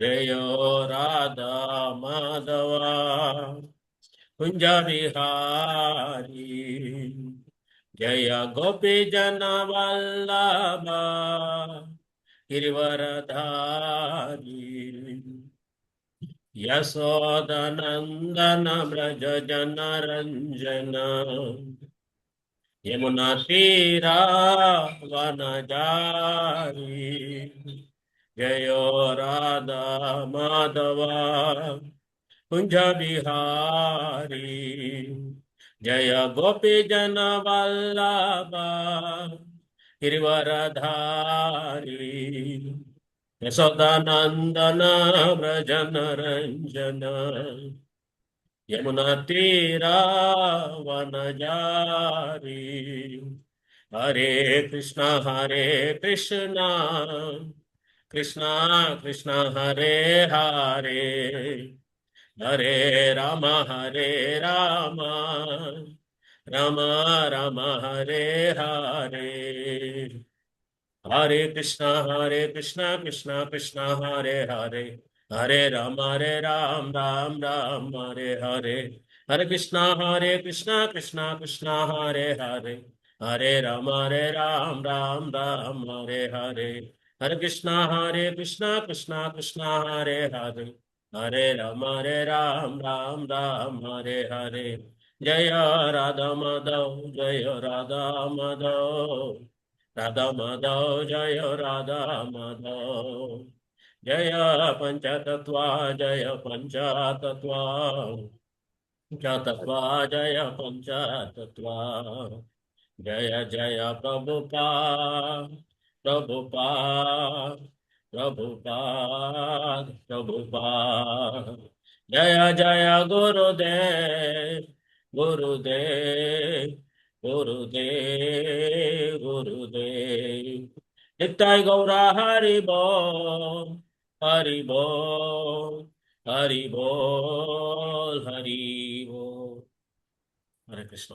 जयो राधा माधव कुंज विहारी जय गोपी जन वल्लभ गिरिवरधारी यशोदनंदन ब्रज जन रंजन यमुना तीरा वनजारी जयो राधा माधव कुंज बिहारी जय गोपी जन वल्लभ गिरिवरधारी यशोदानंदन व्रजन रंजन यमुना तीरा वनजारी हरे कृष्णा कृष्णा कृष्णा हरे हरे हरे राम राम राम हरे हरे हरे कृष्णा कृष्णा कृष्णा हरे हरे हरे राम राम हरे हरे हरे कृष्णा कृष्णा कृष्णा हरे हरे हरे राम राम हरे हरे हरे कृष्णा कृष्णा कृष्णा हरे हरे हरे राम राम हरे हरे जय राधा माधव जय राधा माधव राधा माधव जय राधा माधव जय पंचतत्वा जय पंचतत्वा पंचतत्वा जय पंचतत्वा जय जय प्रभुपाद प्रभुपाद जय जय गुरुदेव गुरुदेव नित्य गौरा हरि बोल हरि बोल हरि बोल हरि बोल हरे कृष्ण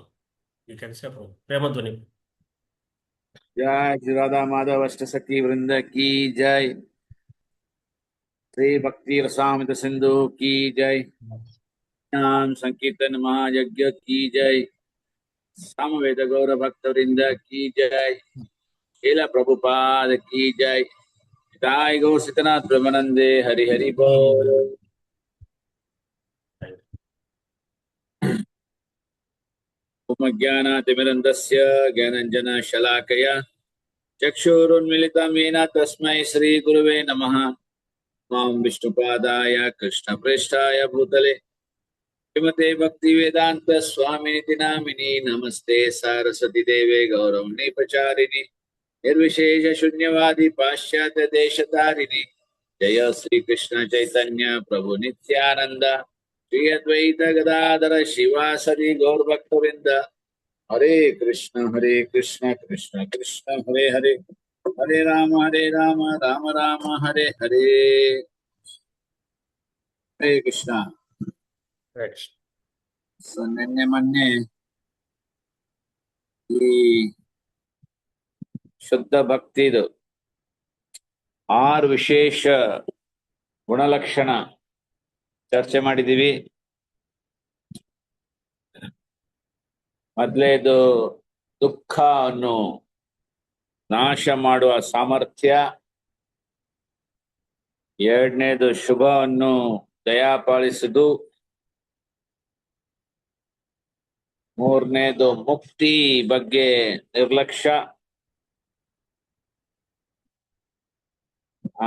यू कैन से प्रेम ध्वनि जय श्री राधा माधव अष्ट सखी वृंद की जय। श्री भक्ति रसामृत सिंधु की जय। नाम संकीर्तन महायज्ञ की जय। सामवेद गौर भक्त वृंद की जय। शील प्रभुपाद की जय। जय गौ सीतनाथ ब्रह्मानंदे हरि हरि बोल। ज्ञानातिमिरन्दस्य ज्ञानञ्जन शलाकया चक्षुरुन्मिलितं येन तस्मै श्रीगुरुवे नमः। मां विष्णुपादाय कृष्णप्रेष्ठाय भूतले श्रीमते भक्तिवेदान्त स्वामिनिति नामिनि नमस्ते सारस्वती देवे गौरवणे प्रचारिणि निर्विशेष शून्यवादी पाश्चात्य देशतारिणि जय श्री कृष्ण चैतन्य प्रभु नित्यानंद श्री अद्वैत गदाधर शिवासदि गौरभक्तवृंद हरे कृष्ण कृष्ण कृष्ण हरे हरे हरे राम राम राम हरे हरे। हरे कृष्ण। ಸೊ ನಿನ್ನೆ ಮೊನ್ನೆ ಈ ಶುದ್ಧ ಭಕ್ತಿದು 6 ವಿಶೇಷ ಗುಣಲಕ್ಷಣ ಚರ್ಚೆ ಮಾಡಿದೀವಿ. ಮೊದಲೇದು ದುಃಖವನ್ನು ನಾಶ ಮಾಡುವ ಸಾಮರ್ಥ್ಯ, ಎರಡನೇದು ಶುಭವನ್ನು ದಯಾಪಾಲಿಸುವುದು, ಮೂರನೇದು ಮುಕ್ತಿ ಬಗ್ಗೆ ನಿರ್ಲಕ್ಷ್ಯ,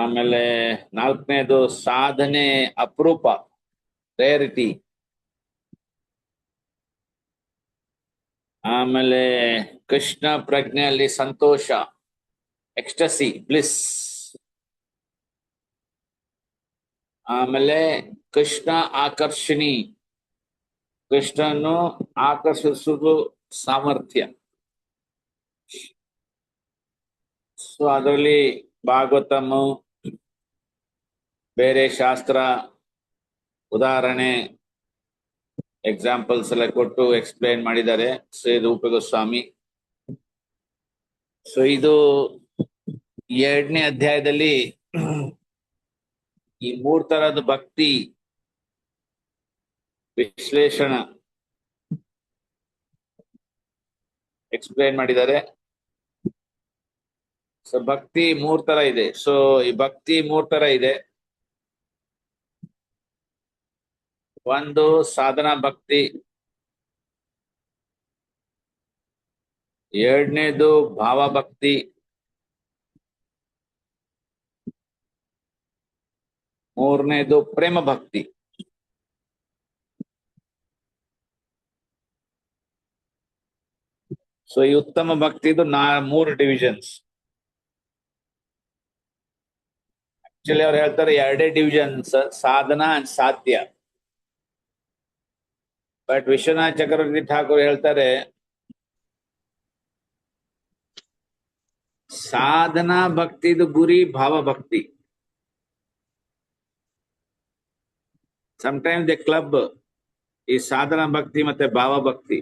ಆಮೇಲೆ ನಾಲ್ಕನೇದು ಸಾಧನೆ ಅಪರೂಪ ರೇರಿಟಿ, ಆಮೇಲೆ ಕೃಷ್ಣ ಪ್ರಜ್ಞೆಯಲ್ಲಿ ಸಂತೋಷ ಎಕ್ಸ್ಟಸಿ ಬ್ಲಿಸ್, ಆಮೇಲೆ ಕೃಷ್ಣ ಆಕರ್ಷಣಿ ಕೃಷ್ಣನು ಆಕರ್ಷಿಸುವುದು ಸಾಮರ್ಥ್ಯ. ಸೊ ಅದರಲ್ಲಿ ಭಾಗವತಮು ಬೇರೆ ಶಾಸ್ತ್ರ ಉದಾಹರಣೆ ಎಕ್ಸಾಂಪಲ್ಸ್ ಎಲ್ಲ ಕೊಟ್ಟು ಎಕ್ಸ್ಪ್ಲೇನ್ ಮಾಡಿದ್ದಾರೆ ಶ್ರೀ ರೂಪ ಗೋಸ್ವಾಮಿ. ಸೊ ಇದು 2ನೇ ಅಧ್ಯಾಯದಲ್ಲಿ ಈ 3 ತರದ ಭಕ್ತಿ ವಿಶ್ಲೇಷಣ ಎಕ್ಸ್ಪ್ಲೇನ್ ಮಾಡಿದ್ದಾರೆ. ಸೊ ಭಕ್ತಿ 3 ತರ ಇದೆ. ಸೊ ಈ ಭಕ್ತಿ 3 ತರ ಇದೆ. ಒಂದು ಸಾಧನಾ ಭಕ್ತಿ, ಎರಡನೇದು ಭಾವಭಕ್ತಿ, ಮೂರನೇದು ಪ್ರೇಮ ಭಕ್ತಿ. ಸೊ ಈ ಉತ್ತಮ ಭಕ್ತಿದು 3 ಡಿವಿಷನ್ಸ್. ಆಕ್ಚುಲಿ ಅವ್ರು ಹೇಳ್ತಾರೆ 2 ಡಿವಿಷನ್ಸ್, ಸಾಧನ ಅಂಡ್ ಸಾಧ್ಯ. ಬಟ್ ವಿಶ್ವನಾಥ್ ಚಕ್ರವರ್ತಿ ಠಾಕೂರ್ ಹೇಳ್ತಾರೆ ಸಾಧನಾ ಭಕ್ತಿದು ಗುರಿ ಭಾವಭಕ್ತಿ. ಸಮಟೈಮ್ಸ್ ದ ಕ್ಲಬ್ ಈ ಸಾಧನಾ ಭಕ್ತಿ ಮತ್ತೆ ಭಾವಭಕ್ತಿ.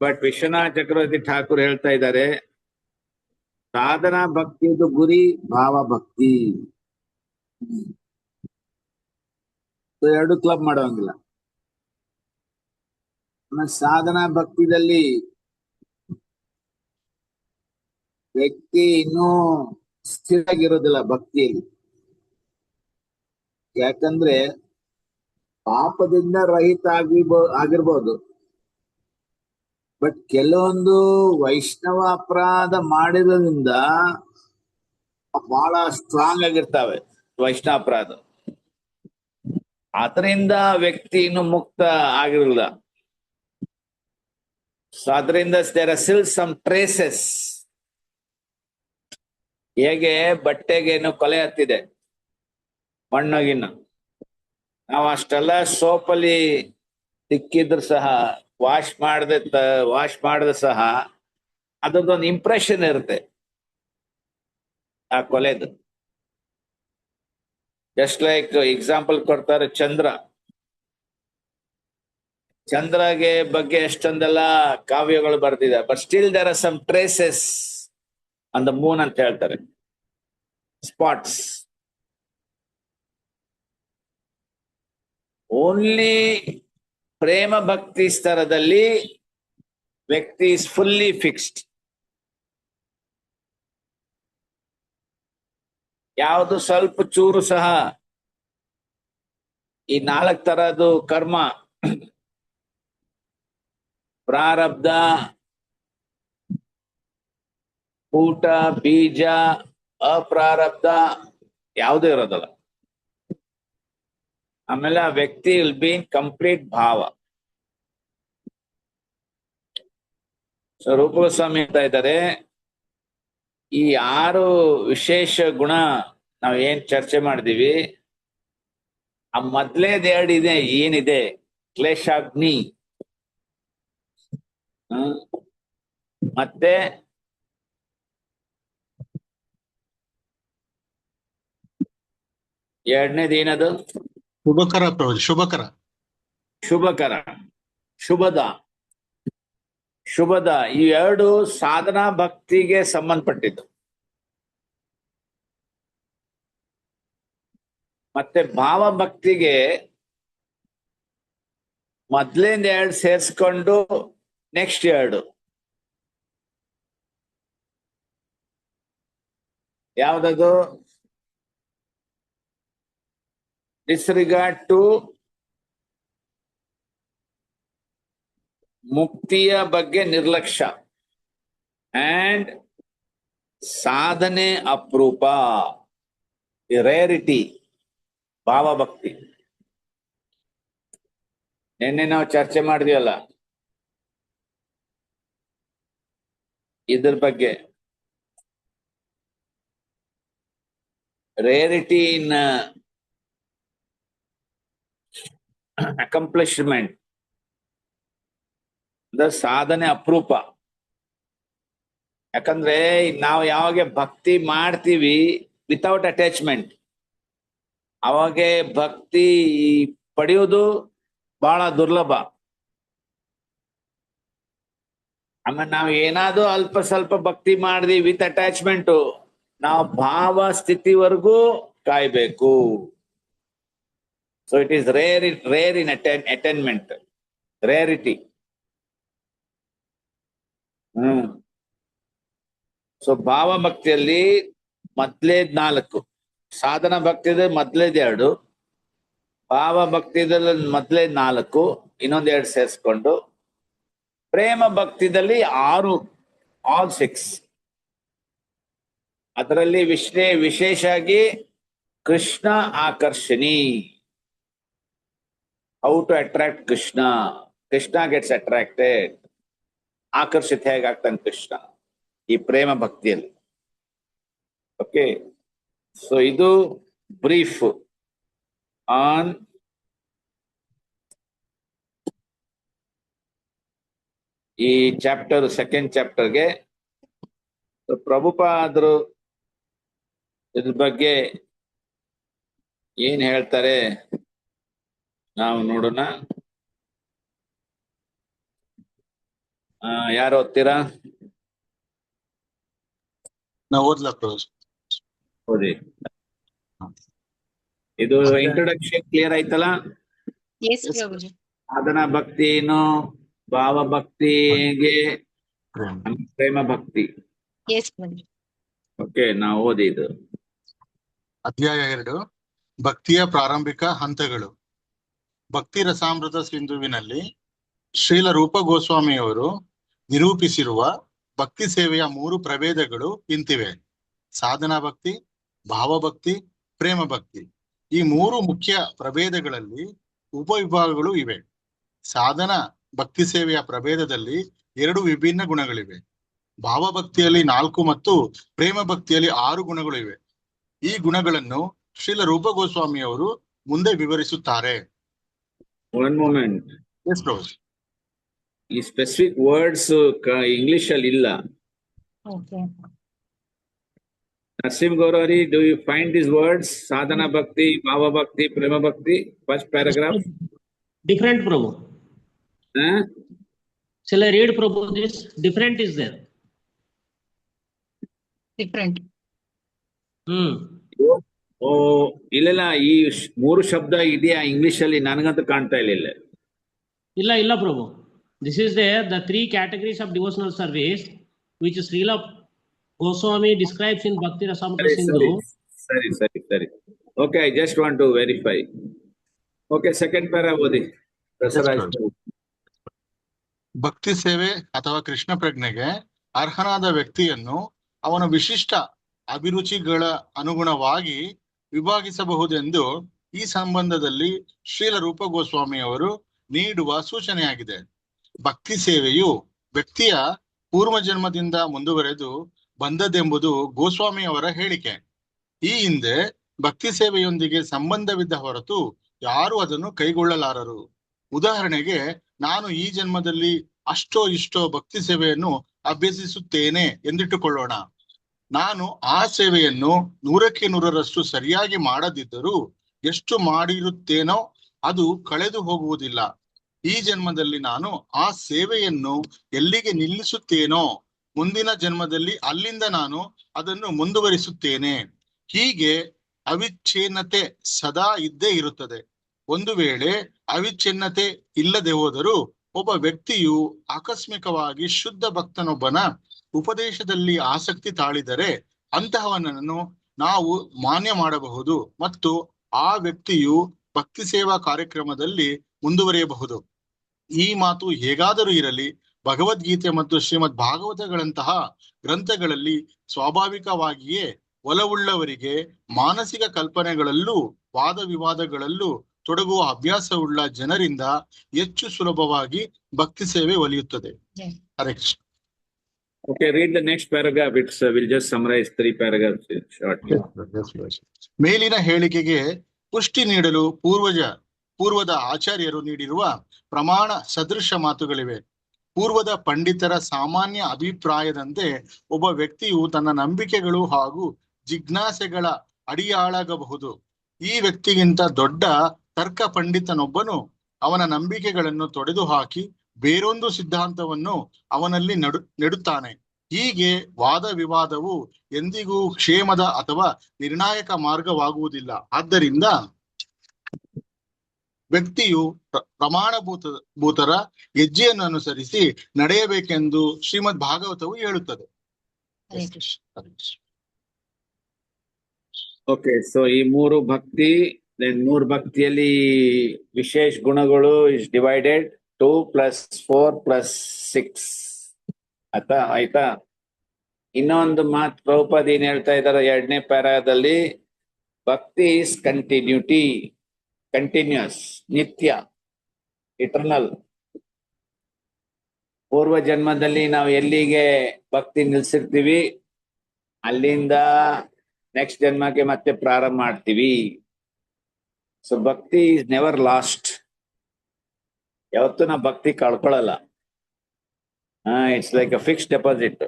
ಬಟ್ ವಿಶ್ವನಾಥ್ ಚಕ್ರವರ್ತಿ ಠಾಕೂರ್ ಹೇಳ್ತಾ ಇದ್ದಾರೆ ಸಾಧನಾ ಭಕ್ತಿದು ಗುರಿ ಭಾವಭಕ್ತಿ. ಎರಡು ಕ್ಲಬ್ ಮಾಡೋಂಗಿಲ್ಲ. ಸಾಧನಾ ಭಕ್ತಿದಲ್ಲಿ ವ್ಯಕ್ತಿ ಇನ್ನೂ ಸ್ಥಿರಾಗಿರೋದಿಲ್ಲ ಭಕ್ತಿಯಲ್ಲಿ. ಯಾಕಂದ್ರೆ ಪಾಪದಿಂದ ರಹಿತ ಆಗಿರ್ಬೋದು, ಬಟ್ ಕೆಲವೊಂದು ವೈಷ್ಣವ ಅಪರಾಧ ಮಾಡಿರೋದ್ರಿಂದ ಬಹಳ ಸ್ಟ್ರಾಂಗ್ ಆಗಿರ್ತಾವೆ ವೈಷ್ಣವ ಅಪರಾಧ. ಅದರಿಂದ ವ್ಯಕ್ತಿ ಇನ್ನು ಮುಕ್ತ ಆಗಿರಲಿಲ್ಲ. ಸೊ ಅದರಿಂದ there are still some traces. ಹೇಗೆ ಬಟ್ಟೆಗೇನು ಕೊಲೆ ಹತ್ತಿದೆ ಮಣ್ಣಗಿನ, ನಾವು ಅಷ್ಟೆಲ್ಲ ಸೋಪಲ್ಲಿ ತಿಕ್ಕಿದ್ರು ಸಹ ವಾಶ್ ಮಾಡದೆ ಸಹ ಅದೊಂದು ಇಂಪ್ರೆಷನ್ ಇರುತ್ತೆ ಆ ಕೊಲೆದು. ಜಸ್ಟ್ ಲೈಕ್ ಎಕ್ಸಾಂಪಲ್ ಕೊಡ್ತಾರೆ ಚಂದ್ರಗೆ ಬಗ್ಗೆ ಎಷ್ಟೊಂದೆಲ್ಲ ಕಾವ್ಯಗಳು ಬರ್ತಿದೆ, but still there are some traces on the moon ಅಂತ ಹೇಳ್ತಾರೆ, ಸ್ಪಾಟ್ಸ್. ಓನ್ಲಿ ಪ್ರೇಮ ಭಕ್ತಿ ಸ್ತರದಲ್ಲಿ ವ್ಯಕ್ತಿ ಇಸ್ ಫುಲ್ಲಿ ಫಿಕ್ಸ್ಡ್. ಯಾವುದು ಸ್ವಲ್ಪ ಚೂರು ಸಹ ಈ 4 ತರದ್ದು ಕರ್ಮ, ಪ್ರಾರಬ್ಧ, ಕೂಟ, ಬೀಜ, ಅಪ್ರಾರಬ್ಧ ಯಾವುದೂ ಇರೋದಲ್ಲ. ಆಮೇಲೆ ಆ ವ್ಯಕ್ತಿ ವಿಲ್ ಬಿ ಇನ್ ಕಂಪ್ಲೀಟ್ ಭಾವ. ಸೊ ರೂಪಗೋಸ್ವಾಮಿ ಅಂತ ಇದ್ದಾರೆ, ಈ 6 ವಿಶೇಷ ಗುಣ ನಾವ್ ಏನ್ ಚರ್ಚೆ ಮಾಡಿದೀವಿ, ಆ ಮೊದ್ಲೇದ್ 2 ಇದೆ ಏನಿದೆ ಕ್ಲೇಶಾಗ್ನಿ, ಮತ್ತೆ ಎರಡನೇದು ಏನದು ಶುಭಕರ ಪ್ರಭು, ಶುಭಕರ, ಶುಭಕರ, ಶುಭದ. ಈ 2 ಸಾಧನಾ ಭಕ್ತಿಗೆ ಸಂಬಂಧಪಟ್ಟಿದ್ದು. ಮತ್ತೆ ಭಾವಭಕ್ತಿಗೆ ಮೊದ್ಲಿಂದ 2 ಸೇರಿಸ್ಕೊಂಡು ನೆಕ್ಸ್ಟ್ 2 ಯಾವ್ದದು ಡಿಸ್ರಿಗಾರ್ಡ್ ಟು ಮುಕ್ತಿಯ ಬಗ್ಗೆ ನಿರ್ಲಕ್ಷ್ಯ ಅಂಡ್ ಸಾಧನೆ ಅಪರೂಪ, ರೇರಿಟಿ ಭಾವಭಕ್ತಿ. ನಿನ್ನೆ ನಾವು ಚರ್ಚೆ ಮಾಡಿದ್ವಲ್ಲ ಇದ್ರ ಬಗ್ಗೆ. ರೇರಿಟಿ ಇನ್ ಅಕಂಪ್ಲಿಷ್ಮೆಂಟ್, ಸಾಧನೆ ಅಪರೂಪ. ಯಾಕಂದ್ರೆ ನಾವು ಯಾವಾಗ ಭಕ್ತಿ ಮಾಡ್ತೀವಿ ವಿತೌಟ್ ಅಟ್ಯಾಚ್ಮೆಂಟ್, ಅವಾಗ ಭಕ್ತಿ ಪಡೆಯೋದು ಬಹಳ ದುರ್ಲಭ. ಆಮೇಲೆ ನಾವು ಏನಾದ್ರು ಅಲ್ಪ ಸ್ವಲ್ಪ ಭಕ್ತಿ ಮಾಡಿದ್ವಿ ವಿತ್ ಅಟ್ಯಾಚ್ಮೆಂಟ್, ನಾವು ಭಾವ ಸ್ಥಿತಿವರೆಗೂ ಕಾಯ್ಬೇಕು. So it is rare in attainment, rarity. So ಭಾವ ಭಕ್ತಿಯಲ್ಲಿ ಮೊದ್ಲೇದ್ 4, ಸಾಧನ ಭಕ್ತಿಯಲ್ಲಿ ಮೊದ್ಲೇದ್ 2, ಭಾವ ಭಕ್ತಿದಲ್ಲಿ ಮೊದ್ಲೇದ್ 4, ಇನ್ನೊಂದ್ 2 ಸೇರಿಸ್ಕೊಂಡು ಪ್ರೇಮ ಭಕ್ತಿದಲ್ಲಿ 6, ಆಲ್ 6. ಅದರಲ್ಲಿ ವಿಶೇಷಾಗಿ ಕೃಷ್ಣ ಆಕರ್ಷಣಿ, how to attract Krishna. Krishna gets attracted, ಆಕರ್ಷಿತ ಹೇಗಾಗ್ತಾನೆ ಕೃಷ್ಣ ಈ ಪ್ರೇಮ ಭಕ್ತಿಯಲ್ಲಿ. ಓಕೆ, ಸೊ ಇದು ಬ್ರೀಫ್ ಆನ್ ಈ ಚಾಪ್ಟರ್, ಸೆಕೆಂಡ್ ಚಾಪ್ಟರ್ಗೆ. ಪ್ರಭುಪಾದರು ಇದ್ರ ಬಗ್ಗೆ ಏನ್ ಹೇಳ್ತಾರೆ ನಾವು ನೋಡೋಣ. ಯಾರು ಓದ್ತೀರಾ? ನಾವು ಓದ್ಲಾ ಪ್ರಭು? ಓದಿ. ಇದು ಇಂಟ್ರೊಡಕ್ಷನ್ ಕ್ಲಿಯರ್ ಆಯ್ತಲ್ಲ? ಎಸ್ ಪ್ರಭುಜಿ. ಸಾಧನಾ ಭಕ್ತಿ ಏನು, ಭಾವ ಭಕ್ತಿಗೆ ಪ್ರೇಮ ಭಕ್ತಿ. ಎಸ್ ಪ್ರಭುಜಿ. ಓಕೆ, ನಾವು ಓದಿ ಇದು. ಅಧ್ಯಾಯ 2, ಭಕ್ತಿಯ ಪ್ರಾರಂಭಿಕ ಹಂತಗಳು. ಭಕ್ತಿ ರಸಾಮೃತ ಸಿಂಧುವಿನಲ್ಲಿ ಶ್ರೀಲ ರೂಪ ಗೋಸ್ವಾಮಿಯವರು ನಿರೂಪಿಸಿರುವ ಭಕ್ತಿ ಸೇವೆಯ 3 ಪ್ರಭೇದಗಳು ಇಂತಿವೆ: ಸಾಧನಾ ಭಕ್ತಿ, ಭಾವಭಕ್ತಿ, ಪ್ರೇಮ ಭಕ್ತಿ. ಈ 3 ಮುಖ್ಯ ಪ್ರಭೇದಗಳಲ್ಲಿ ಉಪವಿಭಾಗಗಳು ಇವೆ. ಸಾಧನ ಭಕ್ತಿ ಸೇವೆಯ ಪ್ರಭೇದದಲ್ಲಿ 2 ವಿಭಿನ್ನ ಗುಣಗಳಿವೆ. ಭಾವಭಕ್ತಿಯಲ್ಲಿ 4 ಮತ್ತು ಪ್ರೇಮ ಭಕ್ತಿಯಲ್ಲಿ 6 ಗುಣಗಳು ಇವೆ. ಈ ಗುಣಗಳನ್ನು ಶ್ರೀಲ ರೂಪ ಗೋಸ್ವಾಮಿಯವರು ಮುಂದೆ ವಿವರಿಸುತ್ತಾರೆ. One moment. ಎಸ್ ಪ್ರಭು. ಈ ಸ್ಪೆಸಿಫಿಕ್ ವರ್ಡ್ಸ್ ಇಂಗ್ಲಿಷ್ ಅಲ್ಲಿ ಇಲ್ಲ. ಓಕೆ. ನರಸಿಂಹ ಗೌರವರಿ, do you find these words? Sadhana Bhakti, Bhava Bhakti, Prema Bhakti, first paragraph. Different, Prabhu. Shall I read, Prabhu? This different is there. Different. ಓ ಇಲ್ಲ, ಈ 3 ಶಬ್ದ ಇದೆಯಾ English ಅಲ್ಲಿ? ನನಗಂತೂ ಕಾಣ್ತಾ ಇಲ್ಲ. ಇಲ್ಲ ಪ್ರಭು. This is the 3 categories of devotional service which Srila Goswami describes in Bhakti Rasamrita Sindhu. ಸರಿ. Okay, I just want to verify. Okay, second para ಓದಿ. ಭಕ್ತಿ ಸೇವೆ ಅಥವಾ ಕೃಷ್ಣ ಪ್ರಜ್ಞೆಗೆ ಅರ್ಹನಾದ ವ್ಯಕ್ತಿಯನ್ನು ಅವನ ವಿಶಿಷ್ಟ ಅಭಿರುಚಿಗಳ ಅನುಗುಣವಾಗಿ ವಿಭಾಗಿಸಬಹುದೆಂದು ಈ ಸಂಬಂಧದಲ್ಲಿ ಶ್ರೀಲ ರೂಪ ಗೋಸ್ವಾಮಿಯವರು ನೀಡುವ ಸೂಚನೆಯಾಗಿದೆ. ಭಕ್ತಿ ಸೇವೆಯು ವ್ಯಕ್ತಿಯ ಪೂರ್ವ ಜನ್ಮದಿಂದ ಮುಂದುವರೆದು ಬಂದದೆಂಬುದು ಗೋಸ್ವಾಮಿಯವರ ಹೇಳಿಕೆ. ಈ ಹಿಂದೆ ಭಕ್ತಿ ಸೇವೆಯೊಂದಿಗೆ ಸಂಬಂಧವಿದ್ದ ಹೊರತು ಯಾರು ಅದನ್ನು ಕೈಗೊಳ್ಳಲಾರರು. ಉದಾಹರಣೆಗೆ, ನಾನು ಈ ಜನ್ಮದಲ್ಲಿ ಅಷ್ಟೋ ಇಷ್ಟೋ ಭಕ್ತಿ ಸೇವೆಯನ್ನು ಅಭ್ಯಸಿಸುತ್ತೇನೆ ಎಂದಿಟ್ಟುಕೊಳ್ಳೋಣ. ನಾನು ಆ ಸೇವೆಯನ್ನು 100ಕ್ಕೆ 100ರಷ್ಟು ಸರಿಯಾಗಿ ಮಾಡದಿದ್ದರೂ ಎಷ್ಟು ಮಾಡಿರುತ್ತೇನೋ ಅದು ಕಳೆದು ಹೋಗುವುದಿಲ್ಲ. ಈ ಜನ್ಮದಲ್ಲಿ ನಾನು ಆ ಸೇವೆಯನ್ನು ಎಲ್ಲಿಗೆ ನಿಲ್ಲಿಸುತ್ತೇನೋ ಮುಂದಿನ ಜನ್ಮದಲ್ಲಿ ಅಲ್ಲಿಂದ ನಾನು ಅದನ್ನು ಮುಂದುವರಿಸುತ್ತೇನೆ. ಹೀಗೆ ಅವಿಚ್ಛಿನ್ನತೆ ಸದಾ ಇದ್ದೇ ಇರುತ್ತದೆ. ಒಂದು ವೇಳೆ ಅವಿಚ್ಛಿನ್ನತೆ ಇಲ್ಲದೆ ಹೋದರೂ ಒಬ್ಬ ವ್ಯಕ್ತಿಯು ಆಕಸ್ಮಿಕವಾಗಿ ಶುದ್ಧ ಭಕ್ತನೊಬ್ಬನ ಉಪದೇಶದಲ್ಲಿ ಆಸಕ್ತಿ ತಾಳಿದರೆ ಅಂತಹವನನ್ನು ನಾವು ಮಾನ್ಯ ಮಾಡಬಹುದು ಮತ್ತು ಆ ವ್ಯಕ್ತಿಯು ಭಕ್ತಿ ಸೇವಾ ಕಾರ್ಯಕ್ರಮದಲ್ಲಿ ಮುಂದುವರಿಯಬಹುದು. ಈ ಮಾತು ಹೇಗಾದರೂ ಇರಲಿ, ಭಗವದ್ಗೀತೆ ಮತ್ತು ಶ್ರೀಮದ್ ಭಾಗವತಗಳಂತಹ ಗ್ರಂಥಗಳಲ್ಲಿ ಸ್ವಾಭಾವಿಕವಾಗಿಯೇ ಒಲವುಳ್ಳವರಿಗೆ ಮಾನಸಿಕ ಕಲ್ಪನೆಗಳಲ್ಲೂ ವಾದ ವಿವಾದಗಳಲ್ಲೂ ತೊಡಗುವ ಅಭ್ಯಾಸವುಳ್ಳ ಜನರಿಂದ ಹೆಚ್ಚು ಸುಲಭವಾಗಿ ಭಕ್ತಿ ಸೇವೆ ಒಲಿಯುತ್ತದೆ. Hare Krishna. Okay, read the next paragraph. We'll just summarize 3 paragraphs shortly. ಮೇಲಿನ ಹೇಳಿಕೆಗೆ ಪುಷ್ಟಿ ನೀಡಲು ಪೂರ್ವದ ಆಚಾರ್ಯರು ನೀಡಿರುವ ಪ್ರಮಾಣ ಸದೃಶ ಮಾತುಗಳಿವೆ. ಪೂರ್ವದ ಪಂಡಿತರ ಸಾಮಾನ್ಯ ಅಭಿಪ್ರಾಯದಂತೆ ಒಬ್ಬ ವ್ಯಕ್ತಿಯು ತನ್ನ ನಂಬಿಕೆಗಳು ಹಾಗೂ ಜಿಜ್ಞಾಸೆಗಳ ಅಡಿಯಾಳಾಗಬಹುದು. ಈ ವ್ಯಕ್ತಿಗಿಂತ ದೊಡ್ಡ ತರ್ಕ ಪಂಡಿತನೊಬ್ಬನು ಅವನ ನಂಬಿಕೆಗಳನ್ನು ತೊಡೆದು ಹಾಕಿ ಬೇರೊಂದು ಸಿದ್ಧಾಂತವನ್ನು ಅವನಲ್ಲಿ ನೆಡುತ್ತಾನೆ. ಹೀಗೆ ವಾದ ವಿವಾದವು ಎಂದಿಗೂ ಕ್ಷೇಮದ ಅಥವಾ ನಿರ್ಣಾಯಕ ಮಾರ್ಗವಾಗುವುದಿಲ್ಲ. ಆದ್ದರಿಂದ ವ್ಯಕ್ತಿಯು ಪ್ರಮಾಣಭೂತರ ಹೆಜ್ಜೆಯನ್ನು ಅನುಸರಿಸಿ ನಡೆಯಬೇಕೆಂದು ಶ್ರೀಮದ್ ಭಾಗವತವು ಹೇಳುತ್ತದೆ. ಹರೇ ಕೃಷ್ಣ. ಓಕೆ, ಸೊ ಈ ಮೂರು ಭಕ್ತಿ, ದೆನ್ ಮೂರು ಭಕ್ತಿಯಲ್ಲಿ ವಿಶೇಷ ಗುಣಗಳು ಇಸ್ ಡಿವೈಡೆಡ್ 2 + 4 + 6 ಆಯ್ತಾ. ಇನ್ನೊಂದು ಮಾತು ಪ್ರಭುಪಾದ ಏನ್ ಹೇಳ್ತಾ ಇದ್ದಾರೆ 2ನೇ ಪ್ಯಾರಾದಲ್ಲಿ, ಭಕ್ತಿ ಇಸ್ ಕಂಟಿನ್ಯೂಸ್, ನಿತ್ಯ, ಇಟರ್ನಲ್. ಪೂರ್ವ ಜನ್ಮದಲ್ಲಿ ನಾವು ಎಲ್ಲಿಗೆ ಭಕ್ತಿ ನಿಲ್ಸಿರ್ತೀವಿ ಅಲ್ಲಿಂದ ನೆಕ್ಸ್ಟ್ ಜನ್ಮಕ್ಕೆ ಮತ್ತೆ ಪ್ರಾರಂಭ ಮಾಡ್ತೀವಿ. ಸೊ ಭಕ್ತಿ ಇಸ್ ನೆವರ್ ಲಾಸ್ಟ್. ಯಾವತ್ತೂ ನಾವು ಭಕ್ತಿ ಕಳ್ಕೊಳ್ಳಲ್ಲ. It's like a fixed deposit.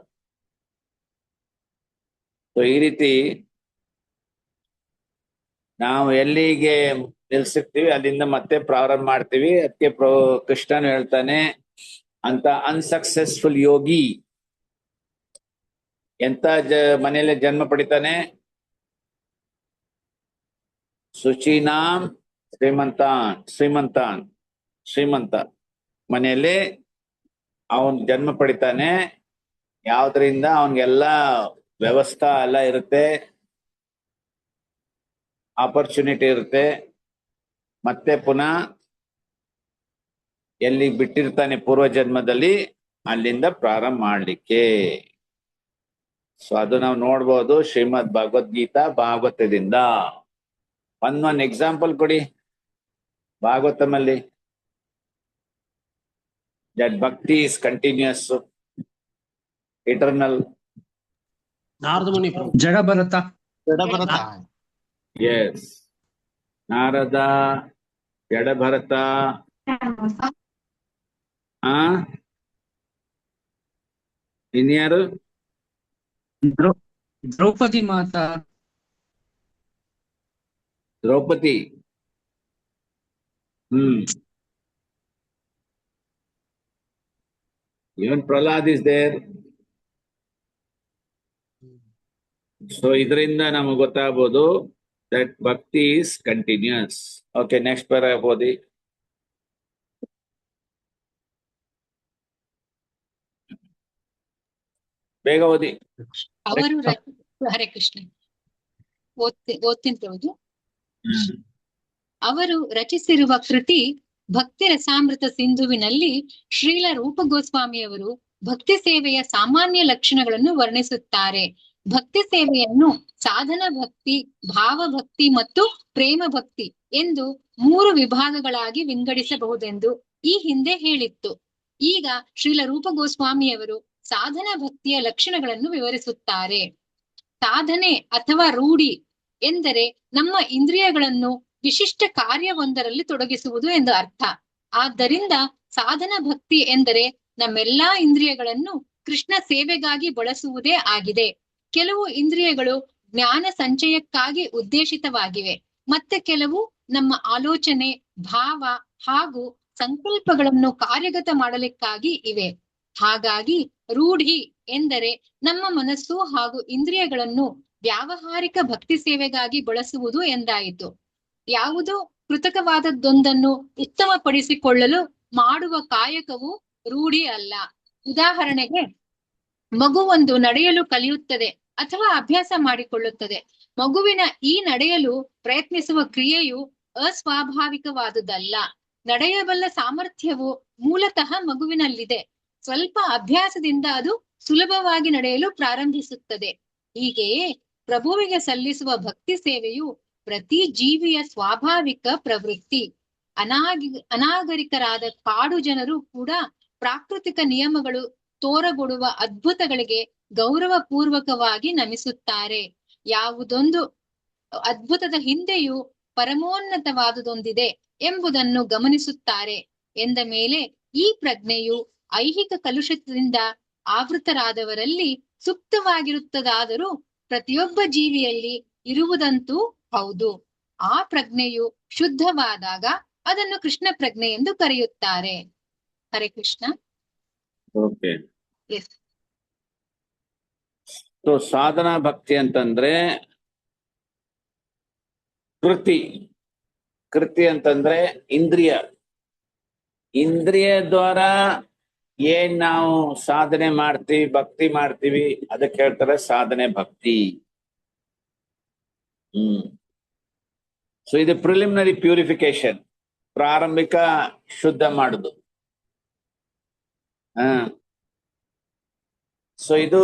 So ಈ ರೀತಿ ನಾವು ಎಲ್ಲಿಗೆ ನಿಲ್ಸಿರ್ತೀವಿ ಅಲ್ಲಿಂದ ಮತ್ತೆ ಪ್ರಾರಂಭ ಮಾಡ್ತೀವಿ. ಅದಕ್ಕೆ ಕೃಷ್ಣನು ಹೇಳ್ತಾನೆ, ಅಂತ ಅನ್ಸಕ್ಸೆಸ್ಫುಲ್ ಯೋಗಿ ಎಂತ ಮನೆಯಲ್ಲೇ ಜನ್ಮ ಪಡಿತಾನೆ, ಶುಚೀನಾಂ ಶ್ರೀಮಂತ ಮನೆಯಲ್ಲಿ ಅವನ್ ಜನ್ಮ ಪಡಿತಾನೆ. ಯಾವ್ದ್ರಿಂದ ಅವನ್ಗೆಲ್ಲ ವ್ಯವಸ್ಥಾ ಎಲ್ಲ ಇರುತ್ತೆ, ಆಪರ್ಚುನಿಟಿ ಇರುತ್ತೆ. ಮತ್ತೆ ಪುನಃ ಎಲ್ಲಿ ಬಿಟ್ಟಿರ್ತಾನೆ ಪೂರ್ವ ಜನ್ಮದಲ್ಲಿ ಅಲ್ಲಿಂದ ಪ್ರಾರಂಭ ಮಾಡ್ಲಿಕ್ಕೆ. ಸೊ ಅದು ನಾವು ನೋಡ್ಬೋದು ಶ್ರೀಮದ್ ಭಗವದ್ಗೀತಾ ಭಾಗವತದಿಂದ. ಒಂದ್ ಎಕ್ಸಾಂಪಲ್ ಕೊಡಿ ಭಾಗವತಮಲ್ಲಿ, that bhakti is continuous, eternal. Narada Muni Prabhu. Jadabharata. Yes, Narada, Jadabharata, ಇನ್ಯಾರು? ದ್ರೌಪದಿ ಮಾತಾ. Draupadi. Even Prahlad is there. So ಇದರಿಂದ ನಮಗೆ ಗೊತ್ತಾಗಬಹುದು that bhakti is continuous. Okay, next paragraph ಓದಿ. ಬೇಗ ಓದಿ. ಅವರು ಹರೇ ಕೃಷ್ಣ. ಓದ್ತೀನಿ ಪ್ರಭು. ಅವರು ರಚಿಸಿರುವ ಕೃತಿ ಭಕ್ತಿ ರಸಾಮೃತ ಸಿಂಧುವಿನಲ್ಲಿ ಶ್ರೀಲ ರೂಪ ಗೋಸ್ವಾಮಿಯವರು ಭಕ್ತಿ ಸೇವೆಯ ಸಾಮಾನ್ಯ ಲಕ್ಷಣಗಳನ್ನು ವರ್ಣಿಸುತ್ತಾರೆ. ಭಕ್ತಿ ಸೇವೆಯನ್ನು ಸಾಧನ ಭಕ್ತಿ, ಭಾವಭಕ್ತಿ ಮತ್ತು ಪ್ರೇಮ ಭಕ್ತಿ ಎಂದು 3 ವಿಭಾಗಗಳಾಗಿ ವಿಂಗಡಿಸಬಹುದೆಂದು ಈ ಹಿಂದೆ ಹೇಳಿತ್ತು. ಈಗ ಶ್ರೀಲ ರೂಪ ಗೋಸ್ವಾಮಿಯವರು ಸಾಧನ ಭಕ್ತಿಯ ಲಕ್ಷಣಗಳನ್ನು ವಿವರಿಸುತ್ತಾರೆ. ಸಾಧನೆ ಅಥವಾ ರೂಢಿ ಎಂದರೆ ನಮ್ಮ ಇಂದ್ರಿಯಗಳನ್ನು ವಿಶಿಷ್ಟ ಕಾರ್ಯವೊಂದರಲ್ಲಿ ತೊಡಗಿಸುವುದು ಎಂದು ಅರ್ಥ. ಆದ್ದರಿಂದ ಸಾಧನ ಭಕ್ತಿ ಎಂದರೆ ನಮ್ಮೆಲ್ಲಾ ಇಂದ್ರಿಯಗಳನ್ನು ಕೃಷ್ಣ ಸೇವೆಗಾಗಿ ಬಳಸುವುದೇ ಆಗಿದೆ. ಕೆಲವು ಇಂದ್ರಿಯಗಳು ಜ್ಞಾನ ಸಂಚಯಕ್ಕಾಗಿ ಉದ್ದೇಶಿತವಾಗಿವೆ, ಮತ್ತೆ ಕೆಲವು ನಮ್ಮ ಆಲೋಚನೆ, ಭಾವ ಹಾಗೂ ಸಂಕಲ್ಪಗಳನ್ನು ಕಾರ್ಯಗತ ಮಾಡಲಿಕ್ಕಾಗಿ ಇವೆ. ಹಾಗಾಗಿ ರೂಢಿ ಎಂದರೆ ನಮ್ಮ ಮನಸ್ಸು ಹಾಗೂ ಇಂದ್ರಿಯಗಳನ್ನು ವ್ಯಾವಹಾರಿಕ ಭಕ್ತಿ ಸೇವೆಗಾಗಿ ಬಳಸುವುದು ಎಂದಾಯಿತು. ಯಾವುದೋ ಕೃತಕವಾದದ್ದೊಂದನ್ನು ಉತ್ತಮಪಡಿಸಿಕೊಳ್ಳಲು ಮಾಡುವ ಕಾಯಕವು ರೂಢಿ ಅಲ್ಲ. ಉದಾಹರಣೆಗೆ, ಮಗುವೊಂದು ನಡೆಯಲು ಕಲಿಯುತ್ತದೆ ಅಥವಾ ಅಭ್ಯಾಸ ಮಾಡಿಕೊಳ್ಳುತ್ತದೆ. ಮಗುವಿನ ಈ ನಡೆಯಲು ಪ್ರಯತ್ನಿಸುವ ಕ್ರಿಯೆಯು ಅಸ್ವಾಭಾವಿಕವಾದುದಲ್ಲ. ನಡೆಯಬಲ್ಲ ಸಾಮರ್ಥ್ಯವು ಮೂಲತಃ ಮಗುವಿನಲ್ಲಿದೆ. ಸ್ವಲ್ಪ ಅಭ್ಯಾಸದಿಂದ ಅದು ಸುಲಭವಾಗಿ ನಡೆಯಲು ಪ್ರಾರಂಭಿಸುತ್ತದೆ. ಹೀಗೆಯೇ ಪ್ರಭುವಿಗೆ ಸಲ್ಲಿಸುವ ಭಕ್ತಿ ಸೇವೆಯು ಪ್ರತಿ ಜೀವಿಯ ಸ್ವಾಭಾವಿಕ ಪ್ರವೃತ್ತಿ. ಅನಾಗರಿಕರಾದ ಕಾಡು ಜನರು ಕೂಡ ಪ್ರಾಕೃತಿಕ ನಿಯಮಗಳು ತೋರಗೊಡುವ ಅದ್ಭುತಗಳಿಗೆ ಗೌರವ ಪೂರ್ವಕವಾಗಿ ನಮಿಸುತ್ತಾರೆ. ಯಾವುದೊಂದು ಅದ್ಭುತದ ಹಿಂದೆಯೂ ಪರಮೋನ್ನತವಾದುದೊಂದಿದೆ ಎಂಬುದನ್ನು ಗಮನಿಸುತ್ತಾರೆ ಎಂದ ಮೇಲೆ ಈ ಪ್ರಜ್ಞೆಯು ಐಹಿಕ ಕಲುಷದಿಂದ ಆವೃತರಾದವರಲ್ಲಿ ಸುಪ್ತವಾಗಿರುತ್ತದಾದರೂ ಪ್ರತಿಯೊಬ್ಬ ಜೀವಿಯಲ್ಲಿ ಇರುವುದಂತೂ ಹೌದು. ಆ ಪ್ರಜ್ಞೆಯು ಶುದ್ಧವಾದಾಗ ಅದನ್ನು ಕೃಷ್ಣ ಪ್ರಜ್ಞೆ ಎಂದು ಕರೆಯುತ್ತಾರೆ. Hare Krishna. Okay. S. So ಸಾಧನಾ ಭಕ್ತಿ ಅಂತಂದ್ರೆ ಕೃತಿ ಅಂತಂದ್ರೆ ಇಂದ್ರಿಯ ದ್ವಾರ ಏನ್ ನಾವು ಸಾಧನೆ ಮಾಡ್ತೀವಿ, ಭಕ್ತಿ ಮಾಡ್ತೀವಿ, ಅದಕ್ಕೆ ಹೇಳ್ತಾರೆ ಸಾಧನೆ ಭಕ್ತಿ. ಸೊ ಇದು ಪ್ರಿಲಿಮಿನರಿ ಪ್ಯೂರಿಫಿಕೇಶನ್, ಪ್ರಾರಂಭಿಕ ಶುದ್ಧ ಮಾಡುದು. ಸೊ ಇದು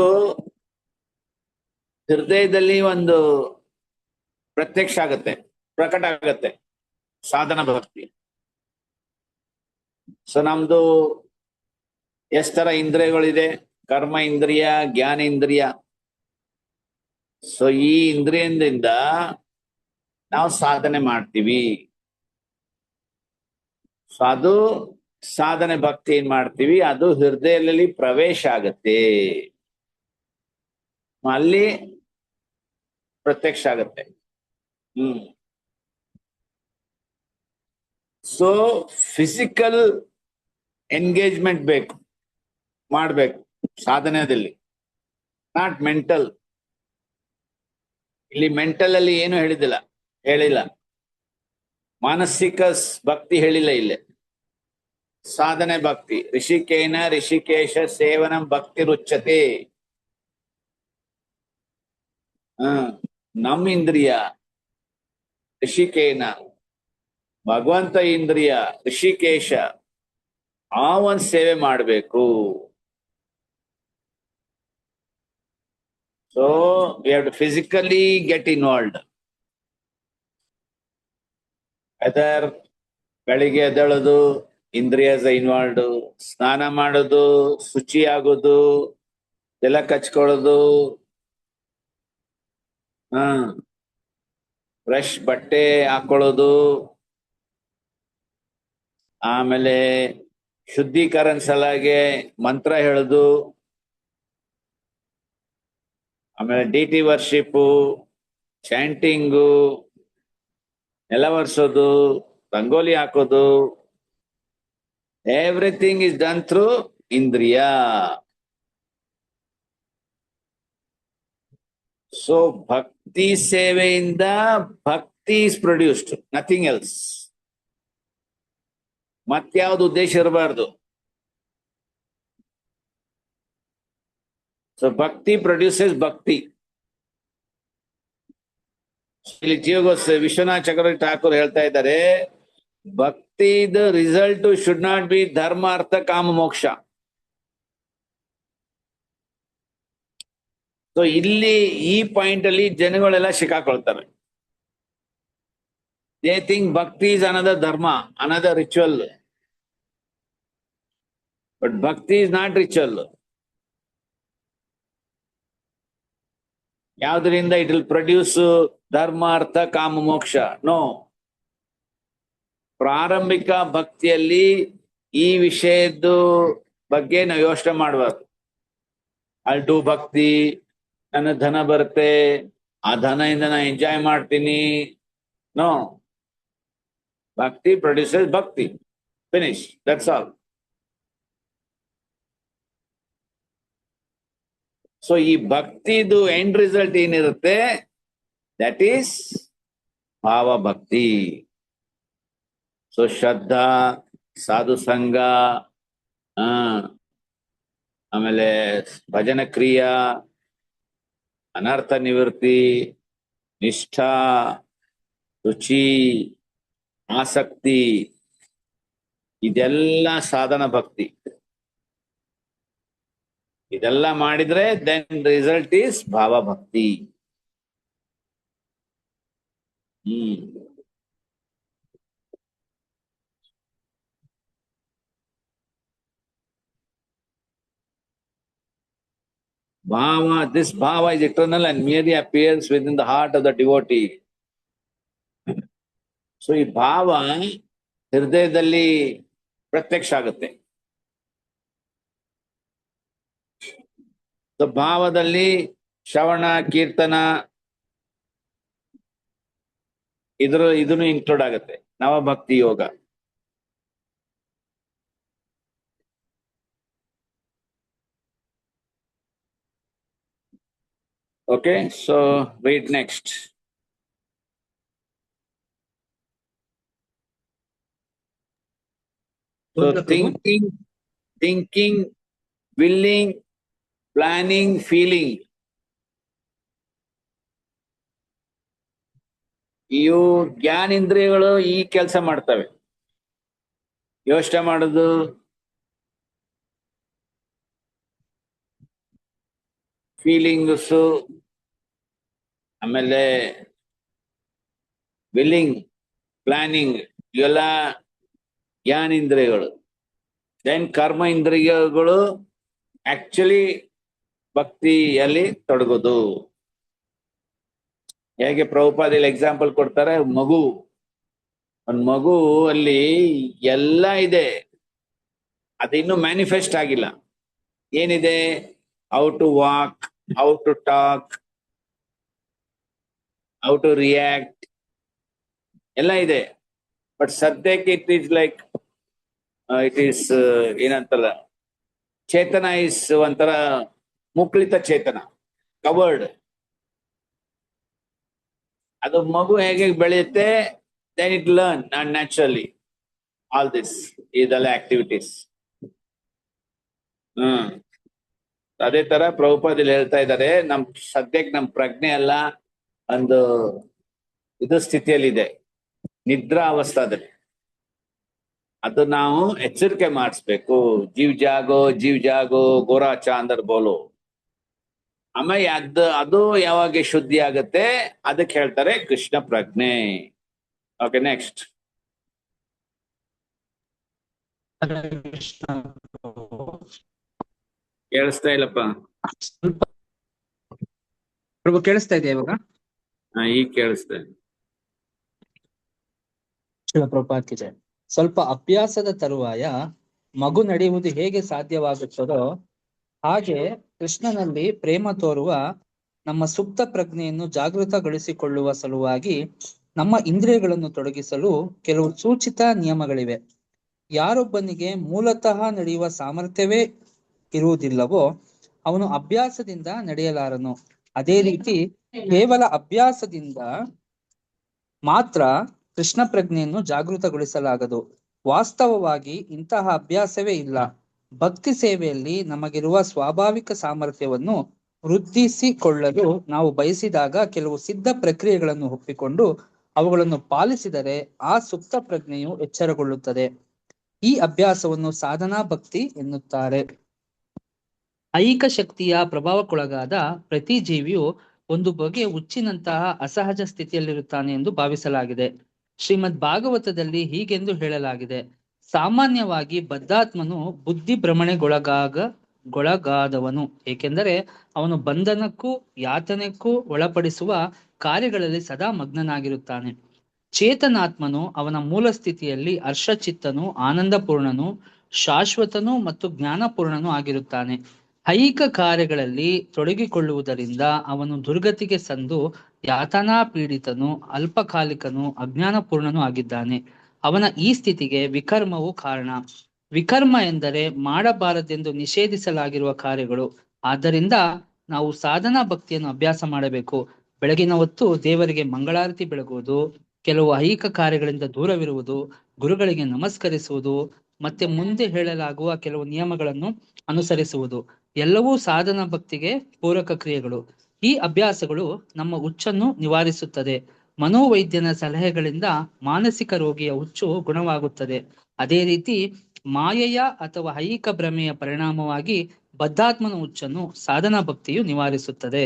ಹೃದಯದಲ್ಲಿ ಒಂದು ಪ್ರತ್ಯಕ್ಷ ಆಗತ್ತೆ, ಪ್ರಕಟ ಆಗತ್ತೆ ಸಾಧನ ಭಕ್ತಿ. ಸೊ ನಮ್ದು ಎಷ್ಟ್ ತರ ಇಂದ್ರಿಯಗಳಿದೆ? ಕರ್ಮ ಇಂದ್ರಿಯ, ಜ್ಞಾನೇಂದ್ರಿಯ. ಸೊ ಈ ಇಂದ್ರಿಯದಿಂದ ನಾವು ಸಾಧನೆ ಮಾಡ್ತೀವಿ. ಸೊ ಅದು ಸಾಧನೆ ಭಕ್ತಿ ಏನ್ ಮಾಡ್ತೀವಿ, ಅದು ಹೃದಯದಲ್ಲಿ ಪ್ರವೇಶ ಆಗತ್ತೆ, ಅಲ್ಲಿ ಪ್ರತ್ಯಕ್ಷ ಆಗತ್ತೆ. ಸೊ ಫಿಸಿಕಲ್ ಎಂಗೇಜ್ಮೆಂಟ್ ಮಾಡ್ಬೇಕು ಸಾಧನೆಯಲ್ಲಿ, ನಾಟ್ ಮೆಂಟಲ್. ಇಲ್ಲಿ ಮೆಂಟಲ್ ಅಲ್ಲಿ ಏನು ಹೇಳಿಲ್ಲ, ಮಾನಸಿಕ ಭಕ್ತಿ ಹೇಳಿಲ್ಲ ಇಲ್ಲಿ. ಸಾಧನೆ ಭಕ್ತಿ ಋಷಿಕೇಶ ಸೇವನಂ ಭಕ್ತಿ ರುಚ್ಯತೆ. ನಮ್ಮ ಇಂದ್ರಿಯ ಋಷಿಕೇನ, ಭಗವಂತ ಇಂದ್ರಿಯ ಋಷಿಕೇಶ, ಆ ಒಂದ್ ಸೇವೆ ಮಾಡಬೇಕು. So we have to physically get involved. ಅದರ್ ಬೆಳಿಗ್ಗೆ ಎದ್ದೇಳೋದು, ಇಂದ್ರಿಯಸ್ ಇನ್ವಾಲ್ವ್ಡ್, ಸ್ನಾನ ಮಾಡೋದು, ಶುಚಿ ಆಗೋದು, ತಿಲಕ್ ಹಚ್ಕೊಳ್ಳೋದು, ಫ್ರೆಶ್ ಬಟ್ಟೆ ಹಾಕೊಳ್ಳೋದು, ಆಮೇಲೆ ಶುದ್ಧೀಕರಣ ಸಲಾಗೆ ಮಂತ್ರ ಹೇಳೋದು, ಆಮೇಲೆ DT ವರ್ಷಿಪ್ಪು, ಚಾಂಟಿಂಗು, ನೆಲ ಒರೆಸೋದು, ರಂಗೋಲಿ ಹಾಕೋದು, ಎವ್ರಿಥಿಂಗ್ ಇಸ್ ಡನ್ ಥ್ರೂ ಇಂದ್ರಿಯ. ಸೊ ಭಕ್ತಿ ಸೇವೆಯಿಂದ ಭಕ್ತಿ ಇಸ್ ಪ್ರೊಡ್ಯೂಸ್ಡ್, ನಥಿಂಗ್ ಎಲ್ಸ್. ಮತ್ಯಾವ್ದು ಉದ್ದೇಶ ಇರಬಾರ್ದು. ಸೊ ಭಕ್ತಿ ಪ್ರೊಡ್ಯೂಸಸ್ ಭಕ್ತಿ. ಇಲ್ಲಿ ವಿಶ್ವನಾಥ್ ಚಕ್ರವರ್ತಿ ಠಾಕೂರ್ ಹೇಳ್ತಾ ಇದ್ದಾರೆ, ಭಕ್ತಿದ ರಿಸಲ್ಟ್ ಶುಡ್ ನಾಟ್ ಬಿ ಧರ್ಮ, ಅರ್ಥ, ಕಾಮ, ಮೋಕ್ಷ. ಸೊ ಇಲ್ಲಿ ಈ ಪಾಯಿಂಟ್ ಅಲ್ಲಿ ಜನಗಳೆಲ್ಲ ಸಿಕ್ಕಾಕೊಳ್ತಾರೆ. They think bhakti is another dharma, another ritual. But bhakti is not ritual. ಯಾವ್ದ್ರಿಂದ it will produce dharma, artha, ಕಾಮ, ಮೋಕ್ಷ? ನೋ. ಪ್ರಾರಂಭಿಕ ಭಕ್ತಿಯಲ್ಲಿ ಈ ವಿಷಯದ್ದು ಬಗ್ಗೆ ನಾವು ಯೋಚನೆ ಮಾಡಬಾರ್ದು. ಐಲ್ ಡೂ ಭಕ್ತಿ, ನನ್ನ ಧನ ಬರುತ್ತೆ, ಆ ಧನದಿಂದ ನಾನು ಎಂಜಾಯ್ ಮಾಡ್ತೀನಿ. ನೋ. ಭಕ್ತಿ ಪ್ರೊಡ್ಯೂಸಸ್ ಭಕ್ತಿ. ಫಿನಿಶ್. That's all. ಸೊ ಈ ಭಕ್ತಿದು ಎಂಡ್ ರಿಸಲ್ಟ್ ಏನಿರುತ್ತೆ, ದಟ್ ಈಸ್ ಭಾವಭಕ್ತಿ. ಸೊ ಶ್ರದ್ಧಾ, ಸಾಧು ಸಂಘ, ಆಮೇಲೆ ಭಜನ ಕ್ರಿಯಾ, ಅನರ್ಥ ನಿವೃತ್ತಿ, ನಿಷ್ಠಾ, ರುಚಿ, ಆಸಕ್ತಿ, ಇದೆಲ್ಲ ಸಾಧನ ಭಕ್ತಿ. ಇದೆಲ್ಲ ಮಾಡಿದ್ರೆ then result is bhavabhakti. Bhava, this bhava is eternal and merely appears within the heart of the devotee. So ಈ ಭಾವ ಹೃದಯದಲ್ಲಿ ಪ್ರತ್ಯಕ್ಷ ಆಗುತ್ತೆ. ಸೊ ಭಾವದಲ್ಲಿ ಶ್ರವಣ, ಕೀರ್ತನ, ಇದನ್ನು ಇನ್ಕ್ಲೂಡ್ ಆಗುತ್ತೆ. ನವಭಕ್ತಿ ಯೋಗ. Okay, so read next. So thinking, willing, planning, feeling. ಇವು ಜ್ಞಾನೇಂದ್ರಿಯಗಳು ಈ ಕೆಲಸ ಮಾಡ್ತವೆ. ಯೋಚನೆ ಮಾಡೋದು, ಫೀಲಿಂಗ್ಸ್, ಆಮೇಲೆ ವಿಲ್ಲಿಂಗ್, ಪ್ಲಾನಿಂಗ್, ಇವೆಲ್ಲ ಜ್ಞಾನೇಂದ್ರಿಯಗಳು. ದೆನ್ ಕರ್ಮ ಇಂದ್ರಿಯಗಳು ಆಕ್ಚುಲಿ ಭಕ್ತಿಯಲ್ಲಿ ತೊಡಗೋದು. ಹೇಗೆ ಪ್ರಭುಪಾದಲ್ಲಿ ಎಕ್ಸಾಂಪಲ್ ಕೊಡ್ತಾರೆ, ಒಂದ್ ಮಗು ಅಲ್ಲಿ ಎಲ್ಲ ಇದೆ, ಅದಿನ್ನೂ ಮ್ಯಾನಿಫೆಸ್ಟ್ ಆಗಿಲ್ಲ. ಏನಿದೆ? How to walk, how to talk, how to react, ಎಲ್ಲ ಇದೆ. ಬಟ್ ಸದ್ಯಕ್ಕೆ it is like it is ಏನಂತಲ್ಲ, ಚೇತನ ಇಸ್ ಒಂಥರ ಮುಕ್ಳಿತ ಚೇತನ, ಕವರ್ಡ್. ಅದು ಮಗು ಹೇಗೆ ಬೆಳೆಯುತ್ತೆ, then it learn naturally all this, ಇದೆಲ್ಲ ಆಕ್ಟಿವಿಟೀಸ್. ಅದೇ ತರ ಪ್ರಭುಪಾದಲ್ಲಿ ಹೇಳ್ತಾ ಇದ್ದಾರೆ, ಸದ್ಯಕ್ಕೆ ನಮ್ ಪ್ರಜ್ಞೆ ಎಲ್ಲ ಒಂದು ಇದು ಸ್ಥಿತಿಯಲ್ಲಿದೆ, ನಿದ್ರಾ ಅವಸ್ಥಾದಲ್ಲಿ. ಅದು ನಾವು ಎಚ್ಚರಿಕೆ ಮಾಡಿಸ್ಬೇಕು. ಜೀವ್ ಜಾಗೋ ಗೋರಾ ಚಾಂದರ್ ಬೋಲೋ. ಆಮೇಲೆ ಅದು ಯಾವಾಗ ಶುದ್ಧಿ ಆಗತ್ತೆ ಅದಕ್ಕೆ ಹೇಳ್ತಾರೆ ಕೃಷ್ಣ ಪ್ರಜ್ಞೆ. Okay, next. ಕೇಳಿಸ್ತಾ ಇಲ್ಲಪ್ಪ. ಪ್ರಭು ಕೇಳಿಸ್ತಾ ಇದೆಯಾ ಇವಾಗ? ಈಗ ಕೇಳಿಸ್ತಾ ಇದೆ. ಶಿವಪ್ರಭುಪಾದ್ ಕಿ ಜೈ. ಸ್ವಲ್ಪ ಅಭ್ಯಾಸದ ತರುವಾಯ ಮಗು ನಡೆಯುವುದು ಹೇಗೆ ಸಾಧ್ಯವಾಗುತ್ತದೋ ಹಾಗೆ ಕೃಷ್ಣನಲ್ಲಿ ಪ್ರೇಮ ತೋರುವ ನಮ್ಮ ಸುಪ್ತ ಪ್ರಜ್ಞೆಯನ್ನು ಜಾಗೃತಗೊಳಿಸಿಕೊಳ್ಳುವ ಸಲುವಾಗಿ ನಮ್ಮ ಇಂದ್ರಿಯಗಳನ್ನು ತೊಡಗಿಸಲು ಕೆಲವು ಸೂಚಿತ ನಿಯಮಗಳಿವೆ. ಯಾರೊಬ್ಬನಿಗೆ ಮೂಲತಃ ನಡೆಯುವ ಸಾಮರ್ಥ್ಯವೇ ಇರುವುದಿಲ್ಲವೋ ಅವನು ಅಭ್ಯಾಸದಿಂದ ನಡೆಯಲಾರನು. ಅದೇ ರೀತಿ ಕೇವಲ ಅಭ್ಯಾಸದಿಂದ ಮಾತ್ರ ಕೃಷ್ಣ ಪ್ರಜ್ಞೆಯನ್ನು ಜಾಗೃತಗೊಳಿಸಲಾಗದು. ವಾಸ್ತವವಾಗಿ ಇಂತಹ ಅಭ್ಯಾಸವೇ ಇಲ್ಲ. ಭಕ್ತಿ ಸೇವೆಯಲ್ಲಿ ನಮಗಿರುವ ಸ್ವಾಭಾವಿಕ ಸಾಮರ್ಥ್ಯವನ್ನು ವೃದ್ಧಿಸಿಕೊಳ್ಳಲು ನಾವು ಬಯಸಿದಾಗ ಕೆಲವು ಸಿದ್ಧ ಪ್ರಕ್ರಿಯೆಗಳನ್ನು ಒಪ್ಪಿಕೊಂಡು ಅವುಗಳನ್ನು ಪಾಲಿಸಿದರೆ ಆ ಸುಪ್ತ ಪ್ರಜ್ಞೆಯು ಎಚ್ಚರಗೊಳ್ಳುತ್ತದೆ. ಈ ಅಭ್ಯಾಸವನ್ನು ಸಾಧನಾ ಭಕ್ತಿ ಎನ್ನುತ್ತಾರೆ. ಐಹಿಕ ಶಕ್ತಿಯ ಪ್ರಭಾವಕ್ಕೊಳಗಾದ ಪ್ರತಿ ಜೀವಿಯು ಒಂದು ಬಗೆಯ ಹುಚ್ಚಿನಂತಹ ಅಸಹಜ ಸ್ಥಿತಿಯಲ್ಲಿರುತ್ತಾನೆ ಎಂದು ಭಾವಿಸಲಾಗಿದೆ. ಶ್ರೀಮದ್ ಭಾಗವತದಲ್ಲಿ ಹೀಗೆಂದು ಹೇಳಲಾಗಿದೆ: ಸಾಮಾನ್ಯವಾಗಿ ಬದ್ಧಾತ್ಮನು ಬುದ್ಧಿ ಭ್ರಮಣೆಗೊಳಗಾದವನು, ಏಕೆಂದರೆ ಅವನು ಬಂಧನಕ್ಕೂ ಯಾತನೆಕ್ಕೂ ಒಳಪಡಿಸುವ ಕಾರ್ಯಗಳಲ್ಲಿ ಸದಾ ಮಗ್ನನಾಗಿರುತ್ತಾನೆ. ಚೇತನಾತ್ಮನು ಅವನ ಮೂಲ ಸ್ಥಿತಿಯಲ್ಲಿ ಹರ್ಷಚಿತ್ತನು, ಆನಂದಪೂರ್ಣನು, ಶಾಶ್ವತನು ಮತ್ತು ಜ್ಞಾನಪೂರ್ಣನು ಆಗಿರುತ್ತಾನೆ. ಐಹಿಕ ಕಾರ್ಯಗಳಲ್ಲಿ ತೊಡಗಿಕೊಳ್ಳುವುದರಿಂದ ಅವನು ದುರ್ಗತಿಗೆ ಸಂದು ಯಾತನಾ ಪೀಡಿತನು, ಅಲ್ಪಕಾಲಿಕನು, ಅಜ್ಞಾನಪೂರ್ಣನು ಆಗಿದ್ದಾನೆ. ಅವನ ಈ ಸ್ಥಿತಿಗೆ ವಿಕರ್ಮವು ಕಾರಣ. ವಿಕರ್ಮ ಎಂದರೆ ಮಾಡಬಾರದೆಂದು ನಿಷೇಧಿಸಲಾಗಿರುವ ಕಾರ್ಯಗಳು. ಆದ್ದರಿಂದ ನಾವು ಸಾಧನಾ ಭಕ್ತಿಯನ್ನು ಅಭ್ಯಾಸ ಮಾಡಬೇಕು. ಬೆಳಗಿನ ಹೊತ್ತು ದೇವರಿಗೆ ಮಂಗಳಾರತಿ ಬೆಳಗುವುದು, ಕೆಲವು ಐಹಿಕ ಕಾರ್ಯಗಳಿಂದ ದೂರವಿರುವುದು, ಗುರುಗಳಿಗೆ ನಮಸ್ಕರಿಸುವುದು, ಮತ್ತೆ ಮುಂದೆ ಹೇಳಲಾಗುವ ಕೆಲವು ನಿಯಮಗಳನ್ನು ಅನುಸರಿಸುವುದು ಎಲ್ಲವೂ ಸಾಧನಾ ಭಕ್ತಿಗೆ ಪೂರಕ ಕ್ರಿಯೆಗಳು. ಈ ಅಭ್ಯಾಸಗಳು ನಮ್ಮ ಹುಚ್ಚನ್ನು ನಿವಾರಿಸುತ್ತದೆ. ಮನೋವೈದ್ಯನ ಸಲಹೆಗಳಿಂದ ಮಾನಸಿಕ ರೋಗಿಯ ಹುಚ್ಚು ಗುಣವಾಗುತ್ತದೆ. ಅದೇ ರೀತಿ ಮಾಯೆಯ ಅಥವಾ ಐಹಿಕ ಭ್ರಮೆಯ ಪರಿಣಾಮವಾಗಿ ಬದ್ಧಾತ್ಮನ ಹುಚ್ಚನ್ನು ಸಾಧನಾ ಭಕ್ತಿಯು ನಿವಾರಿಸುತ್ತದೆ.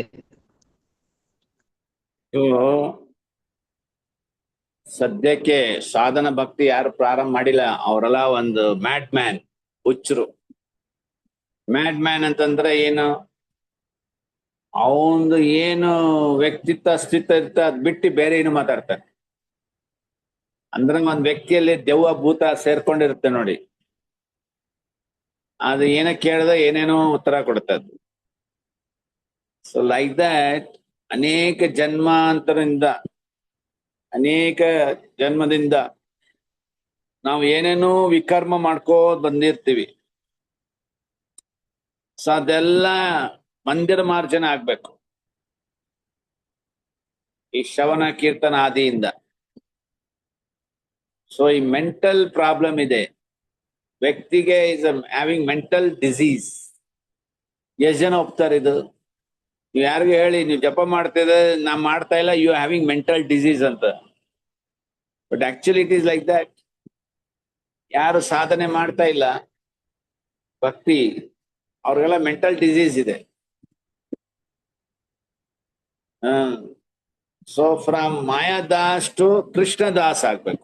ಸದ್ಯಕ್ಕೆ ಸಾಧನ ಭಕ್ತಿ ಯಾರು ಪ್ರಾರಂಭ ಮಾಡಿಲ್ಲ, ಅವರೆಲ್ಲ ಒಂದು ಮ್ಯಾಡ್ ಮ್ಯಾನ್, ಹುಚ್ಚರು. ಮ್ಯಾಡ್ ಮ್ಯಾನ್ ಅಂತಂದ್ರೆ ಏನು? ಅವಂದು ಏನು ವ್ಯಕ್ತಿತ್ವ ಅಸ್ತಿತ್ವ ಇರುತ್ತೆ ಅದ್ ಬಿಟ್ಟು ಬೇರೆ ಏನು ಮಾತಾಡ್ತಾನೆ. ಅಂದ್ರೆ ಒಂದ್ ವ್ಯಕ್ತಿಯಲ್ಲಿ ದೆವ್ವ ಭೂತ ಸೇರ್ಕೊಂಡಿರುತ್ತೆ ನೋಡಿ, ಅದು ಏನ ಕೇಳ್ದ ಏನೇನೋ ಉತ್ತರ ಕೊಡ್ತದೆ. ಸೊ ಲೈಕ್ ದಟ್ ಅನೇಕ ಜನ್ಮದಿಂದ ನಾವು ಏನೇನೋ ವಿಕರ್ಮ ಮಾಡ್ಕೋದ್ ಬಂದಿರ್ತೀವಿ. ಸೊ ಅದೆಲ್ಲ ಮಂದಿರ ಮಾರ್ಜನೆ ಆಗ್ಬೇಕು. ಈ ಶ್ರವಣ ಕೀರ್ತನ ಆದಿಯಿಂದ. ಸೊ ಈ ಮೆಂಟಲ್ ಪ್ರಾಬ್ಲಮ್ ಇದೆ, ವ್ಯಕ್ತಿಗೆ ಇಸ್ ಹ್ಯಾವಿಂಗ್ ಮೆಂಟಲ್ ಡಿಸೀಸ್. ಎಷ್ಟು ಜನ ಒಪ್ತಾರೆ ಇದು? ನೀವು ಯಾರಿಗೂ ಹೇಳಿ, ನೀವು ಜಪ ಮಾಡ್ತಿದ್ರೆ ನಾ ಮಾಡ್ತಾ ಇಲ್ಲ, ಯು ಹ್ಯಾವಿಂಗ್ ಮೆಂಟಲ್ ಡಿಸೀಸ್ ಅಂತ. But actually it is like that. ಯಾರು ಸಾಧನೆ ಮಾಡ್ತಾ ಇಲ್ಲ ಭಕ್ತಿ, ಅವ್ರಿಗೆಲ್ಲ ಮೆಂಟಲ್ ಡಿಸೀಸ್ ಇದೆ. ಸೊ ಫ್ರಮ್ ಮಾಯಾದಾಸ್ ಟು ಕೃಷ್ಣದಾಸ್ ಆಗ್ಬೇಕು.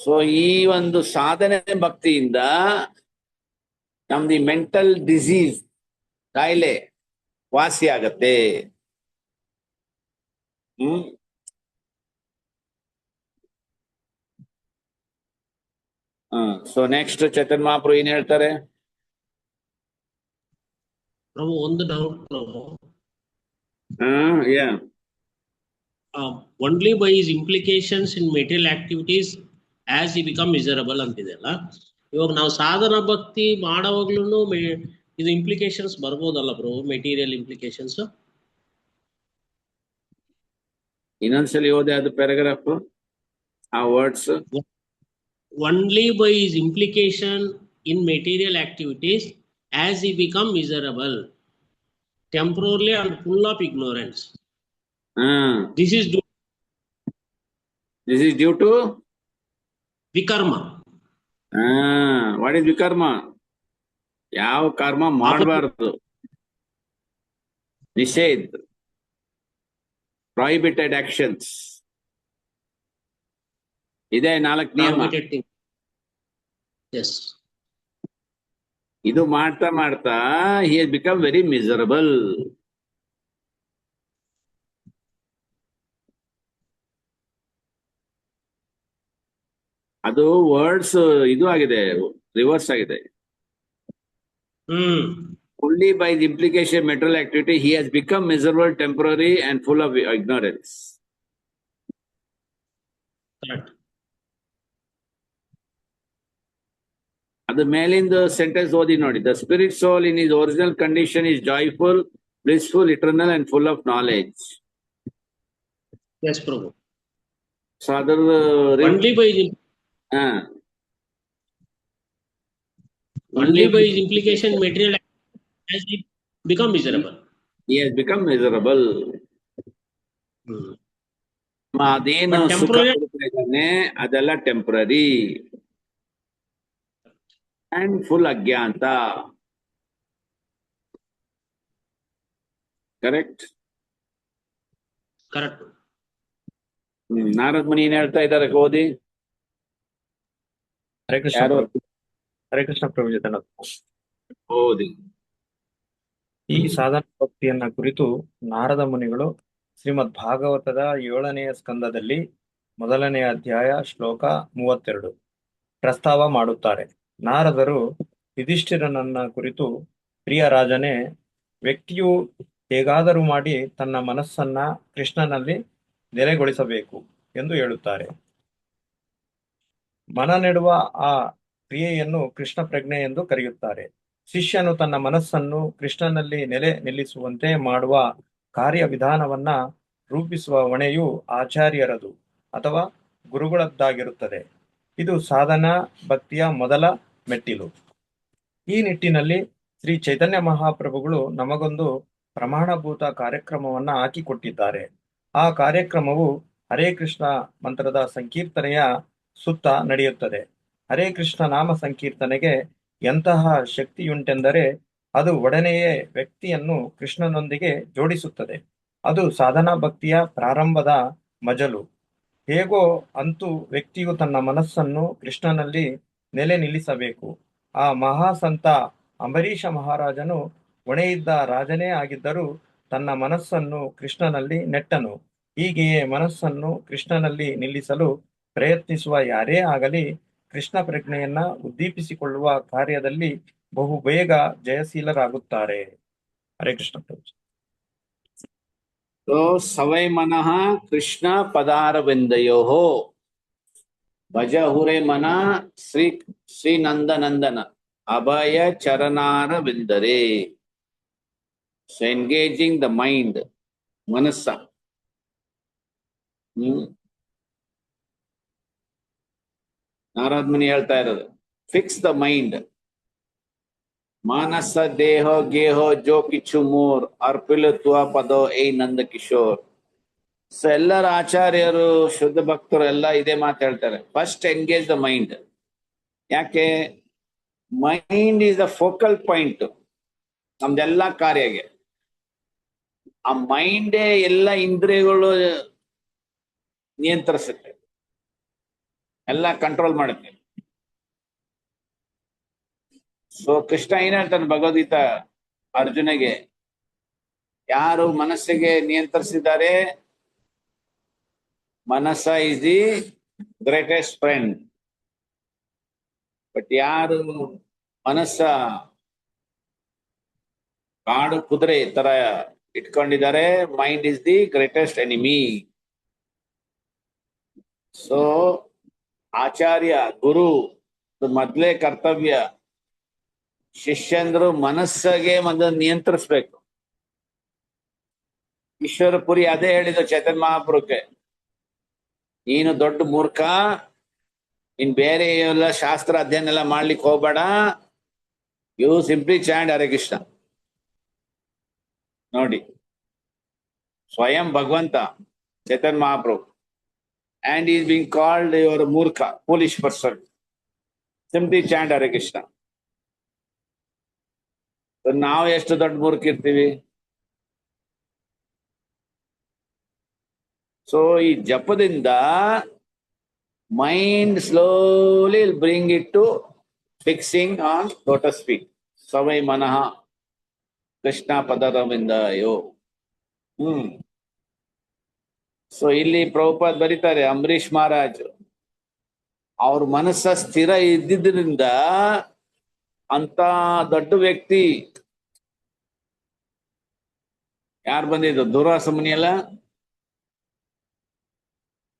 ಸೊ ಈ ಒಂದು ಸಾಧನೆ ಭಕ್ತಿಯಿಂದ ನಮ್ದು ಈ ಮೆಂಟಲ್ ಡಿಸೀಸ್ ಕಾಯಿಲೆ ವಾಸಿ ಆಗತ್ತೆ. ಸೊ ನೆಕ್ಸ್ಟ್ ಚೇತನ್ ಮಹಾಪ್ರಭು ಏನ್ ಹೇಳ್ತಾರೆ? ಪ್ರಭು ಒಂದು doubt Prabhu. Only by his implications in material activities as he become miserable ಅಂತಿದೆಯಲ್ಲ, ಇವಾಗ ನಾವು ಸಾಧನ ಭಕ್ತಿ ಮಾಡೋವಾಗ್ಲೂ ಇದು ಇಂಪ್ಲಿಕೇಶನ್ಸ್ ಬರ್ಬೋದಲ್ಲ ಪ್ರಭು, ಮೆಟೀರಿಯಲ್ ಇಂಪ್ಲಿಕೇಶನ್ಸ್? ಇನ್ನೊಂದ್ಸಲಿ ಓದಿ ಅದು ಪ್ಯಾರಾಗ್ರಾಫ್, ಆ words. Only by his implication in material activities as he become miserable, temporarily and full of ignorance. This is due to vikarma. What is vikarma? ಯಾವ ಕರ್ಮ ಮಾಡಬಾರದು, ನಿಷೇಧ, prohibited actions. ಇದೇ 4 ನಿಯಮ. Yes. ಇದು ಮಾಡ್ತಾ ಮಾಡ್ತಾ he has become very miserable. ಅದು ವರ್ಡ್ಸ್ ಇದು ಆಗಿದೆ, ರಿವರ್ಸ್ ಆಗಿದೆ. Only by the implication of material activity he has become miserable, temporary and full of ignorance. Correct. ಅದು ಮೇಲಿಂದ ಸೆಂಟೆನ್ಸ್ ಓದಿ ನೋಡಿ. The spirit soul in his original condition is joyful, blissful, eternal and full of knowledge. Yes, Prabhu. So other only by his implication material as he become miserable. He has become miserable. ಅದೇನು ಸುಖ ಇದ್ದಾನೆ ಅದೆಲ್ಲ temporary and full ಅಜ್ಞಾತ. Correct? Correct. ನಾರದ್ ಮುನಿ ಏನ್ ಹೇಳ್ತಾ ಇದ್ದಾರೆ ಓದಿ. ಹರೇ ಕೃಷ್ಣ. ಹರೇ ಕೃಷ್ಣ ಪ್ರಭು ಜಗನ್ನಾಥ. ಓದಿ. ಈ ಸಾಧನ ಭಕ್ತಿಯನ್ನ ಕುರಿತು ನಾರದ ಮುನಿಗಳು ಶ್ರೀಮದ್ ಭಾಗವತದ 7ನೆಯ ಸ್ಕಂದದಲ್ಲಿ 1ನೇ ಅಧ್ಯಾಯ ಶ್ಲೋಕ 32 ಪ್ರಸ್ತಾವ ಮಾಡುತ್ತಾರೆ. ನಾರದರು ಯುಧಿಷ್ಠಿರನನ್ನ ಕುರಿತು, ಪ್ರಿಯ ರಾಜನೇ, ವ್ಯಕ್ತಿಯು ಹೇಗಾದರೂ ಮಾಡಿ ತನ್ನ ಮನಸ್ಸನ್ನ ಕೃಷ್ಣನಲ್ಲಿ ನೆಲೆಗೊಳಿಸಬೇಕು ಎಂದು ಹೇಳುತ್ತಾರೆ. ಮನ ನೆಡುವ ಆ ಕ್ರಿಯೆಯನ್ನು ಕೃಷ್ಣ ಪ್ರಜ್ಞೆ ಎಂದು ಕರೆಯುತ್ತಾರೆ. ಶಿಷ್ಯನು ತನ್ನ ಮನಸ್ಸನ್ನು ಕೃಷ್ಣನಲ್ಲಿ ನೆಲೆ ನಿಲ್ಲಿಸುವಂತೆ ಮಾಡುವ ಕಾರ್ಯವಿಧಾನವನ್ನ ರೂಪಿಸುವ ಹೊಣೆಯು ಆಚಾರ್ಯರದು ಅಥವಾ ಗುರುಗಳದ್ದಾಗಿರುತ್ತದೆ. ಇದು ಸಾಧನಾ ಭಕ್ತಿಯ ಮೊದಲ ಮೆಟ್ಟಿಲು. ಈ ನಿಟ್ಟಿನಲ್ಲಿ ಶ್ರೀ ಚೈತನ್ಯ ಮಹಾಪ್ರಭುಗಳು ನಮಗೊಂದು ಪ್ರಮಾಣಭೂತ ಕಾರ್ಯಕ್ರಮವನ್ನ ಹಾಕಿಕೊಟ್ಟಿದ್ದಾರೆ. ಆ ಕಾರ್ಯಕ್ರಮವು ಹರೇ ಕೃಷ್ಣ ಮಂತ್ರದ ಸಂಕೀರ್ತನೆಯ ಸುತ್ತ ನಡೆಯುತ್ತದೆ. ಹರೇ ಕೃಷ್ಣ ನಾಮ ಸಂಕೀರ್ತನೆಗೆ ಎಂತಹ ಶಕ್ತಿಯುಂಟೆಂದರೆ ಅದು ಒಡನೆಯೇ ವ್ಯಕ್ತಿಯನ್ನು ಕೃಷ್ಣನೊಂದಿಗೆ ಜೋಡಿಸುತ್ತದೆ. ಅದು ಸಾಧನಾ ಭಕ್ತಿಯ ಪ್ರಾರಂಭದ ಮಜಲು. ಹೇಗೋ ಅಂತೂ ವ್ಯಕ್ತಿಯು ತನ್ನ ಮನಸ್ಸನ್ನು ಕೃಷ್ಣನಲ್ಲಿ ನೆಲೆ ನಿಲ್ಲಿಸಬೇಕು. ಆ ಮಹಾಸಂತ ಅಂಬರೀಷ ಮಹಾರಾಜನು ಹೊಣೆಯಿದ್ದ ರಾಜನೇ ಆಗಿದ್ದರೂ ತನ್ನ ಮನಸ್ಸನ್ನು ಕೃಷ್ಣನಲ್ಲಿ ನೆಟ್ಟನು. ಹೀಗೆಯೇ ಮನಸ್ಸನ್ನು ಕೃಷ್ಣನಲ್ಲಿ ನಿಲ್ಲಿಸಲು ಪ್ರಯತ್ನಿಸುವ ಯಾರೇ ಆಗಲಿ ಕೃಷ್ಣ ಪ್ರಜ್ಞೆಯನ್ನ ಉದ್ದೀಪಿಸಿಕೊಳ್ಳುವ ಕಾರ್ಯದಲ್ಲಿ ಬಹು ಬೇಗ ಜಯಶೀಲರಾಗುತ್ತಾರೆ. ಹರೇ ಕೃಷ್ಣ ಪ್ರಭು. ಸವೈ ಮನಃ ಕೃಷ್ಣ ಪದಾರವಿಂದಯೋ ಭಜ ಹುರೆ ಮನ ಶ್ರೀ ನಂದನಂದನ ಅಭಯ ಚರಣಾರವಿಂದರೆ. ಸೊ ಎಂಗೇಜಿಂಗ್ ದ ಮೈಂಡ್, ಮನಸ್ಸ. ನಾರದ್ ಮುನಿ ಹೇಳ್ತಾ ಇರೋದು, ಫಿಕ್ಸ್ ದ ಮೈಂಡ್. ಮಾನಸ ದೇಹೋ ಗೇಹೋ ಜೋ ಕಿಚ್ಚು ಮೂರ್ ಅರ್ಪಿಲತ್ವ ಪದೋ ಏ ನಂದ ಕಿಶೋರ್. ಸೊ ಎಲ್ಲರ ಆಚಾರ್ಯರು, ಶುದ್ಧ ಭಕ್ತರು ಎಲ್ಲ ಇದೇ ಮಾತು ಹೇಳ್ತಾರೆ, ಫಸ್ಟ್ ಎಂಗೇಜ್ ದ ಮೈಂಡ್. ಯಾಕೆ? Mind is the focal point ನಮ್ದೆಲ್ಲ ಕಾರ್ಯಗೆ. ಆ ಮೈಂಡೇ ಎಲ್ಲ ಇಂದ್ರಿಯಗಳು ನಿಯಂತ್ರಿಸುತ್ತೆ, ಎಲ್ಲ ಕಂಟ್ರೋಲ್ ಮಾಡುತ್ತೆ. ಸೊ ಕೃಷ್ಣ ಏನ್ ಹೇಳ್ತಾನೆ ಭಗವದ್ಗೀತಾ ಅರ್ಜುನಿಗೆ, ಯಾರು ಮನಸ್ಸಿಗೆ ನಿಯಂತ್ರಿಸಿದ್ದಾರೆ, ಮನಸ್ಸ is the greatest friend. But ಯಾರು ಮನಸ್ಸ ಕಾಡು ಕುದುರೆ ತರ ಇಟ್ಕೊಂಡಿದ್ದಾರೆ, mind is the greatest enemy. So ಆಚಾರ್ಯ ಗುರು ಮೊದ್ಲೇ ಕರ್ತವ್ಯ, ಶಿಷ್ಯಂದ್ರು ಮನಸ್ಸಿಗೆ ಮೊದಲು ನಿಯಂತ್ರಿಸ್ಬೇಕು. ಈಶ್ವರಪುರಿ ಅದೇ ಹೇಳಿದ್ರು ಚೇತನ್ ಮಹಾಪ್ರಭುಕ್ಕೆ, ನೀನು ದೊಡ್ಡ ಮೂರ್ಖ, ಇನ್ ಬೇರೆ ಎಲ್ಲ ಶಾಸ್ತ್ರ ಅಧ್ಯಯನ ಎಲ್ಲ ಮಾಡ್ಲಿಕ್ಕೆ ಹೋಗ್ಬೇಡ, ಯು ಸಿಂಪ್ಲಿ ಚಾಂಡ್ ಹರೇ ಕೃಷ್ಣ. ನೋಡಿ, ಸ್ವಯಂ ಭಗವಂತ ಚೇತನ್ ಮಹಾಪ್ರಭು, and he is being called your murkha, foolish person. Simply chant Hare Krishna. So ನಾವು ಎಷ್ಟು ದೊಡ್ಡ ಮೂರ್ಖ ಇರ್ತೀವಿ. ಸೊ ಈ ಜಪದಿಂದ mind slowly bring it to fixing on lotus feet. ಸವೈ ಮನಃ ಕೃಷ್ಣ ಪದರವಿಂದಯೋ. ಸೊ ಇಲ್ಲಿ ಪ್ರಭುಪಾದ್ ಬರೀತಾರೆ, ಅಂಬರೀಷ್ ಮಹಾರಾಜ್ ಅವ್ರ ಮನಸ್ಸ ಸ್ಥಿರ ಇದ್ದಿದ್ರಿಂದ ಅಂತ ದೊಡ್ಡ ವ್ಯಕ್ತಿ ಯಾರು ಬಂದಿದ್ದು, ದುರ್ವಾಸ ಮುನಿ ಅಲ್ಲ.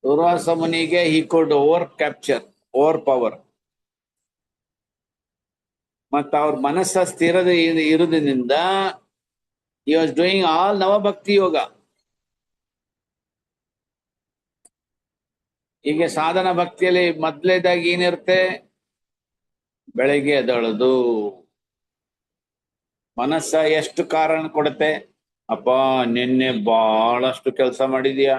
ದುರ್ವಾಸ ಮುನಿಗೆ ಹಿ ಕುಡ್ ಓವರ್ ಪವರ್. ಮತ್ತ ಅವ್ರ ಮನಸ್ಸ ಸ್ಥಿರದ ಇರುವುದರಿಂದ he was doing all ನವಭಕ್ತಿ ಯೋಗ. ಹೀಗೆ ಸಾಧನ ಭಕ್ತಿಯಲ್ಲಿ ಮೊದಲೇದಾಗಿ ಏನಿರುತ್ತೆ, ಬೆಳಗ್ಗೆ ಎದ್ದೇಳೋದು. ಮನಸ್ಸ ಎಷ್ಟು ಕಾರಣ ಕೊಡುತ್ತೆ, ಅಪ್ಪ ನಿನ್ನೆ ಬಹಳಷ್ಟು ಕೆಲಸ ಮಾಡಿದ್ಯಾ,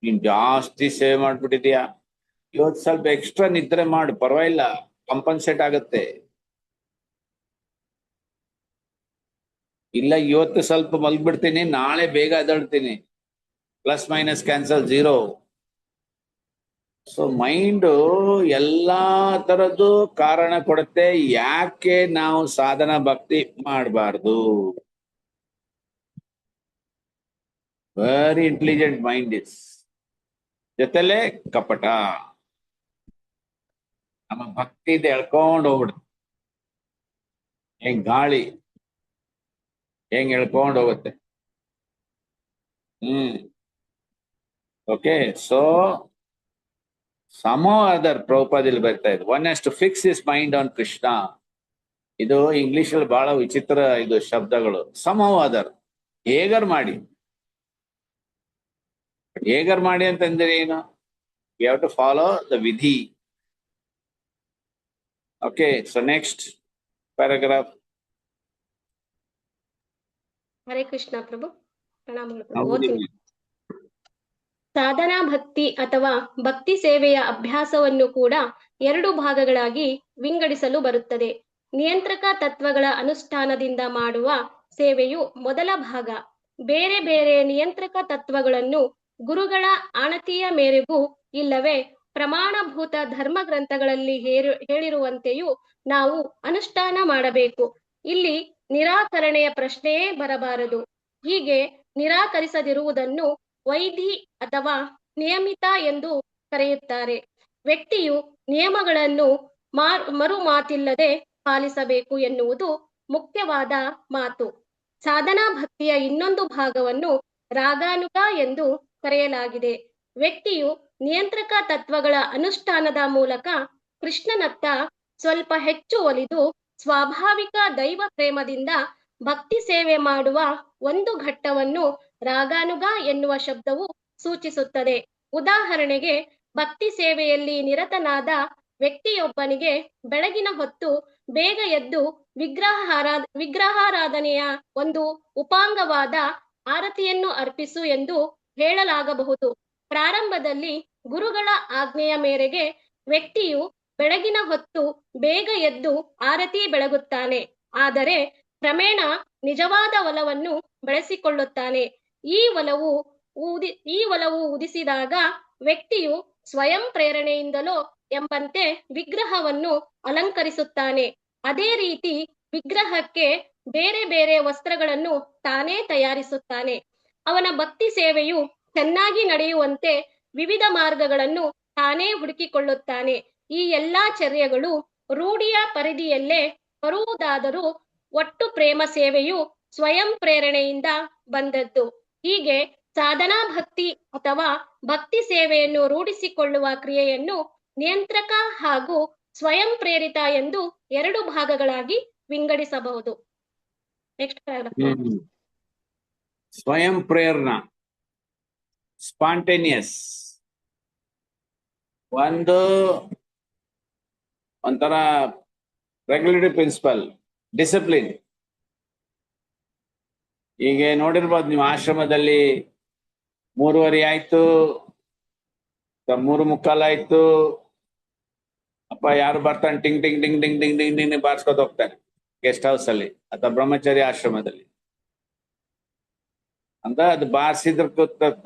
ನೀನ್ ಜಾಸ್ತಿ ಸೇವೆ ಮಾಡ್ಬಿಟ್ಟಿದ್ಯಾ, ಇವತ್ತು ಸ್ವಲ್ಪ ಎಕ್ಸ್ಟ್ರಾ ನಿದ್ರೆ ಮಾಡು, ಪರವಾಗಿಲ್ಲ, ಕಂಪನ್ಸೇಟ್ ಆಗುತ್ತೆ. ಇಲ್ಲ ಇವತ್ತು ಸ್ವಲ್ಪ ಮಲ್ಗ್ಬಿಡ್ತೀನಿ, ನಾಳೆ ಬೇಗ ಎದ್ದೇಳ್ತೀನಿ, plus minus cancel 0. So mind ಎಲ್ಲಾ ತರದ್ದು ಕಾರಣ ಕೊಡುತ್ತೆ, ಯಾಕೆ ನಾವು ಸಾಧನ ಭಕ್ತಿ ಮಾಡಬಾರ್ದು. Very intelligent mind is. ಜೊತೆಲೆ ಕಪಟ. ನಮ್ಮ ಭಕ್ತಿ ಎಳ್ಕೊಂಡು ಹೋಗ್ಬಿಡುತ್ತೆ, ಹೆಂಗ್ ಗಾಳಿ ಹೆಂಗ್ ಎಳ್ಕೊಂಡು ಹೋಗುತ್ತೆ. ಓಕೆ. ಸೊ somehow other ಪ್ರಭುಪಾದಲ್ಲಿ ಬರ್ತಾ ಇದೆ, one has to fix his mind on Krishna. ಇದು ಇಂಗ್ಲಿಷ್ ಅಲ್ಲಿ ಬಹಳ ವಿಚಿತ್ರ ಇದು ಶಬ್ದಗಳು. somehow other, ಹೇಗರ್ ಮಾಡಿ. ಹೇಗರ್ ಮಾಡಿ ಅಂತಂದ್ರೆ ಏನು? we have to follow the vidhi. Okay, so next paragraph. ಹರೇ ಕೃಷ್ಣ ಪ್ರಭು, ಪ್ರಣಾಮಗಳು ಪ್ರಭು. ಓದ್ತೀನಿ. ಸಾಧನಾ ಭಕ್ತಿ ಅಥವಾ ಭಕ್ತಿ ಸೇವೆಯ ಅಭ್ಯಾಸವನ್ನು ಕೂಡ 2 ಭಾಗಗಳಾಗಿ ವಿಂಗಡಿಸಲು ಬರುತ್ತದೆ. ನಿಯಂತ್ರಕ ತತ್ವಗಳ ಅನುಷ್ಠಾನದಿಂದ ಮಾಡುವ ಸೇವೆಯು ಮೊದಲ ಭಾಗ. ಬೇರೆ ಬೇರೆ ನಿಯಂತ್ರಕ ತತ್ವಗಳನ್ನು ಗುರುಗಳ ಆಣತಿಯ ಮೇರೆಗೂ ಇಲ್ಲವೇ ಪ್ರಮಾಣಭೂತ ಧರ್ಮ ಗ್ರಂಥಗಳಲ್ಲಿ ಹೇಳಿರುವಂತೆಯೂ ನಾವು ಅನುಷ್ಠಾನ ಮಾಡಬೇಕು. ಇಲ್ಲಿ ನಿರಾಕರಣೆಯ ಪ್ರಶ್ನೆಯೇ ಬರಬಾರದು. ಹೀಗೆ ನಿರಾಕರಿಸದಿರುವುದನ್ನು ವೈಧಿ ಅಥವಾ ನಿಯಮಿತ ಎಂದು ಕರೆಯುತ್ತಾರೆ. ವ್ಯಕ್ತಿಯು ನಿಯಮಗಳನ್ನು ಮರು ಮಾತಿಲ್ಲದೆ ಪಾಲಿಸಬೇಕು ಎನ್ನುವುದು ಮುಖ್ಯವಾದ ಮಾತು. ಸಾಧನಾ ಭಕ್ತಿಯ ಇನ್ನೊಂದು ಭಾಗವನ್ನು ರಾಗಾನುಗ ಎಂದು ಕರೆಯಲಾಗಿದೆ. ವ್ಯಕ್ತಿಯು ನಿಯಂತ್ರಕ ತತ್ವಗಳ ಅನುಷ್ಠಾನದ ಮೂಲಕ ಕೃಷ್ಣನತ್ತ ಸ್ವಲ್ಪ ಹೆಚ್ಚು ಒಲಿದು ಸ್ವಾಭಾವಿಕ ದೈವ ಪ್ರೇಮದಿಂದ ಭಕ್ತಿ ಸೇವೆ ಮಾಡುವ ಒಂದು ಘಟ್ಟವನ್ನು ರಾಗಾನುಗ ಎನ್ನುವ ಶಬ್ದವು ಸೂಚಿಸುತ್ತದೆ. ಉದಾಹರಣೆಗೆ, ಭಕ್ತಿ ಸೇವೆಯಲ್ಲಿ ನಿರತನಾದ ವ್ಯಕ್ತಿಯೊಬ್ಬನಿಗೆ ಬೆಳಗಿನ ಹೊತ್ತು ಬೇಗ ಎದ್ದು ವಿಗ್ರಹಾರಾಧನೆಯ ಒಂದು ಉಪಾಂಗವಾದ ಆರತಿಯನ್ನು ಅರ್ಪಿಸು ಎಂದು ಹೇಳಲಾಗಬಹುದು. ಪ್ರಾರಂಭದಲ್ಲಿ ಗುರುಗಳ ಆಜ್ಞೆಯ ಮೇರೆಗೆ ವ್ಯಕ್ತಿಯು ಬೆಳಗಿನ ಹೊತ್ತು ಬೇಗ ಎದ್ದು ಆರತಿ ಬೆಳಗುತ್ತಾನೆ. ಆದರೆ ಕ್ರಮೇಣ ನಿಜವಾದ ಒಲವನ್ನು ಬೆಳೆಸಿಕೊಳ್ಳುತ್ತಾನೆ. ಈ ಒಲವು ಉದಿಸಿದಾಗ ವ್ಯಕ್ತಿಯು ಸ್ವಯಂ ಪ್ರೇರಣೆಯಿಂದಲೋ ಎಂಬಂತೆ ವಿಗ್ರಹವನ್ನು ಅಲಂಕರಿಸುತ್ತಾನೆ. ಅದೇ ರೀತಿ ವಿಗ್ರಹಕ್ಕೆ ಬೇರೆ ಬೇರೆ ವಸ್ತ್ರಗಳನ್ನು ತಾನೇ ತಯಾರಿಸುತ್ತಾನೆ. ಅವನ ಭಕ್ತಿ ಸೇವೆಯು ಚೆನ್ನಾಗಿ ನಡೆಯುವಂತೆ ವಿವಿಧ ಮಾರ್ಗಗಳನ್ನು ತಾನೇ ಹುಡುಕಿಕೊಳ್ಳುತ್ತಾನೆ. ಈ ಎಲ್ಲಾ ಚರ್ಯಗಳು ರೂಢಿಯ ಪರಿಧಿಯಲ್ಲೇ ಬರುವುದಾದರೂ ಒಟ್ಟು ಪ್ರೇಮ ಸೇವೆಯು ಸ್ವಯಂ ಪ್ರೇರಣೆಯಿಂದ ಬಂದದ್ದು. ಹೀಗೆ ಸಾಧನಾ ಭಕ್ತಿ ಅಥವಾ ಭಕ್ತಿ ಸೇವೆಯನ್ನು ರೂಢಿಸಿಕೊಳ್ಳುವ ಕ್ರಿಯೆಯನ್ನು ನಿಯಂತ್ರಕ ಹಾಗೂ ಸ್ವಯಂ ಪ್ರೇರಿತ ಎಂದು ಎರಡು ಭಾಗಗಳಾಗಿ ವಿಂಗಡಿಸಬಹುದು. ನೆಕ್ಸ್ಟ್ ಸ್ವಯಂ ಪ್ರೇರಣಾ, ಸ್ಪಾಂಟೇನಿಯಸ್, ಒಂಥರ ರೆಗ್ಯುಲೇಟರಿ ಪ್ರಿನ್ಸಿಪಲ್, ಡಿಸಿಪ್ಲಿನ್. ಈಗ ನೋಡಿರ್ಬೋದು ನೀವು, ಆಶ್ರಮದಲ್ಲಿ 3:30 ಆಯ್ತು, 3:45 ಆಯ್ತು, ಅಪ್ಪ ಯಾರು ಬರ್ತಾನೆ, ಟಿಂಗ್ ಟಿಂಗ್ ಟಿಂಗ್ ಟಿಂಗ್ ಟಿಂಗ್ ಟಿಂಗ್ ಟಿಂಗ್ ಬಾರಿಸ್ಕೊತ ಹೋಗ್ತಾನೆ ಗೆಸ್ಟ್ ಹೌಸ್ ಅಲ್ಲಿ ಅಥವಾ ಬ್ರಹ್ಮಚಾರಿ ಆಶ್ರಮದಲ್ಲಿ ಅಂತ. ಅದು ಬಾರಿಸಿದ್ರ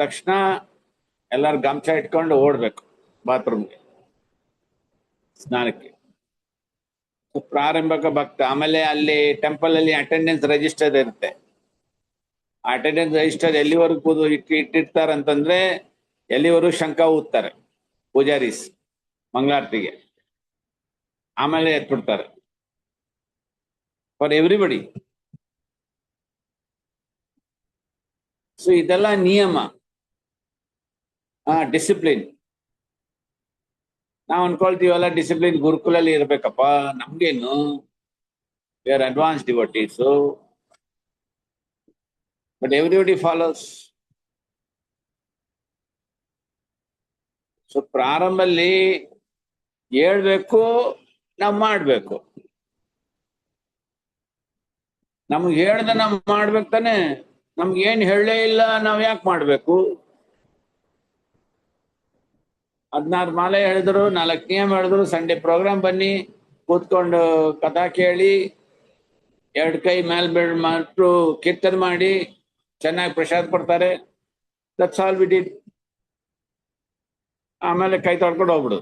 ತಕ್ಷಣ ಎಲ್ಲಾರು ಗಮಚ ಇಟ್ಕೊಂಡು ಓಡ್ಬೇಕು ಬಾತ್ರೂಮ್ಗೆ, ಸ್ನಾನಕ್ಕೆ. ಪ್ರಾರಂಭಿಕ ಭಕ್ತ. ಆಮೇಲೆ ಅಲ್ಲಿ ಟೆಂಪಲ್ ಅಲ್ಲಿ ಅಟೆಂಡೆನ್ಸ್ ರಿಜಿಸ್ಟರ್ ಇರುತ್ತೆ. ಅಟೆಂಡೆನ್ಸ್ ರಿಜಿಸ್ಟರ್ ಎಲ್ಲಿವರೆಗೂ ಇಟ್ಟಿರ್ತಾರಂತಂದ್ರೆ ಎಲ್ಲಿವರೆಗೂ ಶಂಕ ಊದ್ತಾರೆ ಪೂಜಾರೀಸ್ ಮಂಗಳಾರತಿಗೆ, ಆಮೇಲೆ ಎತ್ಬಿಡ್ತಾರೆ ಫಾರ್ ಎವ್ರಿಬಡಿ. ಸೊ ಇದೆಲ್ಲ ನಿಯಮ, ಡಿಸಿಪ್ಲಿನ್. ನಾವು ಅನ್ಕೊಳ್ತೀವಲ್ಲ ಡಿಸಿಪ್ಲಿನ್ ಗುರುಕುಲಲ್ಲಿ ಇರ್ಬೇಕಪ್ಪ, ನಮ್ಗೇನು, we are advance devotees, but everybody follows. So ಪ್ರಾರಂಭದಲ್ಲಿ ಹೇಳ್ಬೇಕು, ನಾವು ಮಾಡ್ಬೇಕು. ನಮ್ಗೆ ಹೇಳ್ದ ನಾವು ಮಾಡ್ಬೇಕು ತಾನೆ. ನಮ್ಗೆ ಏನ್ ಹೇಳಲೇ ಇಲ್ಲ, ನಾವ್ ಯಾಕೆ ಮಾಡ್ಬೇಕು? 16 ಮಾಲೆ ಹೇಳಿದ್ರು, 4 ನಿಯಮ ಹೇಳಿದ್ರು, ಸಂಡೇ ಪ್ರೋಗ್ರಾಮ್ ಬನ್ನಿ, ಕೂತ್ಕೊಂಡು ಕಥಾ ಕೇಳಿ, 2 ಕೈ ಮೇಲ್ ಬಿಟ್ಟು ಕೀರ್ತನೆ ಮಾಡಿ, ಚೆನ್ನಾಗಿ ಪ್ರಸಾದ ಕೊಡ್ತಾರೆ. That's all we did. ಆಮೇಲೆ ಕೈ ತೊಳ್ಕೊಂಡು ಹೋಗ್ಬಿಡು.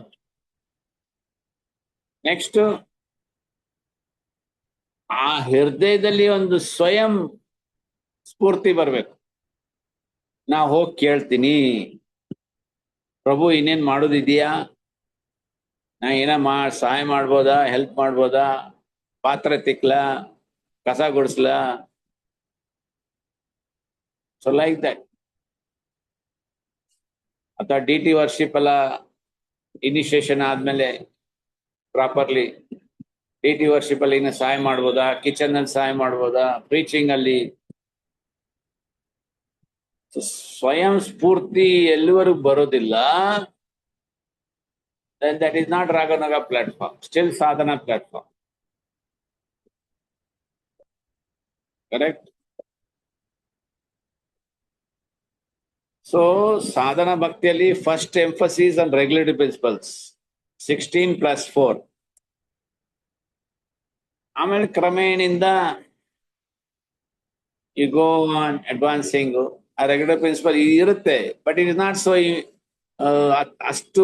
ನೆಕ್ಸ್ಟ್, ಆ ಹೃದಯದಲ್ಲಿ ಒಂದು ಸ್ವಯಂ ಸ್ಫೂರ್ತಿ ಬರ್ಬೇಕು. ನಾ ಹೋಗಿ ಕೇಳ್ತೀನಿ, ಪ್ರಭು ಇನ್ನೇನ್ ಮಾಡೋದಿದೆಯಾ, ನಾ ಏನ ಸಹಾಯ ಮಾಡ್ಬೋದಾ, ಹೆಲ್ಪ್ ಮಾಡ್ಬೋದಾ, ಪಾತ್ರೆ ತಿಕ್ಲಾ, ಕಸ ಗುಡಿಸ್ಲಾ. So like that. ಅಥವಾ DT ವರ್ಷಿಪ್ ಎಲ್ಲ ಇನಿಷಿಯೇಷನ್ ಆದ್ಮೇಲೆ ಪ್ರಾಪರ್ಲಿ DT ವರ್ಷಿಪ್ ಅಲ್ಲಿ ಇನ್ನು ಸಹಾಯ ಮಾಡ್ಬೋದಾ, ಕಿಚನ್ ಅಲ್ಲಿ ಸಹಾಯ ಮಾಡ್ಬೋದಾ, ಪ್ರೀಚಿಂಗ್ ಅಲ್ಲಿ. ಸ್ವಯಂ ಸ್ಫೂರ್ತಿ ಎಲ್ಲಿವರೆಗೂ ಬರೋದಿಲ್ಲ, then that is not Raganaga platform, still sadhana platform. Correct? So sadhana bhaktiಯಲ್ಲಿ first emphasis on regulatory principles, 16+4. ಆಮೇಲೆ ಕ್ರಮೇಣಿಂದ you go on advancing. ಆ ರೆಗ್ಯುಲರ್ ಪ್ರಿನ್ಸಿಪಲ್ ಇರುತ್ತೆ, but it is not so ಅಷ್ಟು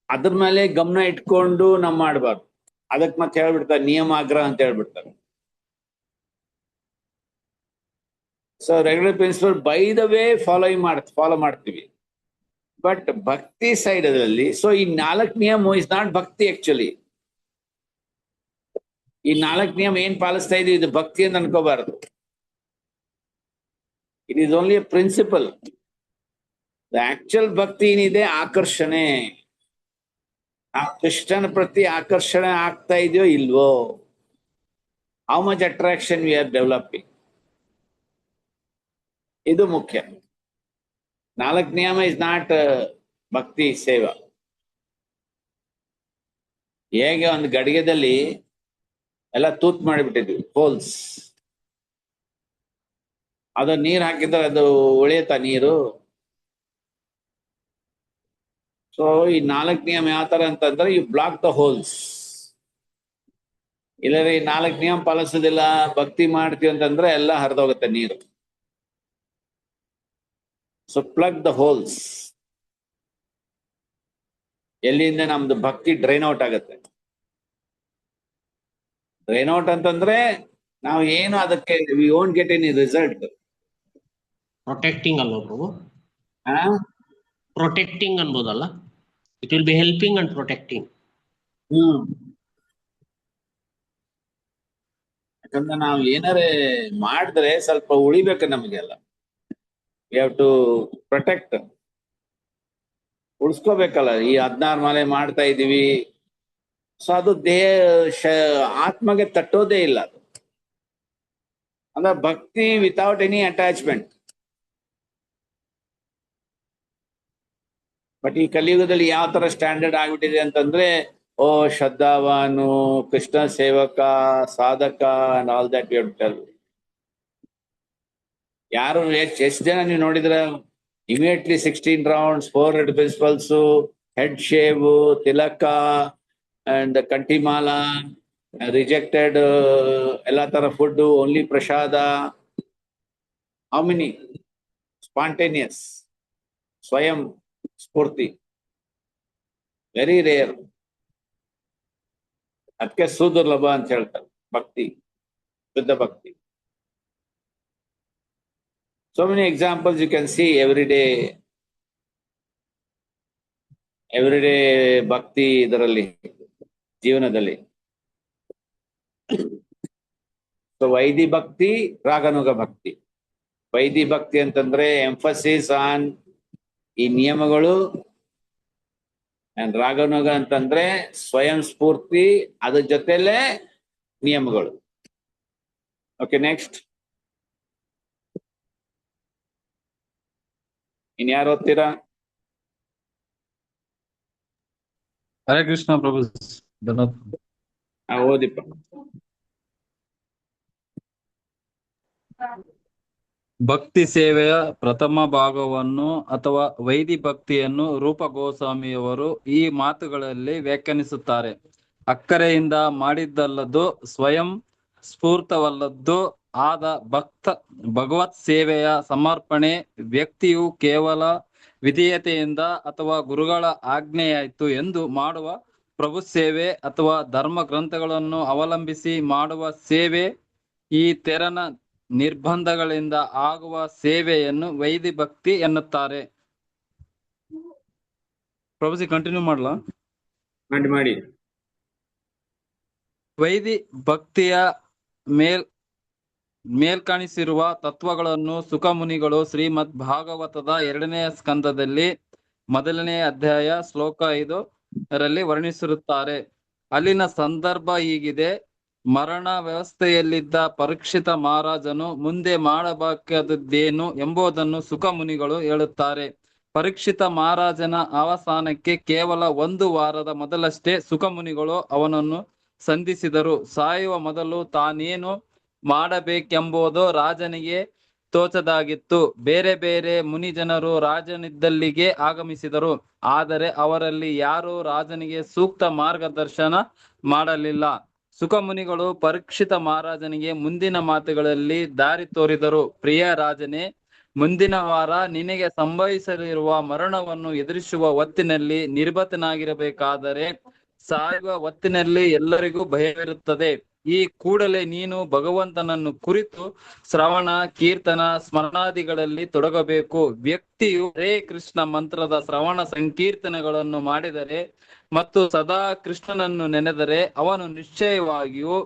ಅದ್ರ ಮೇಲೆ ಗಮನ ಇಟ್ಕೊಂಡು ನಾವು ಮಾಡಬಾರ್ದು. ಅದಕ್ಕೆ ಮತ್ತೆ ಹೇಳ್ಬಿಡ್ತಾರೆ ನಿಯಮಾಗ್ರಹ ಅಂತ ಹೇಳ್ಬಿಡ್ತಾರೆ. So regular principle by the way follow ಮಾಡ್ತೀವಿ, ಬಟ್ ಭಕ್ತಿ ಸೈಡ್ ಅದರಲ್ಲಿ. ಸೊ ಈ 4 ನಿಯಮ ಇಸ್ ನಾಟ್ ಭಕ್ತಿ ಆಕ್ಚುಲಿ. ಈ 4 ನಿಯಮ ಏನ್ ಪಾಲಿಸ್ತಾ ಇದೀವಿ ಇದು ಭಕ್ತಿ ಅಂತ ಅನ್ಕೋಬಾರದು. It is only a principle. The actual ಭಕ್ತಿ ಏನಿದೆ ಆಕರ್ಷಣೆ. ಆ ಕೃಷ್ಣನ ಪ್ರತಿ ಆಕರ್ಷಣೆ ಆಗ್ತಾ ಇದೆಯೋ ಇಲ್ವೋ, how much attraction we are developing, ಇದು ಮುಖ್ಯ. 4 ನಿಯಮ ಇಸ್ ನಾಟ್ ಭಕ್ತಿ ಸೇವಾ. ಹೇಗೆ ಒಂದು ಗಡಿಗೆದಲ್ಲಿ ಎಲ್ಲ ತೂತ್ ಮಾಡಿಬಿಟ್ಟಿದ್ವಿ, ಹೋಲ್ಸ್, ಅದು ನೀರು ಹಾಕಿದ್ರೆ ಅದು ಉಳಿಯುತ್ತಾ ನೀರು? ಸೊ ಈ 4 ನಿಯಮ ಯಾವ ತರ ಅಂತಂದ್ರೆ ಯು ಬ್ಲಾಕ್ ದ ಹೋಲ್ಸ್. ಇಲ್ಲದ್ರೆ ಈ 4 ನಿಯಮ ಪಾಲಿಸೋದಿಲ್ಲ, ಭಕ್ತಿ ಮಾಡ್ತೀವಿ ಅಂತಂದ್ರೆ ಎಲ್ಲ ಹರಿದೋಗುತ್ತೆ ನೀರು. So plug the holes. ಎಲ್ಲಿಂದ ನಮ್ದು ಭಕ್ತಿ ಡ್ರೈನ್ ಔಟ್ ಆಗುತ್ತೆ. ಡ್ರೈನ್ ಔಟ್ ಅಂತಂದ್ರೆ ನಾವು ಏನು ಅದಕ್ಕೆ we won't get any result. Protecting ಅಲ್ವಾ ಪ್ರಭು? ಪ್ರೊಟೆಕ್ಟಿಂಗ್ ಅನ್ಬೋದಲ್ಲ, it will be helping and protecting. ಯಾಕಂದ್ರೆ ನಾವು ಏನಾರೇ ಮಾಡಿದ್ರೆ ಸ್ವಲ್ಪ ಉಳಿಬೇಕು ನಮಗೆಲ್ಲ. ವಿ ಹ್ಯಾವ್ ಟು ಪ್ರೊಟೆಕ್ಟ್, ಉಳಿಸ್ಕೋಬೇಕಲ್ಲ. ಈ 16 ಮಾಲೆ ಮಾಡ್ತಾ ಇದೀವಿ, ಸೊ ಅದು ಆತ್ಮಗೆ ತಟ್ಟೋದೇ ಇಲ್ಲ. ಅದು ಅಂದ್ರೆ ಭಕ್ತಿ ವಿತೌಟ್ ಎನಿ ಅಟ್ಯಾಚ್ಮೆಂಟ್. ಬಟ್ ಈ ಕಲಿಯುಗದಲ್ಲಿ ಯಾವ ತರ ಸ್ಟ್ಯಾಂಡರ್ಡ್ ಆಗ್ಬಿಟ್ಟಿದೆ ಅಂತಂದ್ರೆ, ಓ ಶ್ರದ್ಧಾವಾನು, ಕೃಷ್ಣ ಸೇವಕ, ಸಾಧಕ and all that you tell. ಯಾರು ಎಷ್ಟು ಜನ ನೀವು ನೋಡಿದ್ರ immediately 16 rounds, 400 principles, head shave, tilaka and kanthimala, rejected ಎಲ್ಲ ತರ food, only prasada. How many spontaneous, ಸ್ವಯಂ ಸ್ಫೂರ್ತಿ? Very rare. ಅದಕ್ಕೆ ಸುದುರ್ಲಭ ಅಂತ ಹೇಳ್ತಾರೆ ಭಕ್ತಿ, ಶುದ್ಧ ಭಕ್ತಿ. So many examples you can see every day ಭಕ್ತಿ ಇದರಲ್ಲಿ ಜೀವನದಲ್ಲಿ. ಸೊ ವೈದಿ ಭಕ್ತಿ, ರಾಗನುಗ ಭಕ್ತಿ. ವೈದಿ ಭಕ್ತಿ ಅಂತಂದ್ರೆ ಎಂಫಸಿಸ್ ಆನ್ ಈ ನಿಯಮಗಳು, ಅಂಡ್ ರಾಗನುಗ ಅಂತಂದ್ರೆ ಸ್ವಯಂ ಸ್ಫೂರ್ತಿ, ಅದ್ರ ಜೊತೆಲೆ ನಿಯಮಗಳು. ಓಕೆ, ನೆಕ್ಸ್ಟ್ ಇನ್ಯಾರು ಓದ್ತೀರಾ? ಹರೇ ಕೃಷ್ಣ ಪ್ರಭು. ಓದಿಪ್ಪ. ಭಕ್ತಿ ಸೇವೆಯ ಪ್ರಥಮ ಭಾಗವನ್ನು ಅಥವಾ ವೈದಿ ಭಕ್ತಿಯನ್ನು ರೂಪ ಗೋಸ್ವಾಮಿಯವರು ಈ ಮಾತುಗಳಲ್ಲಿ ವ್ಯಾಖ್ಯಾನಿಸುತ್ತಾರೆ. ಅಕ್ಕರೆಯಿಂದ ಮಾಡಿದ್ದಲ್ಲದ್ದು, ಸ್ವಯಂ ಸ್ಫೂರ್ತವಲ್ಲದ್ದು ಆದ ಭಗವತ್ ಸೇವೆಯ ಸಮರ್ಪಣೆ ವ್ಯಕ್ತಿಯು ಕೇವಲ ವಿಧೇಯತೆಯಿಂದ ಅಥವಾ ಗುರುಗಳ ಆಜ್ಞೆಯಾಯಿತು ಎಂದು ಮಾಡುವ ಪ್ರಭು ಸೇವೆ ಅಥವಾ ಧರ್ಮ ಗ್ರಂಥಗಳನ್ನು ಅವಲಂಬಿಸಿ ಮಾಡುವ ಸೇವೆ. ಈ ತೆರನ ನಿರ್ಬಂಧಗಳಿಂದ ಆಗುವ ಸೇವೆಯನ್ನು ವೈದಿ ಭಕ್ತಿ ಎನ್ನುತ್ತಾರೆ. ಪ್ರಭುಜಿ ಕಂಟಿನ್ಯೂ ಮಾಡ್ಲಾ? ಮಾಡಿ. ವೈದಿ ಭಕ್ತಿಯ ಮೇಲ್ಕಾಣಿಸಿರುವ ತತ್ವಗಳನ್ನು ಸುಖಮುನಿಗಳು ಶ್ರೀಮದ್ ಭಾಗವತದ 2ನೇ ಸ್ಕಂದದಲ್ಲಿ 1ನೇ ಅಧ್ಯಾಯ ಶ್ಲೋಕ 5 ವರ್ಣಿಸಿರುತ್ತಾರೆ. ಅಲ್ಲಿನ ಸಂದರ್ಭ ಹೀಗಿದೆ: ಮರಣ ವ್ಯವಸ್ಥೆಯಲ್ಲಿದ್ದ ಪರೀಕ್ಷಿತ ಮಹಾರಾಜನು ಮುಂದೆ ಮಾಡಬೇಕಾದದ್ದೇನು ಎಂಬುದನ್ನು ಸುಖಮುನಿಗಳು ಹೇಳುತ್ತಾರೆ. ಪರೀಕ್ಷಿತ ಮಹಾರಾಜನ ಅವಸಾನಕ್ಕೆ ಕೇವಲ 1 ವಾರದ ಮೊದಲಷ್ಟೇ ಸುಖಮುನಿಗಳು ಅವನನ್ನು ಸಂಧಿಸಿದರು. ಸಾಯುವ ಮೊದಲು ತಾನೇನು ಮಾಡಬೇಕೆಂಬುದು ರಾಜನಿಗೆ ತೋಚದಾಗಿತ್ತು. ಬೇರೆ ಬೇರೆ ಮುನಿಜನರು ರಾಜನಿದ್ದಲ್ಲಿಗೆ ಆಗಮಿಸಿದರು, ಆದರೆ ಅವರಲ್ಲಿ ಯಾರೂ ರಾಜನಿಗೆ ಸೂಕ್ತ ಮಾರ್ಗದರ್ಶನ ಮಾಡಲಿಲ್ಲ. ಸುಖಮುನಿಗಳು ಪರೀಕ್ಷಿತ ಮಹಾರಾಜನಿಗೆ ಮುಂದಿನ ಮಾತುಗಳಲ್ಲಿ ದಾರಿ ತೋರಿದರು. ಪ್ರಿಯ ರಾಜನೇ, ಮುಂದಿನ ವಾರ ನಿನಗೆ ಸಂಭವಿಸಲಿರುವ ಮರಣವನ್ನು ಎದುರಿಸುವ ಹೊತ್ತಿನಲ್ಲಿ ನಿರ್ಭೀತನಾಗಿರಬೇಕಾದರೆ ಸಾಯುವ ಹೊತ್ತಿನಲ್ಲಿ ಎಲ್ಲರಿಗೂ ಭಯವಿರುತ್ತದೆ. ಈ ಕೂಡಲೇ ನೀನು ಭಗವಂತನನ್ನು ಕುರಿತು ಶ್ರವಣ, ಕೀರ್ತನ, ಸ್ಮರಣಾದಿಗಳಲ್ಲಿ ತೊಡಗಬೇಕು. ವ್ಯಕ್ತಿಯು ಹರೇ ಕೃಷ್ಣ ಮಂತ್ರದ ಶ್ರವಣ ಸಂಕೀರ್ತನೆಗಳನ್ನು ಮಾಡಿದರೆ ಮತ್ತು ಸದಾ ಕೃಷ್ಣನನ್ನು ನೆನೆದರೆ ಅವನು ನಿಶ್ಚಯವಾಗಿಯೂ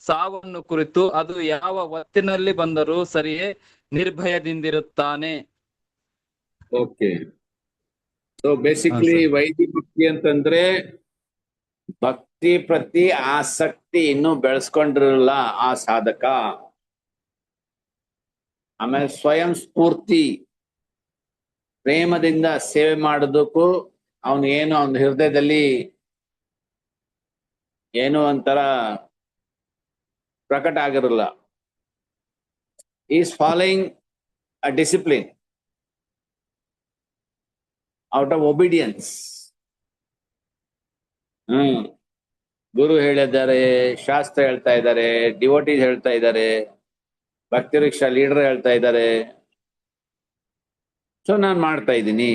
ಸಾವನ್ನು ಕುರಿತು ಅದು ಯಾವ ಹೊತ್ತಿನಲ್ಲಿ ಬಂದರೂ ಸರಿಯೇ ನಿರ್ಭಯದಿಂದಿರುತ್ತಾನೆ. ಓಕೆ, ಸೊ ಬೇಸಿಕ್ಲಿ ವೈದಿ ಭಕ್ತಿ ಅಂತಂದ್ರೆ ಭಕ್ತಿ ಪ್ರತಿ ಆಸಕ್ತಿ ಇನ್ನೂ ಬೆಳೆಸ್ಕೊಂಡಿರಲ್ಲ ಆ ಸಾಧಕ. ಆಮೇಲೆ ಸ್ವಯಂ ಸ್ಫೂರ್ತಿ ಪ್ರೇಮದಿಂದ ಸೇವೆ ಮಾಡೋದಕ್ಕೂ ಅವನು ಏನು ಅವನ ಹೃದಯದಲ್ಲಿ ಏನು ಒಂಥರ ಪ್ರಕಟ ಆಗಿರಲ್ಲ. Is following a discipline out of obedience. ಗುರು ಹೇಳಿದ್ದಾರೆ, ಶಾಸ್ತ್ರ ಹೇಳ್ತಾ ಇದ್ದಾರೆ, ಡಿವೋಟೀಸ್ ಹೇಳ್ತಾ ಇದ್ದಾರೆ, ಭಕ್ತಿ ರಿಕ್ಷಾ ಲೀಡರ್ ಹೇಳ್ತಾ ಇದ್ದಾರೆ, ಸೊ ನಾನು ಮಾಡ್ತಾ ಇದ್ದೀನಿ.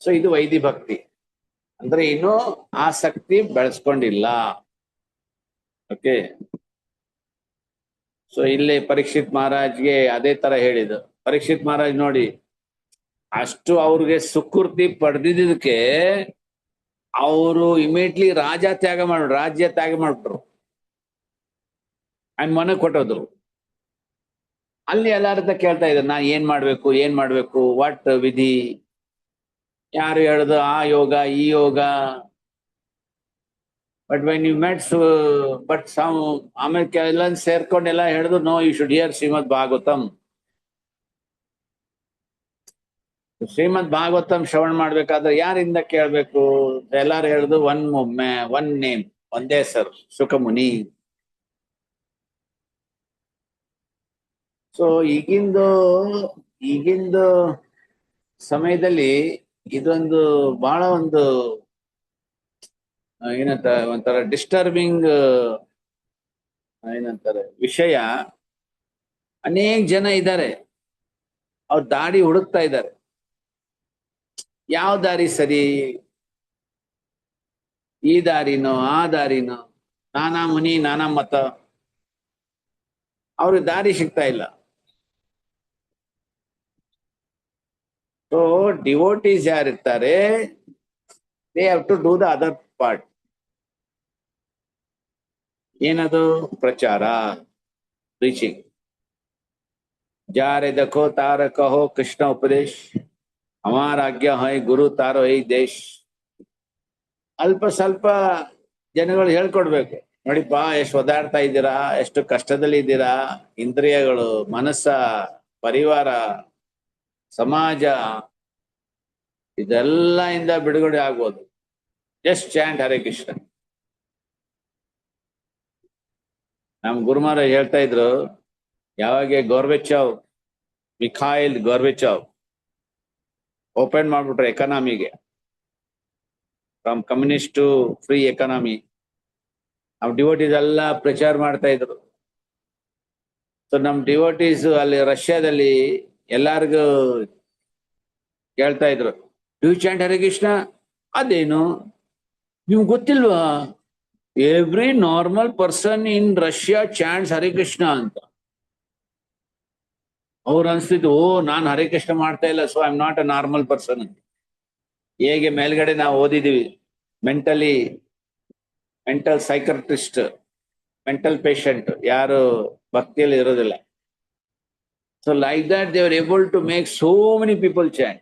ಸೊ ಇದು ವೈದಿ ಭಕ್ತಿ ಅಂದ್ರೆ ಇನ್ನೂ ಆಸಕ್ತಿ ಬೆಳೆಸ್ಕೊಂಡಿಲ್ಲ. ಓಕೆ. ಸೊ ಇಲ್ಲಿ ಪರೀಕ್ಷಿತ್ ಮಹಾರಾಜ್ಗೆ ಅದೇ ತರ ಹೇಳಿದ್ದು. ಪರೀಕ್ಷಿತ್ ಮಹಾರಾಜ್ ನೋಡಿ, ಅಷ್ಟು ಅವ್ರಿಗೆ ಸುಕೃತಿ ಪಡೆದಿದ್ದಕ್ಕೆ ಅವರು ಇಮಿಡಿಯೇಟ್ಲಿ ರಾಜ್ಯ ತ್ಯಾಗ ಮಾಡ್ಬಿಟ್ರು. ಅವ್ನ ಮನೆ ಕೊಟ್ಟೋದ್ರು. ಅಲ್ಲಿ ಎಲ್ಲಾರ್ದ ಕೇಳ್ತಾ ಇದ್ರು, ನಾ ಏನ್ ಮಾಡ್ಬೇಕು, ವಾಟ್ ವಿಧಿ, ಯಾರು ಹೇಳುದು ಆ ಯೋಗ ಈ ಯೋಗ. But when you mets but some ಆಮೇಲೆ ಎಲ್ಲ ಸೇರ್ಕೊಂಡೆಲ್ಲ ಹೇಳಿದ್ರು, no you should hear Shrimad Bhagavatam. Shrimad Bhagavatam ಶ್ರವಣ ಮಾಡ್ಬೇಕಾದ್ರೆ ಯಾರಿಂದ ಕೇಳ್ಬೇಕು? ಎಲ್ಲಾರು ಹೇಳುದು ಒನ್ ನೇಮ್, ಒಂದೇ ಸರ್, ಸುಖಮುನಿ. ಸೊ ಈಗಿಂದು ಸಮಯದಲ್ಲಿ ಇದೊಂದು ಬಹಳ ಒಂದು ಒಂಥರ ಡಿಸ್ಟರ್ಬಿಂಗ್ ವಿಷಯ. ಅನೇಕ ಜನ ಇದ್ದಾರೆ, ಅವ್ರ ದಾರಿ ಹುಡುಕ್ತಾ ಇದ್ದಾರೆ. ಯಾವ ದಾರಿ ಸರಿ, ಈ ದಾರಿನೋ ಆ ದಾರಿನೋ, ನಾನಾ ಮುನಿ ನಾನಾ ಮತ, ಅವ್ರಿಗೆ ದಾರಿ ಸಿಗ್ತಾ ಇಲ್ಲ. ಸೊ ಡಿವೋಟೀಸ್ ಯಾರಿರ್ತಾರೆ, they have to do the other part. ಏನದು? ಪ್ರಚಾರ, ಪ್ರೀಚಿಂಗ್. ಜಾರೆ ದಖೋ ತಾರ ಕಹೋ ಕೃಷ್ಣ ಉಪದೇಶ್, ಹಮಾರ ಆಜ್ಞಾ ಹೈ ಗುರು ತಾರೋ ಹೈ ದೇಶ್. ಅಲ್ಪ ಸ್ವಲ್ಪ ಜನಗಳು ಹೇಳ್ಕೊಡ್ಬೇಕು, ನೋಡಿಪ್ಪ ಎಷ್ಟು ಒದಾಡ್ತಾ ಇದ್ದೀರಾ, ಎಷ್ಟು ಕಷ್ಟದಲ್ಲಿ ಇದ್ದೀರಾ, ಇಂದ್ರಿಯಗಳು, ಮನಸ್ಸ, ಪರಿವಾರ, ಸಮಾಜ, ಇದೆಲ್ಲ ಇಂದ ಬಿಡುಗಡೆ ಆಗ್ಬೋದು. Just chant Hare Krishna. ನಮ್ ಗುರುಮಾರ ಹೇಳ್ತಾ ಇದ್ರು, ಯಾವಾಗ ಮಿಖಾಯಿಲ್ ಗೋರ್ಬೆಚಾವ್ ಓಪನ್ ಮಾಡ್ಬಿಟ್ರೆ ಎಕಾನಮಿಗೆ, from communist to free economy, ನಮ್ ಡಿವೋಟೀಸ್ ಎಲ್ಲ ಪ್ರಚಾರ ಮಾಡ್ತಾ ಇದ್ರು. ಸೊ ನಮ್ ಡಿವೋಟೀಸ್ ಅಲ್ಲಿ ರಷ್ಯಾದಲ್ಲಿ ಎಲ್ಲಾರ್ಗು ಕೇಳ್ತಾ ಇದ್ರು, ಡ್ಯೂ ಚಾಂಟ್ ಹರೇ ಕೃಷ್ಣ? ಅದೇನು ನಿಮ್ಗೆ ಗೊತ್ತಿಲ್ವಾ? Every normal person in Russia chants Hare Krishna ಅಂತ. ಅವ್ರು ಅನ್ಸ್ತಿತ್ತು, ನಾನು ಹರೇ ಕೃಷ್ಣ ಮಾಡ್ತಾ ಇಲ್ಲ, so I am not a normal person ಅಂತ. ಹೇಗೆ ಮೇಲ್ಗಡೆ ನಾವು ಓದಿದೀವಿ, ಮೆಂಟಲ್ ಸೈಕಟ್ರಿಸ್ಟ್, ಮೆಂಟಲ್ ಪೇಷಂಟ್ ಯಾರು ಭಕ್ತಿಯಲ್ಲಿ ಇರೋದಿಲ್ಲ. So like that they are able to make so many people chant.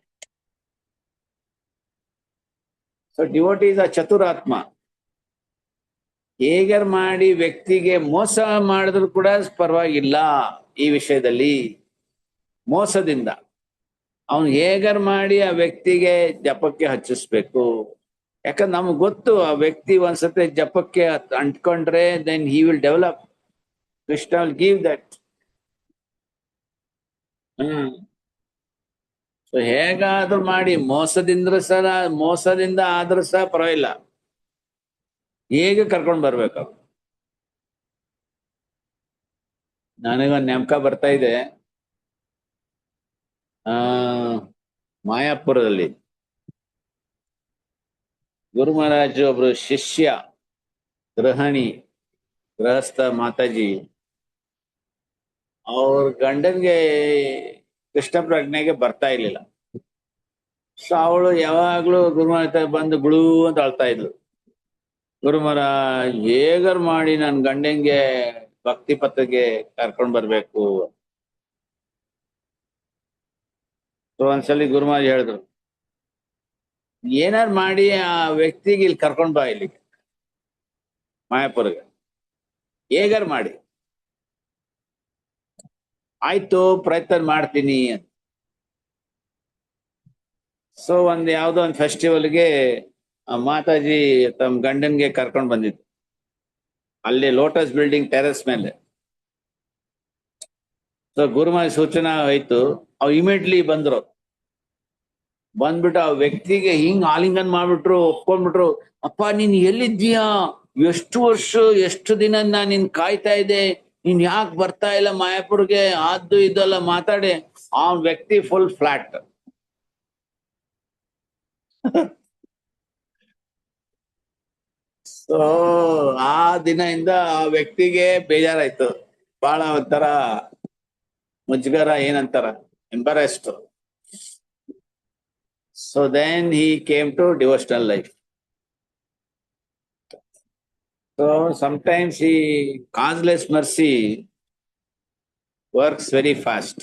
So devotees ಆ ಚತುರಾತ್ಮ. ಹೇಗರ್ ಮಾಡಿ ವ್ಯಕ್ತಿಗೆ ಮೋಸ ಮಾಡಿದ್ರು ಕೂಡ ಪರವಾಗಿಲ್ಲ. ಈ ವಿಷಯದಲ್ಲಿ ಮೋಸದಿಂದ ಅವನು ಹೇಗರ್ ಮಾಡಿ ಆ ವ್ಯಕ್ತಿಗೆ ಜಪಕ್ಕೆ ಹಚ್ಚಿಸ್ಬೇಕು. ಯಾಕಂದ್ರೆ ನಮ್ಗೆ ಗೊತ್ತು, ಆ ವ್ಯಕ್ತಿ ಒಂದ್ಸತಿ ಜಪಕ್ಕೆ ಅಂಟ್ಕೊಂಡ್ರೆ then he will develop. Krishna will give that. So ಹೇಗಾದ್ರೂ ಮಾಡಿ ಮೋಸದಿಂದ ಆದ್ರೂ ಸಹ ಪರವಾಗಿಲ್ಲ, ಹೇಗೆ ಕರ್ಕೊಂಡ್ ಬರ್ಬೇಕು. ನನಗೊಂದು ನೆನಪ ಬರ್ತಾ ಇದೆ, ಮಾಯಾಪುರದಲ್ಲಿ ಗುರು ಮಹಾರಾಜ್ ಒಬ್ರು ಶಿಷ್ಯ, ಗೃಹಸ್ಥ ಮಾತಾಜಿ, ಅವ್ರ ಗಂಡನ್ಗೆ ಕೃಷ್ಣ ಪ್ರಜ್ಞೆಗೆ ಬರ್ತಾ ಇರ್ಲಿಲ್ಲ. ಸೊ ಅವಳು ಯಾವಾಗ್ಲೂ ಗುರು ಮಹಾರಾಜ್ ಬಂದು ಗುಳು ಅಂತ ಅಳ್ತಾ ಇದ್ಲು. ಗುರು ಮಹಾರಾಜ್ ಹೇಗರ್ ಮಾಡಿ ನನ್ ಗಂಡಂಗೆ ಭಕ್ತಿ ಪಥಕ್ಕೆ ಕರ್ಕೊಂಡ್ ಬರ್ಬೇಕು. ಸೊ ಒಂದ್ಸಲಿ ಗುರು ಮಹಾರಾಜ್ ಹೇಳಿದ್ರು, ಏನಾರು ಮಾಡಿ ಆ ವ್ಯಕ್ತಿಗೆ ಇಲ್ಲಿ ಕರ್ಕೊಂಡ್ ಬಾ ಇಲ್ಲಿಗೆ. ಮಾಯಾಪುರ್ಗೆ. ಹೇಗಾರ ಮಾಡಿ ಆಯ್ತು, ಪ್ರಯತ್ನ ಮಾಡ್ತೀನಿ ಅಂತ. ಸೊ ಯಾವ್ದೋ ಒಂದು ಫೆಸ್ಟಿವಲ್ಗೆ ಮಾತಾಜಿ ತಮ್ಮ ಗಂಡನ್ಗೆ ಕರ್ಕೊಂಡ್ ಬಂದಿದ್ರು ಅಲ್ಲಿ ಲೋಟಸ್ ಬಿಲ್ಡಿಂಗ್ ಟೆರೆಸ್ ಮೇಲೆ. ಸೊ ಗುರುಮಾಯ ಸೂಚನಾ ಆಯ್ತು, ಅವ್ ಇಮಿಡಿಯೇಟ್ಲಿ ಬಂದ್ಬಿಟ್ಟು ಆ ವ್ಯಕ್ತಿಗೆ ಹಿಂಗ್ ಆಲಿಂಗನ್ ಮಾಡ್ಬಿಟ್ರು, ಒಪ್ಕೊಂಡ್ಬಿಟ್ರು. ಅಪ್ಪ ನೀನ್ ಎಲ್ಲಿದ್ದೀಯಾ, ಎಷ್ಟು ವರ್ಷ ಎಷ್ಟು ದಿನ ನಾನ್ ನಿನ್ ಕಾಯ್ತಾ ಇದ್ದೆ, ನೀನ್ ಯಾಕೆ ಬರ್ತಾ ಇಲ್ಲ ಮಾಯಾಪುರ್ಗೆ, ಅದು ಇದೆಲ್ಲ ಮಾತಾಡಿ ಆ ವ್ಯಕ್ತಿ ಫುಲ್ ಫ್ಲಾಟ್. ಸೊ ಆ ದಿನದಿಂದ ಆ ವ್ಯಕ್ತಿಗೆ ಬೇಜಾರಾಯ್ತು, ಬಹಳ ಒಂಥರ ಮುಜುಗರ, ಏನಂತಾರ, ಎಂಬಾರೆಸ್ಟ್. So then he came to devotional life. So sometimes causeless mercy works very fast.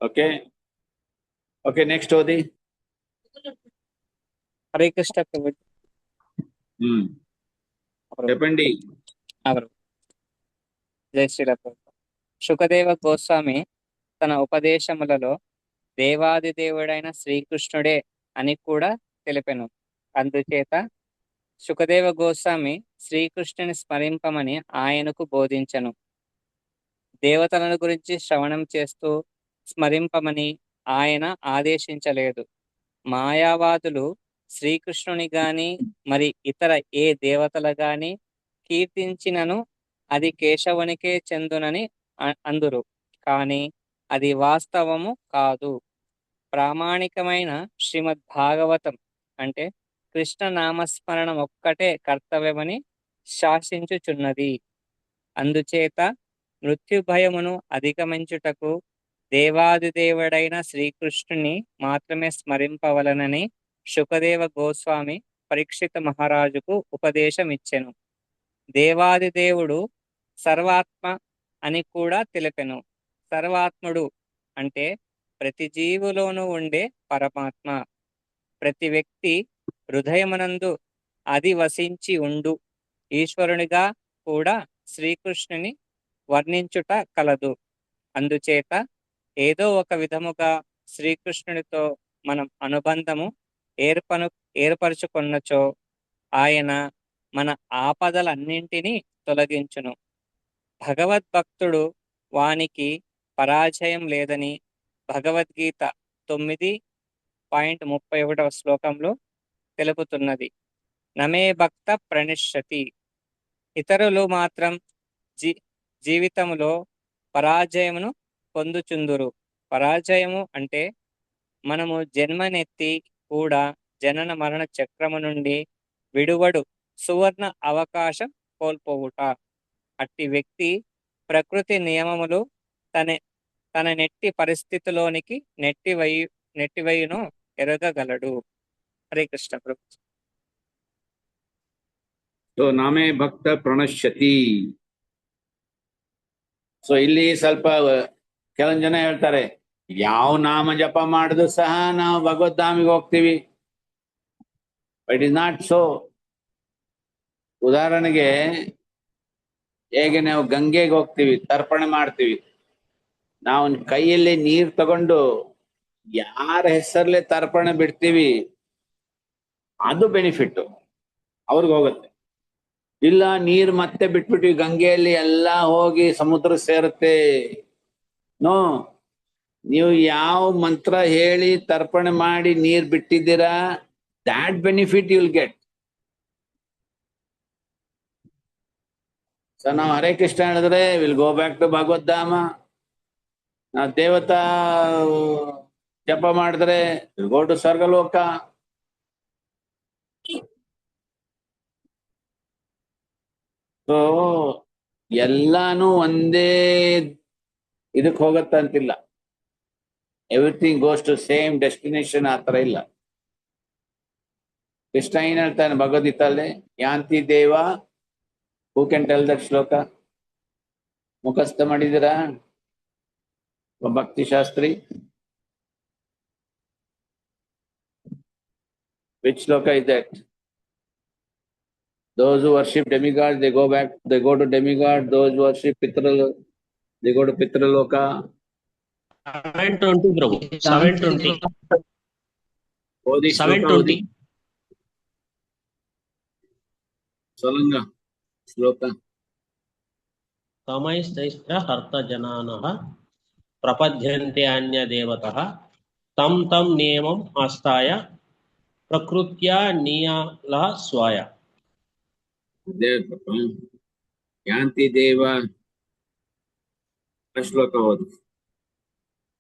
Okay, next Odi. ಹರೇ ಕೃಷ್ಣ ಪ್ರಭು. చెప్పండి. జై శ్రీరామ్ ప్రభు. శుకదేవ గోస్వామి తన ఉపదేశములలో దేవాది దేవుడైన శ్రీకృష్ణుడే అని కూడా తెలిపెను. అందుచేత శుకదేవ గోస్వామి శ్రీకృష్ణుని స్మరింపమని ఆయనకు బోధించను. దేవతలను గురించి శ్రవణం చేస్తూ స్మరింపమని ఆయన ఆదేశించలేదు. మాయావాదులు శ్రీకృష్ణుని గాని మరి ఇతర ఏ దేవతల గాని కీర్తించినను అది కేశవునికే చెందునని అందురు. కానీ అది వాస్తవము కాదు. ప్రామాణికమైన శ్రీమద్ భాగవతం అంటే కృష్ణ నామస్మరణం ఒక్కటే కర్తవ్యమని శాసించుచున్నది. అందుచేత మృత్యు భయమును అధిగమించుటకు దేవాదిదేవుడైన శ్రీకృష్ణుని మాత్రమే స్మరింపవలనని శుకదేవ గోస్వామి పరీక్షిత మహారాజుకు ఉపదేశమిచ్చెను. దేవాదిదేవుడు సర్వాత్మ అని కూడా తెలిపెను. సర్వాత్ముడు అంటే ప్రతి జీవులోనూ ఉండే పరమాత్మ. ప్రతి వ్యక్తి హృదయమునందు అది వసించి ఉండు ఈశ్వరునిగా కూడా శ్రీకృష్ణుని వర్ణించుట కలదు. అందుచేత ఏదో ఒక విధముగా శ్రీకృష్ణునితో మనం అనుబంధము ఏర్పరచుకున్నచో ఆయన మన ఆపదలన్నింటినీ తొలగించును. భగవద్భక్తుడు వానికి పరాజయం లేదని భగవద్గీత 9:31 శ్లోకంలో తెలుపుతున్నది. నమే భక్త ప్రణశ్యతి. ఇతరులు మాత్రం జీవితములో పరాజయమును పొందుచుందురు. పరాజయము అంటే మనము జన్మనెత్తి కూడా జనన మరణ చక్రము నుండి విడువడు సువర్ణ అవకాశం కోల్పోవుట. అట్టి వ్యక్తి ప్రకృతి నియమములు తన నెట్టి పరిస్థితిలోనికి నెట్టివయ్యును ఎరగగలడు. హరే కృష్ణ ప్రభు. ಸೊ ನಾಮೇ ಭಕ್ತ ಪ್ರಣಶ್ಯತಿ. ಸೊ ಇಲ್ಲಿ ಸ್ವಲ್ಪ ಕೆಲವೊಂದು ಜನ ಹೇಳ್ತಾರೆ, ಯಾವ ನಾಮ ಜಪ ಮಾಡಿದ್ರು ಸಹ ನಾವು ಭಗವದ್ಧಾಮಿಗೆ ಹೋಗ್ತೀವಿ. It is not so. ಉದಾಹರಣೆಗೆ ಹೇಗೆ ನಾವು ಗಂಗೆಗೆ ಹೋಗ್ತೀವಿ, ತರ್ಪಣೆ ಮಾಡ್ತೀವಿ, ನಾವು ಕೈಯಲ್ಲಿ ನೀರ್ ತಗೊಂಡು ಯಾರ ಹೆಸರಲ್ಲೇ ತರ್ಪಣೆ ಬಿಡ್ತೀವಿ, ಅದು ಬೆನಿಫಿಟ್ ಅವ್ರಿಗೆ ಹೋಗುತ್ತೆ. ಇಲ್ಲ ನೀರ್ ಮತ್ತೆ ಬಿಟ್ಬಿಟ್ವಿ ಗಂಗೆಯಲ್ಲಿ, ಎಲ್ಲ ಹೋಗಿ ಸಮುದ್ರ ಸೇರುತ್ತೆ. ನೋ, ನೀವು ಯಾವ ಮಂತ್ರ ಹೇಳಿ ತರ್ಪಣೆ ಮಾಡಿ ನೀರ್ ಬಿಟ್ಟಿದ್ದೀರಾ, that benefit you will get. So ನಾವು ಹರೇ ಕೃಷ್ಣ ಹೇಳಿದ್ರೆ ವಿಲ್ ಗೋ ಬ್ಯಾಕ್ ಟು ಭಗವದ್ಧಾಮ. ನಾವು ದೇವತಾ ಜಪ ಮಾಡಿದ್ರೆ ವಿಲ್ ಗೋ ಟು ಸ್ವರ್ಗಲೋಕ. ಸೊ ಎಲ್ಲಾನು ಒಂದೇ ಇದಕ್ಕೆ ಹೋಗತ್ತಂತಿಲ್ಲ. Everything goes to same destination, ಆ ತರ ಇಲ್ಲ. ಕೃಷ್ಣ ಏನ್ ಹೇಳ್ತಾನೆ ಭಗವದ್ಗೀತಲ್ಲಿ, ಯಾಂತಿ ದೇವ. ಹೂ ಕ್ಯಾನ್ ಟೆಲ್ ದಟ್ ಶ್ಲೋಕ? ಮುಖಸ್ಥ ಮಾಡಿದ್ದೀರಾ ಭಕ್ತಿ ಶಾಸ್ತ್ರಿ? ವಿಚ್ ಶ್ಲೋಕ is that? Those who worship demigods, they go back, they go to demigod. Those who worship Pitral, they go to Pitraloka. 720 Prabhu. 720. Odi shloka 720. odi. Solanga shloka. तमैस्तैश्च हर्तजनानः प्रपद्यन्ते अन्यदेवतः तं तं नियमम् आस्थाय प्रकृत्या नियालः स्वाय. Yanti Deva. Shloka odi.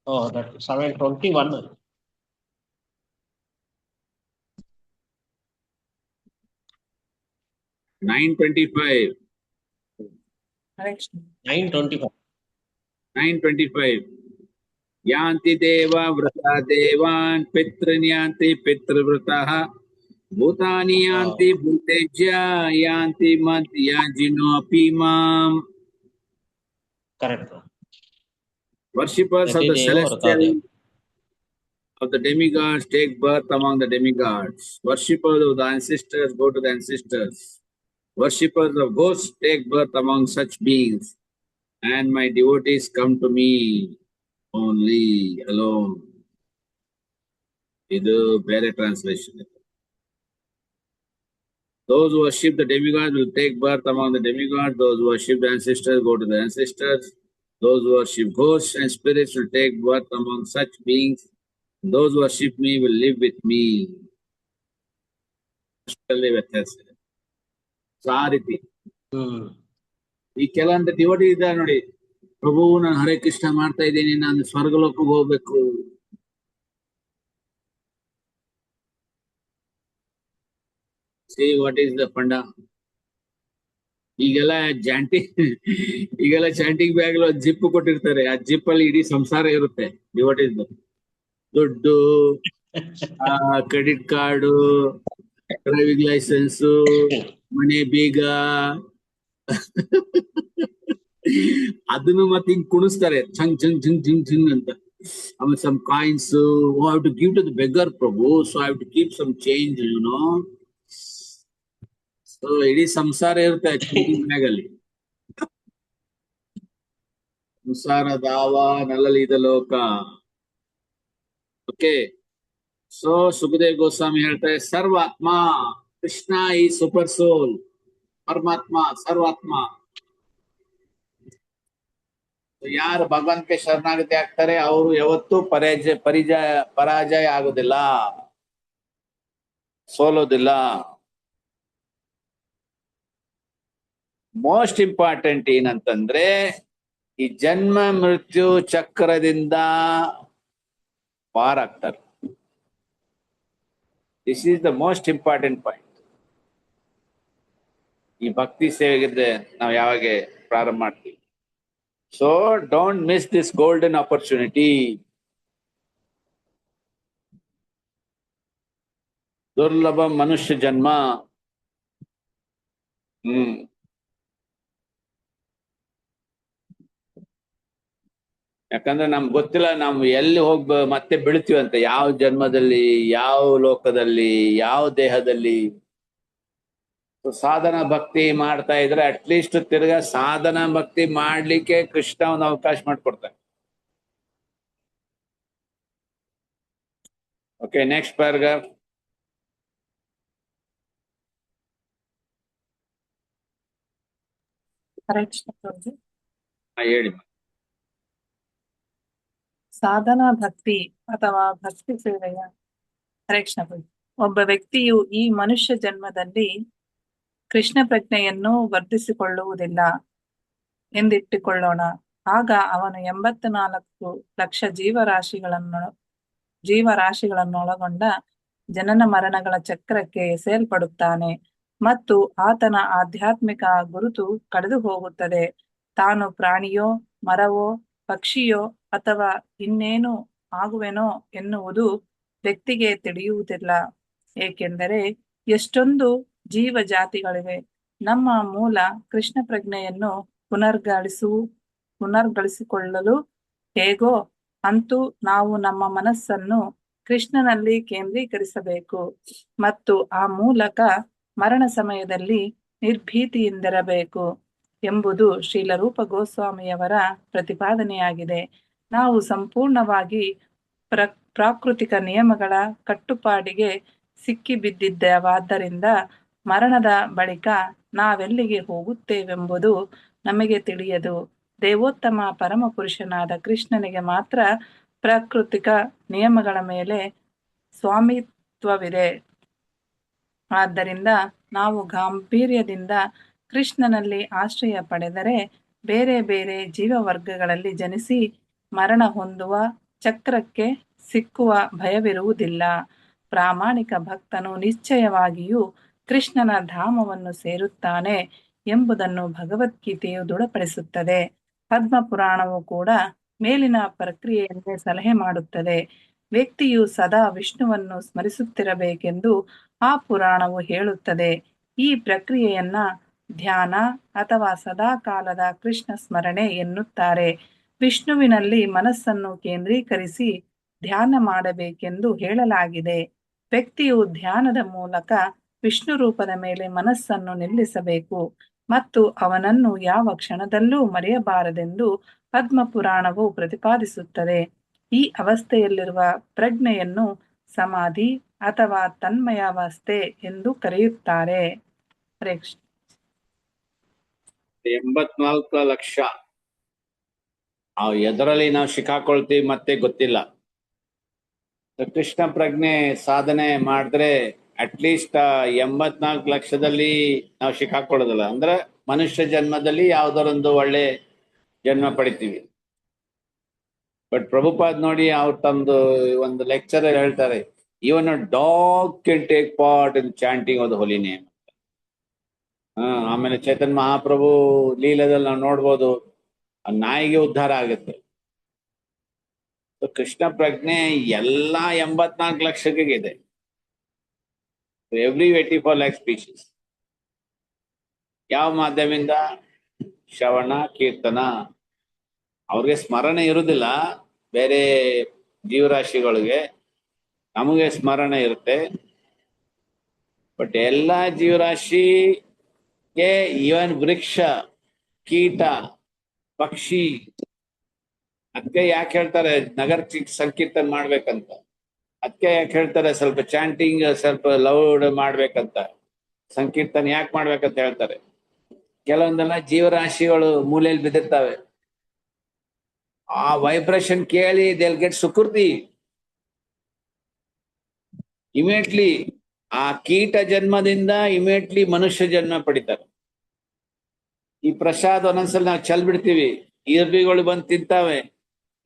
Oh, that 721. 925. 925. 925. Yanti Deva Vrata Devan Pitranyanti Pitravrataha Bhutani Yanti Bhutejya Yanti Madhyajino Apimam. Correct. Worshippers of the celestial, of the demigods take birth among the demigods. Worshippers of the ancestors go to the ancestors. Worshippers of ghosts take birth among such beings. And my devotees come to me only, alone. Idu bare translation. Those who worship the demigods will take birth among the demigods. Those who worship the ancestors go to the ancestors. Those who worship ghosts and spirits will take birth among such beings. Those who worship me will live with me. So ಆ ರೀತಿ ಈ ಕೆಲವೊಂದು devotee ಇದ್ದಾರೆ ನೋಡಿ, ಪ್ರಭು ನಾನು ಹರೇ ಕೃಷ್ಣ ಮಾಡ್ತಾ ಇದ್ದೀನಿ, ನಾನು ಸ್ವರ್ಗಲೋಕಕ್ಕೆ ಹೋಗ್ಬೇಕು. See what is the funda? ಈಗೆಲ್ಲ ಚಾಂಟಿಂಗ್ ಬ್ಯಾಗ್ ಜಿಪ್ ಕೊಟ್ಟಿರ್ತಾರೆ. ಆ ಜಿಪ್ ಅಲ್ಲಿ ಇಡೀ ಸಂಸಾರ ಇರುತ್ತೆ ಡಿವೋಟೀಸ್. ದುಡ್ಡು, ಕ್ರೆಡಿಟ್ ಕಾರ್ಡು, ಡ್ರೈವಿಂಗ್ ಲೈಸೆನ್ಸ್, ಮನೆ ಬೀಗ, ಅದನ್ನು ಮತ್ತೆ ಹಿಂಗ್ ಕುಣಿಸ್ತಾರೆ ಛಂಗ್ ಛಂಗ್ ಛಂಗ್ ಛಂಗ್ ಛಂಗ್ ಅಂತ. ಆಮೇಲೆ some coins, I have to give to the beggar Prabhu, so I have to keep some change, you know. So ಇಡೀ ಸಂಸಾರ ಇರುತ್ತೆ ಬ್ಯಾಗ್ ಅಲ್ಲಿ. ಸಂಸಾರ ದಾವ ನಲ್ಲಲಿದ ಲೋಕ. ಓಕೆ, ಸೊ ಸುಖದೇವ್ ಗೋಸ್ವಾಮಿ ಹೇಳ್ತಾರೆ, ಸರ್ವಾತ್ಮ ಕೃಷ್ಣ ಈ ಸೂಪರ್ ಸೋಲ್, ಪರಮಾತ್ಮ ಸರ್ವಾತ್ಮ. ಯಾರು ಭಗವಂತಕ್ಕೆ ಶರಣಾಗತಿ ಆಗ್ತಾರೆ ಅವರು ಯಾವತ್ತೂ ಪರಾಜಯ ಆಗುದಿಲ್ಲ, ಸೋಲೋದಿಲ್ಲ. ಮೋಸ್ಟ್ ಇಂಪಾರ್ಟೆಂಟ್ ಏನಂತಂದ್ರೆ, ಈ ಜನ್ಮ ಮೃತ್ಯು ಚಕ್ರದಿಂದ ಪಾರಾಗ್ತಾರೆ. This is the most important point. ಈ ಭಕ್ತಿ ಸೇವೆಗೆ ನಾವು ಯಾವಾಗ ಪ್ರಾರಂಭ ಮಾಡ್ತೀವಿ. So don't miss this golden opportunity. ದುರ್ಲಭ ಮನುಷ್ಯ ಜನ್ಮ. ಯಾಕಂದ್ರೆ ನಮ್ಗೆ ಗೊತ್ತಿಲ್ಲ ನಾವು ಎಲ್ಲಿ ಮತ್ತೆ ಬೀಳ್ತೀವಿ ಅಂತ, ಯಾವ ಜನ್ಮದಲ್ಲಿ, ಯಾವ ಲೋಕದಲ್ಲಿ, ಯಾವ ದೇಹದಲ್ಲಿ. ಸಾಧನ ಭಕ್ತಿ ಮಾಡ್ತಾ ಇದ್ರೆ ಅಟ್ಲೀಸ್ಟ್ ತಿರ್ಗಾ ಸಾಧನ ಭಕ್ತಿ ಮಾಡ್ಲಿಕ್ಕೆ ಕೃಷ್ಣ ಒಂದು ಅವಕಾಶ ಮಾಡಿಕೊಡ್ತಾರೆ. Okay, next paragraph. ಹೇಳಿ. ಸಾಧನಾ ಭಕ್ತಿ ಅಥವಾ ಭಕ್ತಿ ಸೇವೆಯ ಒಬ್ಬ ವ್ಯಕ್ತಿಯು ಈ ಮನುಷ್ಯ ಜನ್ಮದಲ್ಲಿ ಕೃಷ್ಣ ಪ್ರಜ್ಞೆಯನ್ನು ವರ್ಧಿಸಿಕೊಳ್ಳುವುದಿಲ್ಲ ಎಂದಿಟ್ಟುಕೊಳ್ಳೋಣ. ಆಗ ಅವನು 84 ಲಕ್ಷ ಜೀವರಾಶಿಗಳನ್ನೊಳಗೊಂಡ ಜನನ ಮರಣಗಳ ಚಕ್ರಕ್ಕೆ ಎಸೆಯಲ್ಪಡುತ್ತಾನೆ ಮತ್ತು ಆತನ ಆಧ್ಯಾತ್ಮಿಕ ಗುರುತು ಕಳೆದು ಹೋಗುತ್ತದೆ. ತಾನು ಪ್ರಾಣಿಯೋ, ಮರವೋ, ಪಕ್ಷಿಯೋ ಅಥವಾ ಇನ್ನೇನು ಆಗುವೆನೋ ಎನ್ನುವುದು ವ್ಯಕ್ತಿಗೆ ತಿಳಿಯುವುದಿಲ್ಲ. ಏಕೆಂದರೆ ಎಷ್ಟೊಂದು ಜೀವ ಜಾತಿಗಳಿವೆ. ನಮ್ಮ ಮೂಲ ಕೃಷ್ಣ ಪ್ರಜ್ಞೆಯನ್ನು ಪುನರ್ಗಳಿಸಿಕೊಳ್ಳಲು ಹೇಗೋ ಅಂತೂ ನಾವು ನಮ್ಮ ಮನಸ್ಸನ್ನು ಕೃಷ್ಣನಲ್ಲಿ ಕೇಂದ್ರೀಕರಿಸಬೇಕು ಮತ್ತು ಆ ಮೂಲಕ ಮರಣ ಸಮಯದಲ್ಲಿ ನಿರ್ಭೀತಿಯಿಂದಿರಬೇಕು ಎಂಬುದು ಶ್ರೀಲರೂಪ ಗೋಸ್ವಾಮಿಯವರ ಪ್ರತಿಪಾದನೆಯಾಗಿದೆ. ನಾವು ಸಂಪೂರ್ಣವಾಗಿ ಪ್ರಾಕೃತಿಕ ನಿಯಮಗಳ ಕಟ್ಟುಪಾಡಿಗೆ ಸಿಕ್ಕಿಬಿದ್ದಿದ್ದೇವಾದ್ದರಿಂದ ಮರಣದ ಬಳಿಕ ನಾವೆಲ್ಲಿಗೆ ಹೋಗುತ್ತೇವೆಂಬುದು ನಮಗೆ ತಿಳಿಯದು. ದೇವೋತ್ತಮ ಪರಮಪುರುಷನಾದ ಕೃಷ್ಣನಿಗೆ ಮಾತ್ರ ಪ್ರಾಕೃತಿಕ ನಿಯಮಗಳ ಮೇಲೆ ಸ್ವಾಮಿತ್ವವಿದೆ. ಆದ್ದರಿಂದ ನಾವು ಗಾಂಭೀರ್ಯದಿಂದ ಕೃಷ್ಣನಲ್ಲಿ ಆಶ್ರಯ ಪಡೆದರೆ ಬೇರೆ ಬೇರೆ ಜೀವವರ್ಗಗಳಲ್ಲಿ ಜನಿಸಿ ಮರಣ ಹೊಂದುವ ಚಕ್ರಕ್ಕೆ ಸಿಕ್ಕುವ ಭಯವಿರುವುದಿಲ್ಲ. ಪ್ರಾಮಾಣಿಕ ಭಕ್ತನು ನಿಶ್ಚಯವಾಗಿಯೂ ಕೃಷ್ಣನ ಧಾಮವನ್ನು ಸೇರುತ್ತಾನೆ ಎಂಬುದನ್ನು ಭಗವದ್ಗೀತೆಯು ದೃಢಪಡಿಸುತ್ತದೆ. ಪದ್ಮಪುರಾಣವು ಕೂಡ ಮೇಲಿನ ಪ್ರಕ್ರಿಯೆಯನ್ನೇ ಸಲಹೆ ಮಾಡುತ್ತದೆ. ವ್ಯಕ್ತಿಯು ಸದಾ ವಿಷ್ಣುವನ್ನು ಸ್ಮರಿಸುತ್ತಿರಬೇಕೆಂದು ಆ ಪುರಾಣವು ಹೇಳುತ್ತದೆ. ಈ ಪ್ರಕ್ರಿಯೆಯನ್ನ ಧ್ಯಾನ ಅಥವಾ ಸದಾಕಾಲದ ಕೃಷ್ಣ ಸ್ಮರಣೆ ಎನ್ನುತ್ತಾರೆ. ವಿಷ್ಣುವಿನಲ್ಲಿ ಮನಸ್ಸನ್ನು ಕೇಂದ್ರೀಕರಿಸಿ ಧ್ಯಾನ ಮಾಡಬೇಕೆಂದು ಹೇಳಲಾಗಿದೆ. ವ್ಯಕ್ತಿಯು ಧ್ಯಾನದ ಮೂಲಕ ವಿಷ್ಣು ರೂಪದ ಮೇಲೆ ಮನಸ್ಸನ್ನು ನಿಲ್ಲಿಸಬೇಕು ಮತ್ತು ಅವನನ್ನು ಯಾವ ಕ್ಷಣದಲ್ಲೂ ಮರೆಯಬಾರದೆಂದು ಪದ್ಮಪುರಾಣವು ಪ್ರತಿಪಾದಿಸುತ್ತದೆ. ಈ ಅವಸ್ಥೆಯಲ್ಲಿರುವ ಪ್ರಜ್ಞೆಯನ್ನು ಸಮಾಧಿ ಅಥವಾ ತನ್ಮಯಾವಸ್ಥೆ ಎಂದು ಕರೆಯುತ್ತಾರೆ. ಹರೇ ಕೃಷ್ಣ. 84 ಲಕ್ಷ ಎದರಲ್ಲಿ ನಾವು ಸಿಕ್ಕಾಕೊಳ್ತೀವಿ ಮತ್ತೆ ಗೊತ್ತಿಲ್ಲ. ಕೃಷ್ಣ ಪ್ರಜ್ಞೆ ಸಾಧನೆ ಮಾಡಿದ್ರೆ ಅಟ್ಲೀಸ್ಟ್ 84 ಲಕ್ಷದಲ್ಲಿ ನಾವು ಸಿಕ್ಕಾಕೊಳ್ಳೋದಿಲ್ಲ. ಅಂದ್ರೆ ಮನುಷ್ಯ ಜನ್ಮದಲ್ಲಿ ಯಾವ್ದಾರೊಂದು ಒಳ್ಳೆ ಜನ್ಮ ಪಡಿತೀವಿ. ಬಟ್ ಪ್ರಭುಪಾದ್ ನೋಡಿ ಅವ್ರು ತಮ್ದು ಒಂದು ಲೆಕ್ಚರ್ ಹೇಳ್ತಾರೆ, even dog can take part in chanting of the holy name. ಆಮೇಲೆ ಚೇತನ್ ಮಹಾಪ್ರಭು ಲೀಲದಲ್ಲಿ ನಾವು ನೋಡ್ಬೋದು, ನಾಯಿಗೆ ಉದ್ಧಾರ ಆಗುತ್ತೆ. ಕೃಷ್ಣ ಪ್ರಜ್ಞೆ ಎಲ್ಲಾ 84 ಲಕ್ಷಕ್ಕೆ ಇದೆ. Every 84 lakh species. ಯಾವ ಮಾಧ್ಯಮದಿಂದ? ಶ್ರವಣ ಕೀರ್ತನ. ಅವ್ರಿಗೆ ಸ್ಮರಣೆ ಇರುವುದಿಲ್ಲ, ಬೇರೆ ಜೀವರಾಶಿಗಳಿಗೆ. ನಮಗೆ ಸ್ಮರಣೆ ಇರುತ್ತೆ. ಬಟ್ ಎಲ್ಲಾ ಜೀವರಾಶಿಗೆ, ಈವನ್ ವೃಕ್ಷ, ಕೀಟ, ಪಕ್ಷಿ, ಅದಕ್ಕೆ ಯಾಕೆ ಹೇಳ್ತಾರೆ ನಗರ ಸಂಕೀರ್ತನ ಮಾಡ್ಬೇಕಂತ? ಅದಕ್ಕೆ ಯಾಕೆ ಹೇಳ್ತಾರೆ ಸ್ವಲ್ಪ ಚಾಂಟಿಂಗ್ ಸ್ವಲ್ಪ ಲೌಡ್ ಮಾಡ್ಬೇಕಂತ, ಸಂಕೀರ್ತನ ಯಾಕೆ ಮಾಡ್ಬೇಕಂತ ಹೇಳ್ತಾರೆ? ಕೆಲವೊಂದೆಲ್ಲ ಜೀವರಾಶಿಗಳು ಮೂಲೆಯಲ್ಲಿ ಬಿದ್ದಿರ್ತವೆ. ಆ ವೈಬ್ರೇಷನ್ ಕೇಳಿ they'll get ಸುಕೃತಿ ಇಮಿಡಿಯೇಟ್ಲಿ. ಆ ಕೀಟ ಜನ್ಮದಿಂದ ಇಮಿಡಿಯೇಟ್ಲಿ ಮನುಷ್ಯ ಜನ್ಮ ಪಡಿತಾರೆ. ಈ ಪ್ರಸಾದ್ ಒಂದೊಂದ್ಸಲ ನಾವು ಚೆಲ್ ಬಿಡ್ತೀವಿ, ಇರ್ಬಿಗಳು ಬಂದು ತಿಂತಾವೆ,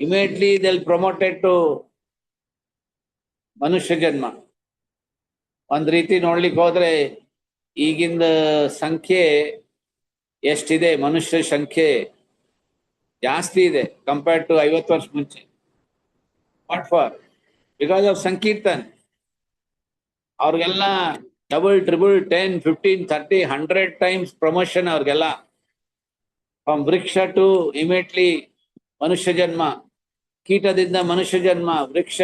ಇಮಿಡಿಯೇಟ್ಲಿ they'll promoted to ಮನುಷ್ಯ ಜನ್ಮ. ಒಂದ್ ರೀತಿ ನೋಡ್ಲಿಕ್ಕೆ ಹೋದ್ರೆ ಈಗಿಂದ ಸಂಖ್ಯೆ ಎಷ್ಟಿದೆ, ಮನುಷ್ಯ ಸಂಖ್ಯೆ ಜಾಸ್ತಿ ಇದೆ ಕಂಪೇರ್ಡ್ ಟು 50 ವರ್ಷ ಮುಂಚೆ. What for? Because of sankirtan. ಅವ್ರಿಗೆಲ್ಲ ಡಬಲ್, ಟ್ರಿಬಲ್, 10, 15, 30, 100 ಟೈಮ್ಸ್ ಪ್ರಮೋಷನ್ ಅವ್ರಿಗೆಲ್ಲ. ಫ್ರಮ್ ವೃಕ್ಷ ಟು ಇಮಿಡಿಯೇಟ್ಲಿ ಮನುಷ್ಯ ಜನ್ಮ, ಕೀಟದಿಂದ ಮನುಷ್ಯ ಜನ್ಮ, ವೃಕ್ಷ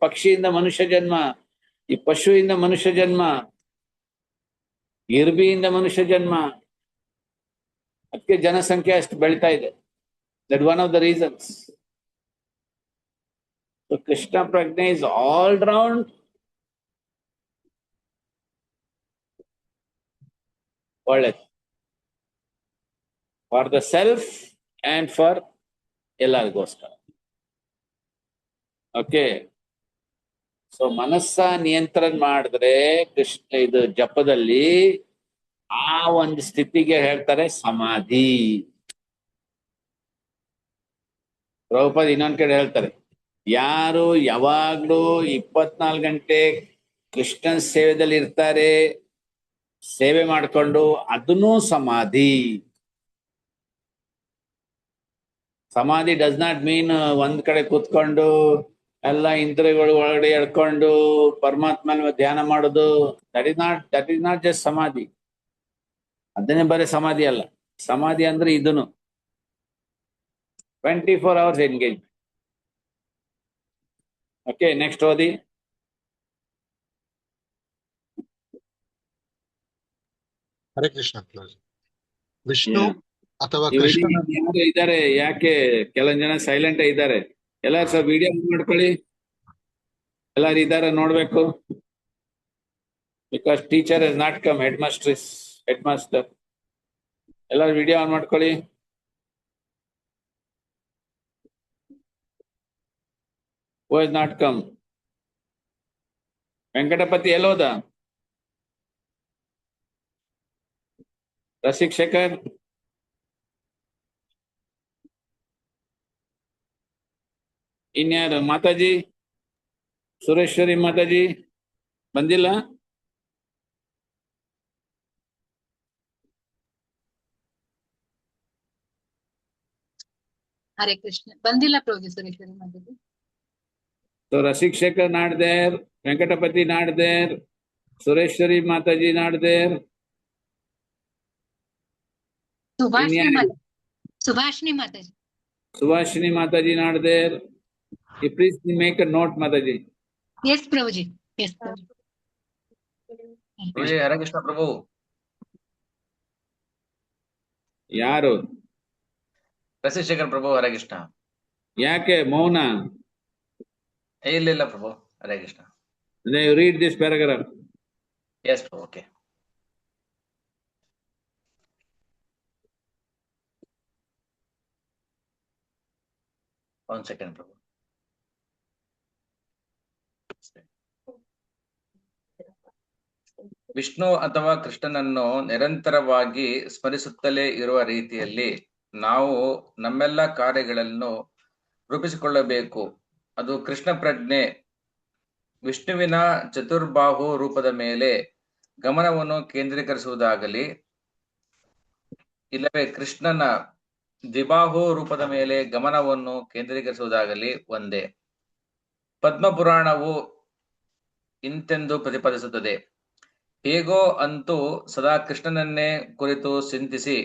ಪಕ್ಷಿಯಿಂದ ಮನುಷ್ಯ ಜನ್ಮ, ಈ ಪಶುವಿಂದ ಮನುಷ್ಯ ಜನ್ಮ, ಇರ್ಬಿಯಿಂದ ಮನುಷ್ಯ ಜನ್ಮ. ಅದಕ್ಕೆ ಜನಸಂಖ್ಯೆ ಅಷ್ಟು ಬೆಳೀತಾ ಇದೆ. That one of the reasons. So Krishna ಪ್ರಜ್ಞೆ ಇಸ್ ಆಲ್ ರೌಂಡ್ ಒಳ್ಳೆದು, for the self and for ಎಲ್ಲರಿಗೋಸ್ಕರ. ಓಕೆ. ಸೊ ಮನಸ್ಸ ನಿಯಂತ್ರಣ ಮಾಡಿದ್ರೆ ಕೃಷ್ಣ ಇದು ಜಪದಲ್ಲಿ ಆ ಒಂದು ಸ್ಥಿತಿಗೆ ಹೇಳ್ತಾರೆ ಸಮಾಧಿ. ಪ್ರಭುಪಾದ್ ಇನ್ನೊಂದ್ ಕಡೆ ಹೇಳ್ತಾರೆ, ಯಾರು ಯಾವಾಗ್ಲೂ 24 ಗಂಟೆ ಕೃಷ್ಣನ್ ಸೇವೆದಲ್ಲಿ ಇರ್ತಾರೆ, ಸೇವೆ ಮಾಡ್ಕೊಂಡು, ಅದನ್ನೂ ಸಮಾಧಿ. ಸಮಾಧಿ ಡಸ್ ನಾಟ್ ಮೀನ್ ಒಂದ್ ಕಡೆ ಕೂತ್ಕೊಂಡು ಎಲ್ಲ ಇಂದ್ರಿಯಗಳು ಒಳಗಡೆ ಎಳ್ಕೊಂಡು ಪರಮಾತ್ಮನ ಧ್ಯಾನ ಮಾಡೋದು. ದಟ್ ಇಸ್ ನಾಟ್ ಜಸ್ಟ್ ಸಮಾಧಿ. ಅದನ್ನೇ ಬರೀ ಸಮಾಧಿ ಅಲ್ಲ. ಸಮಾಧಿ ಅಂದ್ರೆ ಇದನ್ನು 24 hours ಎಂಗೇಜ್ಮೆಂಟ್. ಓಕೆ, ನೆಕ್ಸ್ಟ್ ಓದಿ. ಹರೇ ಕೃಷ್ಣ. ವಿಷ್ಣು Yeah. ಅಥವಾ ಈ ಕೃಷ್ಣ ವಿಡಿಯೋ ಯಾರು ಇದ್ದಾರೆ? ಯಾಕೆ ಕೆಲವೊಂದ್ ಜನ ಸೈಲೆಂಟ್ ಇದ್ದಾರೆ? ಎಲ್ಲಾರು ಸ್ವಲ್ಪ ವಿಡಿಯೋ ಮಾಡ್ಕೊಳ್ಳಿ. ಎಲ್ಲಾರು ಇದಾರೆ ನೋಡ್ಬೇಕು. Because teacher is not come, head master. ಎಲ್ಲಾರು ವಿಡಿಯೋ ಆನ್ ಮಾಡ್ಕೊಳ್ಳಿ. Who has not come? Venkatapati ಎಲ್ಲೋದ? ರಸಿಕ್ ಶೇಖರ್, ಇನ್ಯಾರು? ಮಾತಾಜಿ, ಸುರೇಶ್ವರಿ ಮಾತಾಜಿ ಬಂದಿಲ್ಲ? ಹರೇ ಕೃಷ್ಣ. ಬಂದಿಲ್ಲ Prabhu Sureshwari Mataji. So Rasik Shekhar not there, Venkatapati not there, Sureshwari Mataji not there. Subhashini Mataji. Subhashini Mataji not there. You please make a note, Mataji. Yes Prabhuji. Yes Prabhu. Hare Krishna Prabhu. ಯಾರು? ರಸಿಶೇಖರ್ ಪ್ರಭು. ಹರೇ ಕೃಷ್ಣ. ಯಾಕೆ ಮೌನ? ಇಲ್ಲ Prabhu. Hare Krishna. Read this paragraph. Yes Prabhu. Okay. One second Prabhu. Vishnu ಅಥವಾ ಕೃಷ್ಣನನ್ನು ನಿರಂತರವಾಗಿ ಸ್ಮರಿಸುತ್ತಲೇ ಇರುವ ರೀತಿಯಲ್ಲಿ ನಾವು ನಮ್ಮೆಲ್ಲ ಕಾರ್ಯಗಳನ್ನು ರೂಪಿಸಿಕೊಳ್ಳಬೇಕು. ಅದು ಕೃಷ್ಣ ಪ್ರಜ್ಞೆ. ವಿಷ್ಣುವಿನ ಚತುರ್ಬಾಹು ರೂಪದ ಮೇಲೆ ಗಮನವನ್ನು ಕೇಂದ್ರೀಕರಿಸುವುದಾಗಲಿ, ಇಲ್ಲವೇ ಕೃಷ್ಣನ ದ್ವಿಬಾಹು ರೂಪದ ಮೇಲೆ ಗಮನವನ್ನು ಕೇಂದ್ರೀಕರಿಸುವುದಾಗಲಿ ಒಂದೇ. ಪದ್ಮಪುರಾಣವು ಇಂತೆಂದು ಪ್ರತಿಪಾದಿಸುತ್ತದೆ: ಹೇಗೋ ಅಂತೂ ಸದಾ ಕೃಷ್ಣನನ್ನೇ ಕುರಿತು ಚಿಂತಿಸಿ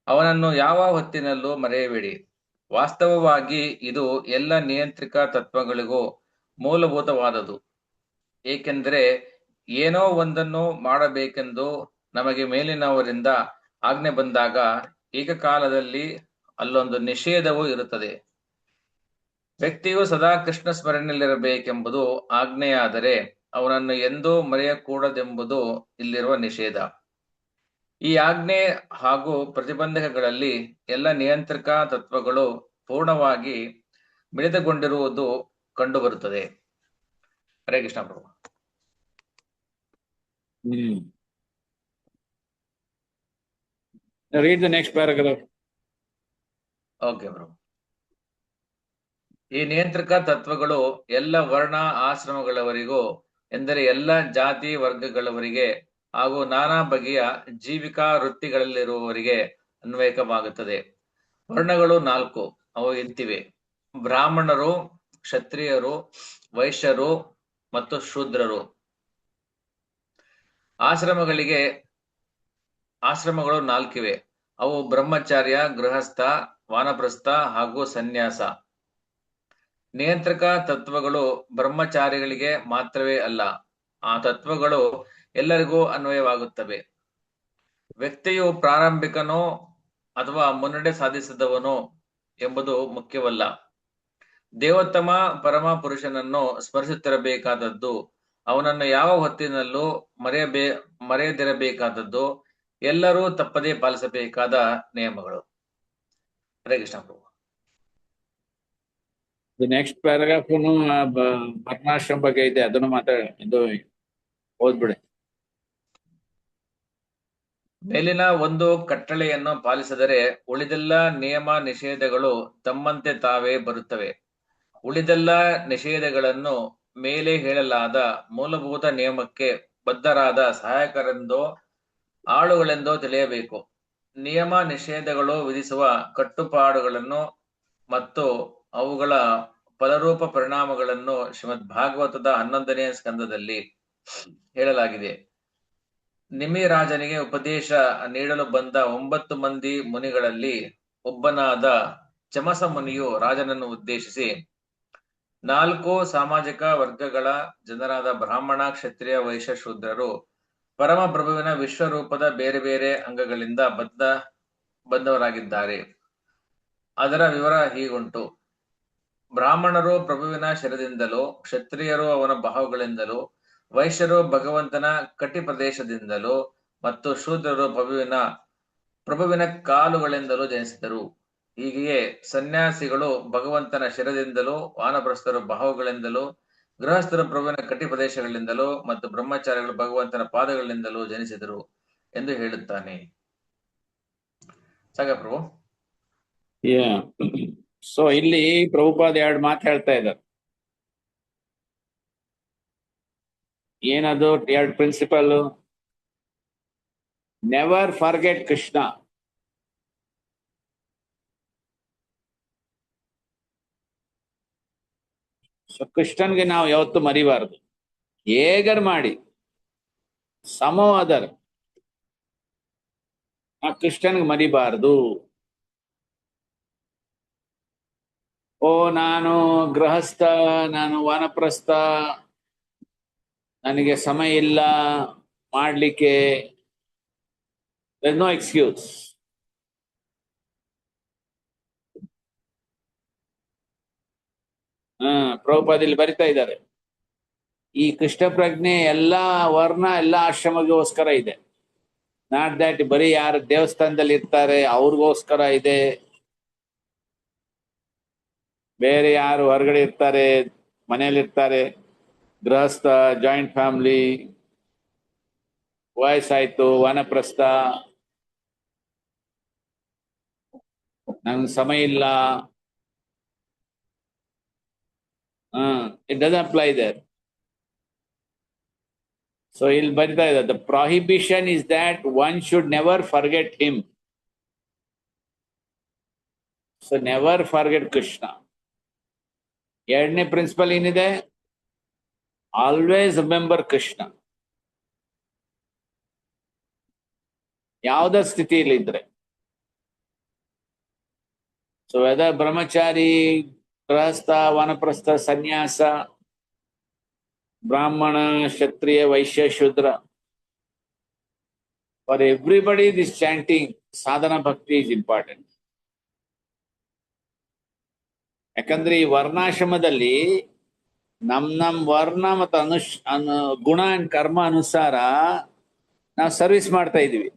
ಅವನನ್ನು ಯಾವ ಹೊತ್ತಿನಲ್ಲೂ ಮರೆಯಬೇಡಿ. ವಾಸ್ತವವಾಗಿ ಇದು ಎಲ್ಲ ನಿಯಂತ್ರಿತ ತತ್ವಗಳಿಗೂ ಮೂಲಭೂತವಾದದು. ಏಕೆಂದರೆ ಏನೋ ಒಂದನ್ನು ಮಾಡಬೇಕೆಂದು ನಮಗೆ ಮೇಲಿನವರಿಂದ ಆಜ್ಞೆ ಬಂದಾಗ ಏಕಕಾಲದಲ್ಲಿ ಅಲ್ಲೊಂದು ನಿಷೇಧವೂ ಇರುತ್ತದೆ. ವ್ಯಕ್ತಿಯು ಸದಾ ಕೃಷ್ಣ ಸ್ಮರಣೆಯಲ್ಲಿರಬೇಕೆಂಬುದು ಆಜ್ಞೆಯಾದರೆ ಅವನನ್ನು ಎಂದೂ ಮರೆಯಕೂಡದೆಂಬುದು ಇಲ್ಲಿರುವ ನಿಷೇಧ. ಈ ಆಜ್ಞೆ ಹಾಗೂ ಪ್ರತಿಬಂಧಕಗಳಲ್ಲಿ ಎಲ್ಲ ನಿಯಂತ್ರಕ ತತ್ವಗಳು ಪೂರ್ಣವಾಗಿ ಮಿಳಿತಗೊಂಡಿರುವುದು ಕಂಡುಬರುತ್ತದೆ. Hare Krishna Prabhu. Read the next paragraph. Okay Prabhu. ಈ ನಿಯಂತ್ರಕ ತತ್ವಗಳು ಎಲ್ಲ ವರ್ಣ ಆಶ್ರಮಗಳವರಿಗೂ, ಎಂದರೆ ಎಲ್ಲ ಜಾತಿ ವರ್ಗಗಳವರಿಗೆ ಹಾಗೂ ನಾನಾ ಬಗೆಯ ಜೀವಿಕಾ ವೃತ್ತಿಗಳಲ್ಲಿರುವವರಿಗೆ ಅನ್ವಯಕವಾಗುತ್ತದೆ. ವರ್ಣಗಳು 4. ಅವು ಇಂತಿವೆ: ಬ್ರಾಹ್ಮಣರು, ಕ್ಷತ್ರಿಯರು, ವೈಶ್ಯರು ಮತ್ತು ಶೂದ್ರರು. ಆಶ್ರಮಗಳು 4 ಇವೆ. ಅವು ಬ್ರಹ್ಮಚಾರ್ಯ, ಗೃಹಸ್ಥ, ವಾನಪ್ರಸ್ಥ ಹಾಗೂ ಸನ್ಯಾಸ. ನಿಯಂತ್ರಕ ತತ್ವಗಳು ಬ್ರಹ್ಮಚಾರಿಗಳಿಗೆ ಮಾತ್ರವೇ ಅಲ್ಲ, ಆ ತತ್ವಗಳು ಎಲ್ಲರಿಗೂ ಅನ್ವಯವಾಗುತ್ತವೆ. ವ್ಯಕ್ತಿಯು ಪ್ರಾರಂಭಿಕನೋ ಅಥವಾ ಮುನ್ನಡೆ ಸಾಧಿಸಿದವನೋ ಎಂಬುದು ಮುಖ್ಯವಲ್ಲ. ದೇವೋತ್ತಮ ಪರಮ ಪುರುಷನನ್ನು ಸ್ಮರಿಸುತ್ತಿರಬೇಕಾದದ್ದು, ಅವನನ್ನು ಯಾವ ಹೊತ್ತಿನಲ್ಲೂ ಮರೆಯದಿರಬೇಕಾದದ್ದು, ಎಲ್ಲರೂ ತಪ್ಪದೇ ಪಾಲಿಸಬೇಕಾದ ನಿಯಮಗಳು. ಹರೇ ಕೃಷ್ಣ ಪ್ರಭು. The next paragraph ವರ್ಣಾಶ್ರಮ ಬಗ್ಗೆ ಇದೆ, ಅದನ್ನು ಇದು ಓದ್ಬಿಡಿ. ಮೇಲಿನ ಒಂದು ಕಟ್ಟಳೆಯನ್ನು ಪಾಲಿಸಿದರೆ ಉಳಿದೆಲ್ಲ ನಿಯಮ ನಿಷೇಧಗಳು ತಮ್ಮಂತೆ ತಾವೇ ಬರುತ್ತವೆ. ಉಳಿದೆಲ್ಲ ನಿಷೇಧಗಳನ್ನು ಮೇಲೆ ಹೇಳಲಾದ ಮೂಲಭೂತ ನಿಯಮಕ್ಕೆ ಬದ್ಧರಾದ ಸಹಾಯಕರೆಂದೋ ಆಳುಗಳೆಂದೋ ತಿಳಿಯಬೇಕು. ನಿಯಮ ನಿಷೇಧಗಳು ವಿಧಿಸುವ ಕಟ್ಟುಪಾಡುಗಳನ್ನು ಮತ್ತು ಅವುಗಳ ಫಲರೂಪ ಪರಿಣಾಮಗಳನ್ನು ಶ್ರೀಮದ್ ಭಾಗವತದ 11ನೇ ಸ್ಕಂದದಲ್ಲಿ ಹೇಳಲಾಗಿದೆ. ನಿಮಿರಾಜನಿಗೆ ಉಪದೇಶ ನೀಡಲು ಬಂದ 9 ಮಂದಿ ಮುನಿಗಳಲ್ಲಿ ಒಬ್ಬನಾದ ಚಮಸ ಮುನಿಯು ರಾಜನನ್ನು ಉದ್ದೇಶಿಸಿ, 4 ಸಾಮಾಜಿಕ ವರ್ಗಗಳ ಜನರಾದ ಬ್ರಾಹ್ಮಣ, ಕ್ಷತ್ರಿಯ, ವೈಶ್ಯ, ಶೂದ್ರರು ಪರಮ ಪ್ರಭುವಿನ ವಿಶ್ವರೂಪದ ಬೇರೆ ಬೇರೆ ಅಂಗಗಳಿಂದ ಬಂದವರಾಗಿದ್ದಾರೆ. ಅದರ ವಿವರ ಹೀಗುಂಟು. ಬ್ರಾಹ್ಮಣರು ಪ್ರಭುವಿನ ಶರದಿಂದಲೂ, ಕ್ಷತ್ರಿಯರು ಅವನ ಬಾಹುಗಳಿಂದಲೂ, ವೈಶ್ಯರು ಭಗವಂತನ ಕಟಿ ಪ್ರದೇಶದಿಂದಲೂ ಮತ್ತು ಶೂದ್ರರು ಪ್ರಭುವಿನ ಕಾಲುಗಳಿಂದಲೂ ಜನಿಸಿದರು. ಹೀಗೆಯೇ ಸನ್ಯಾಸಿಗಳು ಭಗವಂತನ ಶಿರದಿಂದಲೂ, ವಾನಪ್ರಸ್ಥರು ಬಾಹುಗಳಿಂದಲೂ, ಗೃಹಸ್ಥರು ಪ್ರಭುವಿನ ಕಟಿ ಪ್ರದೇಶಗಳಿಂದಲೂ ಮತ್ತು ಬ್ರಹ್ಮಚಾರಿಗಳು ಭಗವಂತನ ಪಾದಗಳಿಂದಲೂ ಜನಿಸಿದರು ಎಂದು ಹೇಳುತ್ತಾನೆ. ಸಾಕ ಪ್ರಭು? ಸೊ ಇಲ್ಲಿ ಪ್ರಭುಪಾದ 2 ಮಾತು ಹೇಳ್ತಾ ಇದ್ದಾರೆ. ಏನದು 2 principle? Never forget Krishna. So ಕೃಷ್ಣನ್ಗೆ ನಾವು ಯಾವತ್ತೂ ಮರಿಬಾರದು. ಹೇಗರ್ ಮಾಡಿ ಸಮೋ ಅದರ್ ಆ ಕೃಷ್ಣನ್ಗೆ ಮರಿಬಾರದು. ಓ ನಾನು ಗೃಹಸ್ಥ, ನಾನು ವಾನಪ್ರಸ್ಥ, ನನಗೆ ಸಮಯ ಇಲ್ಲ ಮಾಡ್ಲಿಕ್ಕೆ, ನೋ ಎಕ್ಸ್ಕ್ಯೂಸ್. ಪ್ರಭುಪಾದಲ್ಲಿ ಬರಿತಾ ಇದ್ದಾರೆ, ಈ ಕೃಷ್ಣ ಪ್ರಜ್ಞೆ ಎಲ್ಲಾ ವರ್ಣ ಎಲ್ಲಾ ಆಶ್ರಮಗೋಸ್ಕರ ಇದೆ. ನಾಟ್ ದ್ಯಾಟ್ ಬರೀ ಯಾರು ದೇವಸ್ಥಾನದಲ್ಲಿ ಇರ್ತಾರೆ ಅವ್ರಿಗೋಸ್ಕರ ಇದೆ, ಬೇರೆ ಯಾರು ಹೊರಗಡೆ ಇರ್ತಾರೆ ಮನೇಲಿರ್ತಾರೆ, ಗೃಹಸ್ಥ, ಜಾಯಿಂಟ್ ಫ್ಯಾಮಿಲಿ, ವಯಸ್ಸಾಯ್ತು, ವಾನಪ್ರಸ್ಥ, ನಂಗೆ ಸಮಯ ಇಲ್ಲ, it doesn't apply there. So he'll bariತಾ ಇದ್ದಾರೆ, the prohibition is that one should never forget him. So never forget Krishna. 2ನೇ ಪ್ರಿನ್ಸಿಪಲ್ ಏನಿದೆ? Always remember Krishna. ಯಾವುದೇ ಸ್ಥಿತಿಯಲ್ಲಿ ಇದ್ರೆ, ಸೊ ವೆದರ್ ಬ್ರಹ್ಮಚಾರಿ, ಗೃಹಸ್ಥ, ವಾನಪ್ರಸ್ಥ, ಸನ್ಯಾಸ, ಬ್ರಾಹ್ಮಣ, ಕ್ಷತ್ರಿಯ, ವೈಶ್ಯ, ಶೂದ್ರ, ಫಾರ್ ಎವ್ರಿಬಡಿ ದಿಸ್ ಚಾಂಟಿಂಗ್ ಸಾಧನ ಭಕ್ತಿ ಇಸ್ ಇಂಪಾರ್ಟೆಂಟ್. ಯಾಕಂದ್ರೆ ಈ ವರ್ಣಾಶ್ರಮದಲ್ಲಿ ನಮ್ ವರ್ಣ ಮತ್ತು ಗುಣ ಅಂಡ್ ಕರ್ಮ ಅನುಸಾರ ನಾವು ಸರ್ವಿಸ್ ಮಾಡ್ತಾ ಇದೀವಿ.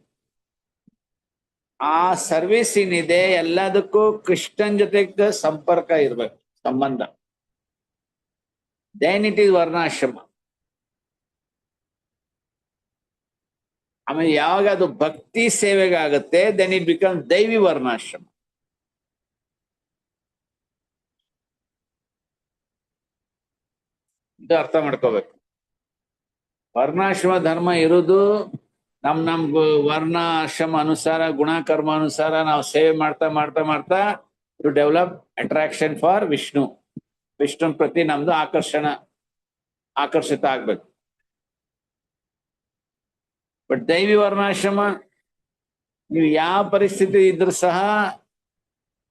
ಆ ಸರ್ವಿಸ್ ಏನಿದೆ ಎಲ್ಲದಕ್ಕೂ ಕೃಷ್ಣನ್ ಜೊತೆಗೆ ಸಂಪರ್ಕ ಇರ್ಬೇಕು, ಸಂಬಂಧ. Then it is varnashrama. ಆಮೇಲೆ ಯಾವಾಗ ಅದು ಭಕ್ತಿ ಸೇವೆಗಾಗುತ್ತೆ, ದೆನ್ ಇಟ್ ಬಿಕಮ್ ದೈವಿ ವರ್ಣಾಶ್ರಮ. ಇದು ಅರ್ಥ ಮಾಡ್ಕೋಬೇಕು. ವರ್ಣಾಶ್ರಮ ಧರ್ಮ ಇರುವುದು ನಮ್ ವರ್ಣಾಶ್ರಮ ಅನುಸಾರ, ಗುಣ ಕರ್ಮ ಅನುಸಾರ ನಾವು ಸೇವೆ ಮಾಡ್ತಾ ಮಾಡ್ತಾ ಮಾಡ್ತಾ to develop attraction for Vishnu. Vishnu ಪ್ರತಿ ನಮ್ದು ಆಕರ್ಷಿತ ಆಗ್ಬೇಕು. ಬಟ್ ದೈವಿ ವರ್ಣಾಶ್ರಮ ನೀವು ಯಾವ ಪರಿಸ್ಥಿತಿ ಇದ್ರೂ ಸಹ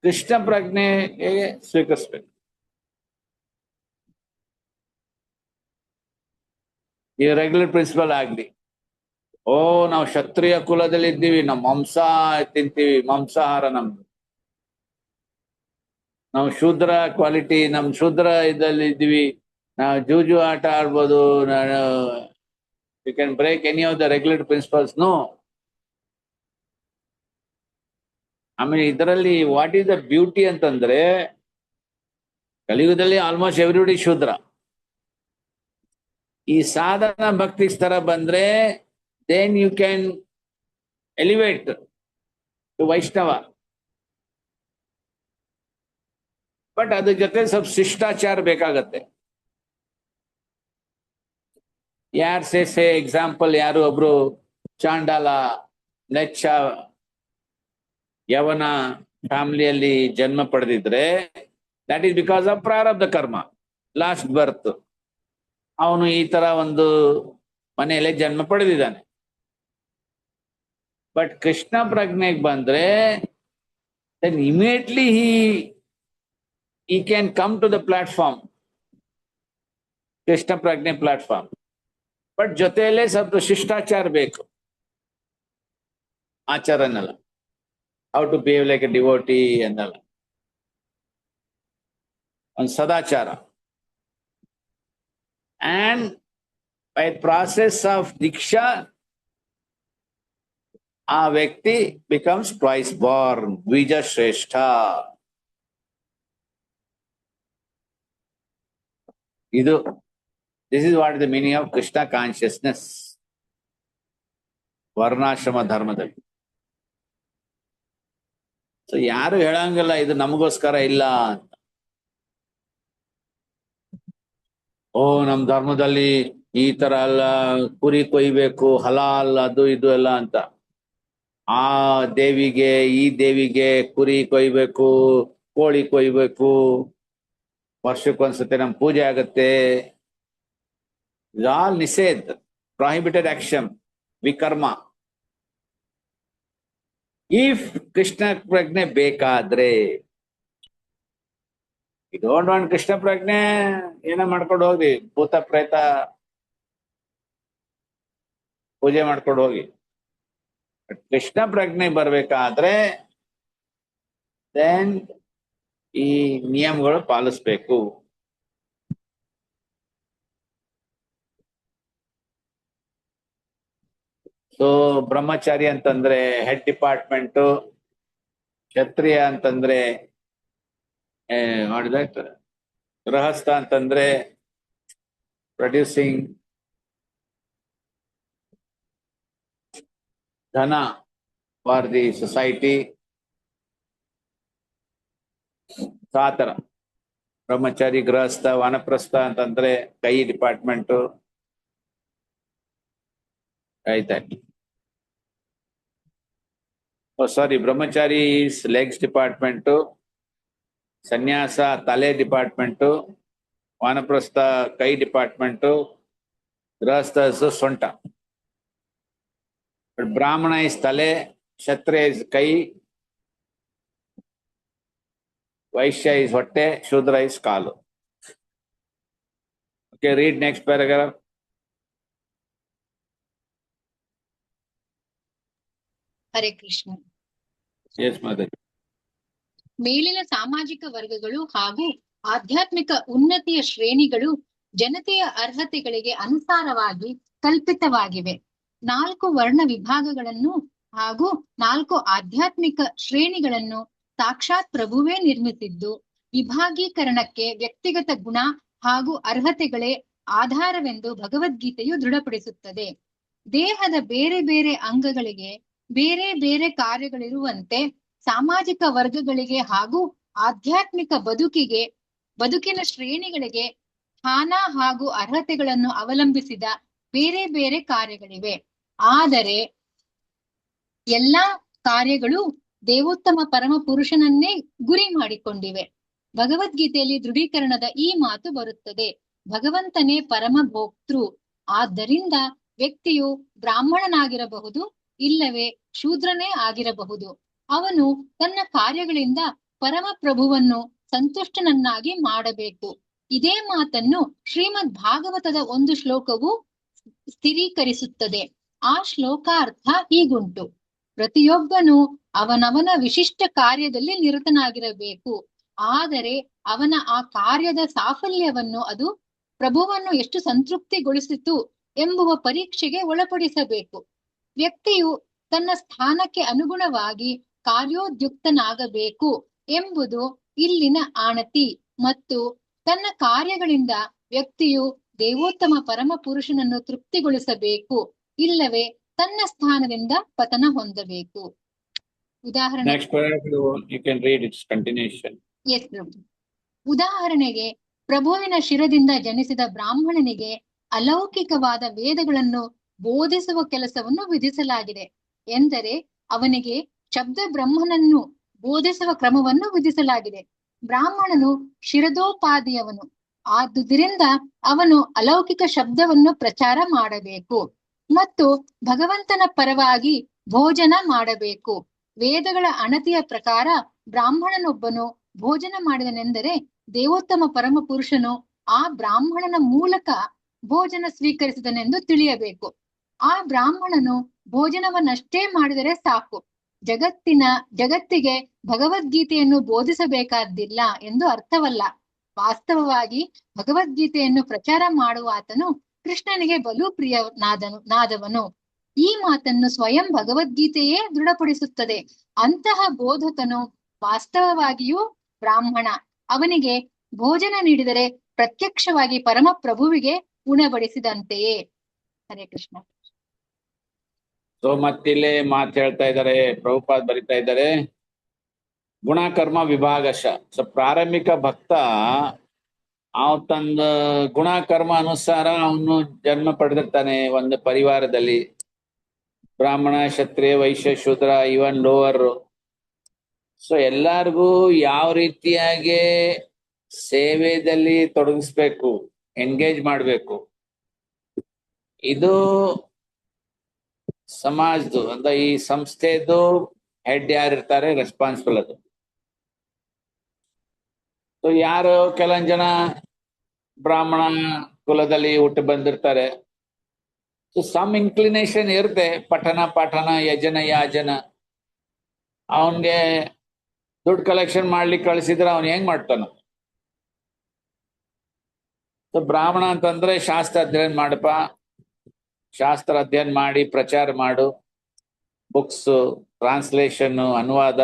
ಕೃಷ್ಣ ಪ್ರಜ್ಞೆಗೆ ಸ್ವೀಕರಿಸ್ಬೇಕು. ಈ ರೆಗ್ಯುಲರ್ ಪ್ರಿನ್ಸಿಪಲ್ ಆಗ್ಲಿ, ಓ ನಾವು ಕ್ಷತ್ರಿಯ ಕುಲದಲ್ಲಿ ಇದ್ದೀವಿ, ನಾವು ಮಾಂಸ ತಿಂತೀವಿ, ಮಾಂಸಾಹಾರ ನಮ್ದು, ನಾವು ಶೂದ್ರ ಕ್ವಾಲಿಟಿ, ನಮ್ ಶೂದ್ರ ಇದಲ್ಲಿ ಇದ್ದೀವಿ, ನಾವು ಜೂಜು ಆಟ ಆಡ್ಬೋದು, you can break any of the regular principles. No. ಆಮೇಲೆ ಇದರಲ್ಲಿ ವಾಟ್ ಈಸ್ ದ ಬ್ಯೂಟಿ ಅಂತಂದ್ರೆ, ಕಲಿಯುಗದಲ್ಲಿ ಆಲ್ಮೋಸ್ಟ್ ಎವ್ರಿಬಡಿ ಶೂದ್ರ. ಈ ಸಾಧನ ಭಕ್ತಿ ಸ್ತರ ಬಂದ್ರೆ then you can elevate to Vaishnava. But ಅದ್ರ ಜೊತೆ ಸ್ವಲ್ಪ ಶಿಷ್ಟಾಚಾರ ಬೇಕಾಗತ್ತೆ. ಎಕ್ಸಾಂಪಲ್, ಯಾರು ಒಬ್ರು ಚಾಂಡಾಲ, ನೆಚ್ಚ, ಯವನ ಫ್ಯಾಮಿಲಿಯಲ್ಲಿ ಜನ್ಮ ಪಡೆದಿದ್ರೆ, ದಟ್ ಈಸ್ ಬಿಕಾಸ್ ಆಫ್ ಪ್ರಾರಬ್ಧ ಕರ್ಮ, ಲಾಸ್ಟ್ ಬರ್ತ್. ಅವನು ಈ ತರ ಒಂದು ಮನೆಯಲ್ಲೇ ಜನ್ಮ ಪಡೆದಿದ್ದಾನೆ. ಬಟ್ ಕೃಷ್ಣ ಪ್ರಜ್ಞೆಗೆ ಬಂದ್ರೆ then immediately he can come to the platform, Krishna Prajna platform. But ಜೊತೆಯಲ್ಲೇ ಸ್ವಲ್ಪ ಶಿಷ್ಟಾಚಾರ ಬೇಕು, ಆಚಾರ ಅನ್ನಲ್ಲ. How to behave like a devotee ಅನ್ನಲ್ಲ, ಒಂದು ಸದಾಚಾರ. And by process of diksha ಆ ವ್ಯಕ್ತಿ ಬಿಕಮ್ಸ್ ಟ್ವೈಸ್ ಬಾರ್ನ್, ದ್ವಿಜ ಶ್ರೇಷ್ಠ. ಇದು this is what the meaning of Krishna consciousness varnashrama ಧರ್ಮದಲ್ಲಿ. ಸೊ ಯಾರು ಹೇಳಂಗಿಲ್ಲ ಇದು ನಮಗೋಸ್ಕರ ಇಲ್ಲ ಅಂತ. ಓ ನಮ್ ಧರ್ಮದಲ್ಲಿ ಈ ತರ ಎಲ್ಲ ಕುರಿ ಕೊಯ್ಬೇಕು, ಹಲಾಲ್ ಅದು ಇದು ಎಲ್ಲ ಅಂತ. ಆ ದೇವಿಗೆ ಈ ದೇವಿಗೆ ಕುರಿ ಕೊಯ್ಬೇಕು, ಕೋಳಿ ಕೊಯ್ಬೇಕು, ವರ್ಷಕ್ಕೊಂದ್ಸತಿ ನಮ್ ಪೂಜೆ ಆಗತ್ತೆ. ಆಲ್ ನಿಷೇಧ್, ಪ್ರಾಹಿಬಿಟೆಡ್ ಆಕ್ಷನ್, ವಿಕರ್ಮ. ಇಫ್ ಕೃಷ್ಣ ಪ್ರಜ್ಞೆ ಬೇಕಾದ್ರೆ, ಯು ಡೋಂಟ್ ವಾಂಟ್ ಕೃಷ್ಣ ಪ್ರಜ್ಞೆ, ಏನೋ ಮಾಡ್ಕೊಂಡು ಹೋಗಿ ಭೂತ ಪ್ರೇತ ಪೂಜೆ ಮಾಡ್ಕೊಂಡು ಹೋಗಿ. ಕೃಷ್ಣ ಪ್ರಜ್ಞೆ ಬರ್ಬೇಕಾದ್ರೆ ದೆನ್ ಈ ನಿಯಮಗಳು ಪಾಲಿಸ್ಬೇಕು. ಸೊ ಬ್ರಹ್ಮಚಾರಿ ಅಂತಂದ್ರೆ ಹೆಡ್ ಡಿಪಾರ್ಟ್ಮೆಂಟ್, ಕ್ಷತ್ರಿಯ ಅಂತಂದ್ರೆ ಮಾಡಿದ, ಗೃಹಸ್ಥ ಅಂತಂದ್ರೆ ಪ್ರೊಡ್ಯೂಸಿಂಗ್ ಧನ ಫಾರ್ ದಿ ಸೊಸೈಟಿ. ಆತರ ಬ್ರಹ್ಮಚಾರಿ, ಗೃಹಸ್ಥ, ವಾನಪ್ರಸ್ಥ ಅಂತಂದ್ರೆ ಕೈ ಡಿಪಾರ್ಟ್ಮೆಂಟ್. ಆಯ್ತಾಯ್ತು. ಸಾರಿ, ಬ್ರಹ್ಮಚಾರಿ ಲೆಗ್ಸ್ ಡಿಪಾರ್ಟ್ಮೆಂಟ್, ಸನ್ಯಾಸ ತಲೆ ಡಿಪಾರ್ಟ್ಮೆಂಟ್, ವಾನಪ್ರಸ್ಥ ಕೈ ಡಿಪಾರ್ಟ್ಮೆಂಟ್, ಗೃಹಸ್ಥ ಸೊಂಟ. ಬ್ರಾಹ್ಮಣ ಇಸ್ ತಲೆ, ಕ್ಷತ್ರಿಯ ಇಸ್ ಕೈ, ವೈಶ್ಯ ಇಸ್ ಹೊಟ್ಟೆ, ಶೂದ್ರ ಇಸ್ ಕಾಲು. Okay, read next paragraph. Hare Krishna. Yes ಮಾತಾಡಿ. ಮೇಲಿನ ಸಾಮಾಜಿಕ ವರ್ಗಗಳು ಹಾಗೂ ಆಧ್ಯಾತ್ಮಿಕ ಉನ್ನತಿಯ ಶ್ರೇಣಿಗಳು ಜನತೆಯ ಅರ್ಹತೆಗಳಿಗೆ ಅನುಸಾರವಾಗಿ ಕಲ್ಪಿತವಾಗಿವೆ. 4 ವರ್ಣ ವಿಭಾಗಗಳನ್ನು ಹಾಗೂ 4 ಆಧ್ಯಾತ್ಮಿಕ ಶ್ರೇಣಿಗಳನ್ನು ಸಾಕ್ಷಾತ್ ಪ್ರಭುವೇ ನಿರ್ಮಿಸಿದ್ದು, ವಿಭಾಗೀಕರಣಕ್ಕೆ ವ್ಯಕ್ತಿಗತ ಗುಣ ಹಾಗೂ ಅರ್ಹತೆಗಳೇ ಆಧಾರವೆಂದು ಭಗವದ್ಗೀತೆಯು ದೃಢಪಡಿಸುತ್ತದೆ. ದೇಹದ ಬೇರೆ ಬೇರೆ ಅಂಗಗಳಿಗೆ ಬೇರೆ ಬೇರೆ ಕಾರ್ಯಗಳಿರುವಂತೆ ಸಾಮಾಜಿಕ ವರ್ಗಗಳಿಗೆ ಹಾಗೂ ಆಧ್ಯಾತ್ಮಿಕ ಬದುಕಿನ ಶ್ರೇಣಿಗಳಿಗೆ ಸ್ಥಾನ ಹಾಗೂ ಅರ್ಹತೆಗಳನ್ನು ಅವಲಂಬಿಸಿದ ಬೇರೆ ಬೇರೆ ಕಾರ್ಯಗಳಿವೆ. ಆದರೆ ಎಲ್ಲಾ ಕಾರ್ಯಗಳು ದೇವೋತ್ತಮ ಪರಮ ಪುರುಷನನ್ನೇ ಗುರಿ ಮಾಡಿಕೊಂಡಿವೆ. ಭಗವದ್ಗೀತೆಯಲ್ಲಿ ದೃಢೀಕರಣದ ಈ ಮಾತು ಬರುತ್ತದೆ: ಭಗವಂತನೇ ಪರಮ ಭೋಕ್ತೃ. ಆದ್ದರಿಂದ ವ್ಯಕ್ತಿಯು ಬ್ರಾಹ್ಮಣನಾಗಿರಬಹುದು, ಇಲ್ಲವೇ ಶೂದ್ರನೇ ಆಗಿರಬಹುದು. ಅವನು ತನ್ನ ಕಾರ್ಯಗಳಿಂದ ಪರಮ ಪ್ರಭುವನ್ನು ಸಂತುಷ್ಟನನ್ನಾಗಿ ಮಾಡಬೇಕು. ಇದೇ ಮಾತನ್ನು ಶ್ರೀಮದ್ ಭಾಗವತದ ಒಂದು ಶ್ಲೋಕವು ಸ್ಥಿರೀಕರಿಸುತ್ತದೆ. ಆ ಶ್ಲೋಕಾರ್ಥ ಹೀಗುಂಟು: ಪ್ರತಿಯೊಬ್ಬನು ಅವನವನ ವಿಶಿಷ್ಟ ಕಾರ್ಯದಲ್ಲಿ ನಿರತನಾಗಿರಬೇಕು. ಆದರೆ ಅವನ ಆ ಕಾರ್ಯದ ಸಾಫಲ್ಯವನ್ನು ಅದು ಪ್ರಭುವನ್ನು ಎಷ್ಟು ಸಂತೃಪ್ತಿಗೊಳಿಸಿತು ಎಂಬುವ ಪರೀಕ್ಷೆಗೆ ಒಳಪಡಿಸಬೇಕು. ವ್ಯಕ್ತಿಯು ತನ್ನ ಸ್ಥಾನಕ್ಕೆ ಅನುಗುಣವಾಗಿ ಕಾರ್ಯೋದ್ಯುಕ್ತನಾಗಬೇಕು ಎಂಬುದು ಇಲ್ಲಿನ ಆಣತಿ. ಮತ್ತು ತನ್ನ ಕಾರ್ಯಗಳಿಂದ ವ್ಯಕ್ತಿಯು ದೇವೋತ್ತಮ ಪರಮ ಪುರುಷನನ್ನು ತೃಪ್ತಿಗೊಳಿಸಬೇಕು, ಇಲ್ಲವೇ ತನ್ನ ಸ್ಥಾನದಿಂದ ಪತನ ಹೊಂದಬೇಕು. ಉದಾಹರಣೆಗೆ ಪ್ರಭುವಿನ ಶಿರದಿಂದ ಜನಿಸಿದ ಬ್ರಾಹ್ಮಣನಿಗೆ ಅಲೌಕಿಕವಾದ ವೇದಗಳನ್ನು ಬೋಧಿಸುವ ಕೆಲಸವನ್ನು ವಿಧಿಸಲಾಗಿದೆ. ಎಂದರೆ ಅವನಿಗೆ ಶಬ್ದ ಬ್ರಹ್ಮನನ್ನು ಬೋಧಿಸುವ ಕ್ರಮವನ್ನು ವಿಧಿಸಲಾಗಿದೆ. ಬ್ರಾಹ್ಮಣನು ಶಿರದೋಪಾದಿಯವನು, ಆದುದರಿಂದ ಅವನು ಅಲೌಕಿಕ ಶಬ್ದವನ್ನು ಪ್ರಚಾರ ಮಾಡಬೇಕು ಮತ್ತು ಭಗವಂತನ ಪರವಾಗಿ ಭೋಜನ ಮಾಡಬೇಕು. ವೇದಗಳ ಅಣತಿಯ ಪ್ರಕಾರ ಬ್ರಾಹ್ಮಣನೊಬ್ಬನು ಭೋಜನ ಮಾಡಿದನೆಂದರೆ ದೇವೋತ್ತಮ ಪರಮ ಪುರುಷನು ಆ ಬ್ರಾಹ್ಮಣನ ಮೂಲಕ ಭೋಜನ ಸ್ವೀಕರಿಸಿದನೆಂದು ತಿಳಿಯಬೇಕು. ಆ ಬ್ರಾಹ್ಮಣನು ಭೋಜನವನ್ನಷ್ಟೇ ಮಾಡಿದರೆ ಸಾಕು, ಜಗತ್ತಿಗೆ ಭಗವದ್ಗೀತೆಯನ್ನು ಬೋಧಿಸಬೇಕಾದ್ದಿಲ್ಲ ಎಂದು ಅರ್ಥವಲ್ಲ. ವಾಸ್ತವವಾಗಿ ಭಗವದ್ಗೀತೆಯನ್ನು ಪ್ರಚಾರ ಮಾಡುವ ಆತನು ಕೃಷ್ಣನಿಗೆ ಬಲು ಪ್ರಿಯನಾದವನು. ಈ ಮಾತನ್ನು ಸ್ವಯಂ ಭಗವದ್ಗೀತೆಯೇ ದೃಢಪಡಿಸುತ್ತದೆ. ಅಂತಹ ಬೋಧಕನು ವಾಸ್ತವವಾಗಿಯೂ ಬ್ರಾಹ್ಮಣ. ಅವನಿಗೆ ಭೋಜನ ನೀಡಿದರೆ ಪ್ರತ್ಯಕ್ಷವಾಗಿ ಪರಮ ಪ್ರಭುವಿಗೆ ಉಣಬಡಿಸಿದಂತೆಯೇ. ಹರೇ ಕೃಷ್ಣ. ಸೊ ಮತ್ತಿಲ್ಲೇ ಮಾತು ಹೇಳ್ತಾ ಇದ್ದಾರೆ, ಪ್ರಭುಪಾದ್ ಬರಿತಾ ಇದ್ದಾರೆ, ಗುಣಕರ್ಮ ವಿಭಾಗಶ. ಸೊ ಪ್ರಾರಂಭಿಕ ಭಕ್ತ ತನ್ನ ಗುಣಕರ್ಮ ಅನುಸಾರ ಅವನು ಜನ್ಮ ಪಡೆದಿರ್ತಾನೆ ಒಂದು ಪರಿವಾರದಲ್ಲಿ. ಬ್ರಾಹ್ಮಣ, ಕ್ಷತ್ರಿಯ, ವೈಶ್ಯ, ಶೂದ್ರ, ಇವನ್ ಲೋವರ್. ಸೊ ಎಲ್ಲಾರ್ಗೂ ಯಾವ ರೀತಿಯಾಗಿ ಸೇವೆಯಲ್ಲಿ ತೊಡಗಿಸ್ಬೇಕು, ಎಂಗೇಜ್ ಮಾಡಬೇಕು, ಇದು ಸಮಾಜದ್ದು ಅಂದ್ರೆ ಈ ಸಂಸ್ಥೆದು ಹೆಡ್ ಯಾರಿರ್ತಾರೆ ರೆಸ್ಪಾನ್ಸಿಬಲ್ ಅದು. ಸೊ ಯಾರು ಕೆಲವೊಂದ್ ಜನ ಬ್ರಾಹ್ಮಣ ಕುಲದಲ್ಲಿ ಹುಟ್ಟು ಬಂದಿರ್ತಾರೆ. ಸೊ ಸಮ್ ಇನ್ಕ್ಲಿನೇಷನ್ ಇರುತ್ತೆ, ಪಠನ ಪಾಠನ ಯಜನ ಯಾಜನ. ಅವನ್ಗೆ ದುಡ್ಡು ಕಲೆಕ್ಷನ್ ಮಾಡ್ಲಿಕ್ಕೆ ಕಳಿಸಿದ್ರೆ ಅವನ್ ಹೆಂಗ್ ಮಾಡ್ತಾನ? ಸೊ ಬ್ರಾಹ್ಮಣ ಅಂತಂದ್ರೆ ಶಾಸ್ತ್ರ ಅಧ್ಯಯನ ಮಾಡಪ್ಪ, ಶಾಸ್ತ್ರ ಅಧ್ಯಯನ ಮಾಡಿ ಪ್ರಚಾರ ಮಾಡು, ಬುಕ್ಸ್ ಟ್ರಾನ್ಸ್ಲೇಷನ್, ಅನುವಾದ.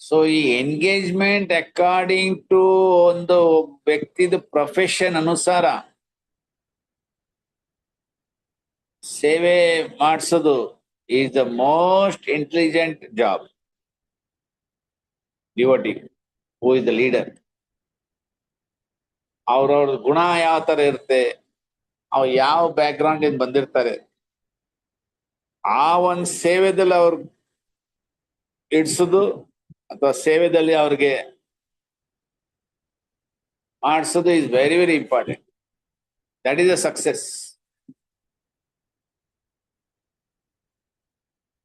ಸೊ ಈ ಎಂಗೇಜ್ಮೆಂಟ್ ಅಕಾರ್ಡಿಂಗ್ ಟು ಒಂದು ವ್ಯಕ್ತಿದ ಪ್ರೊಫೆಷನ್ ಅನುಸಾರ ಸೇವೆ ಮಾಡಿಸೋದು is the most intelligent job. Devotee who is the leader, ಅವ್ರವ್ರ ಗುಣ ಯಾವ ತರ ಇರುತ್ತೆ, ಅವ್ರು ಯಾವ ಬ್ಯಾಕ್ ಗ್ರೌಂಡ್ ಇಂದ ಬಂದಿರ್ತಾರೆ, ಆ ಒಂದು ಸೇವೆದಲ್ಲಿ ಅವ್ರು ಇಡ್ಸೋದು ಅಥವಾ ಸೇವೆದಲ್ಲಿ ಅವ್ರಿಗೆ ಮಾಡಿಸೋದು is very very important. That is a success.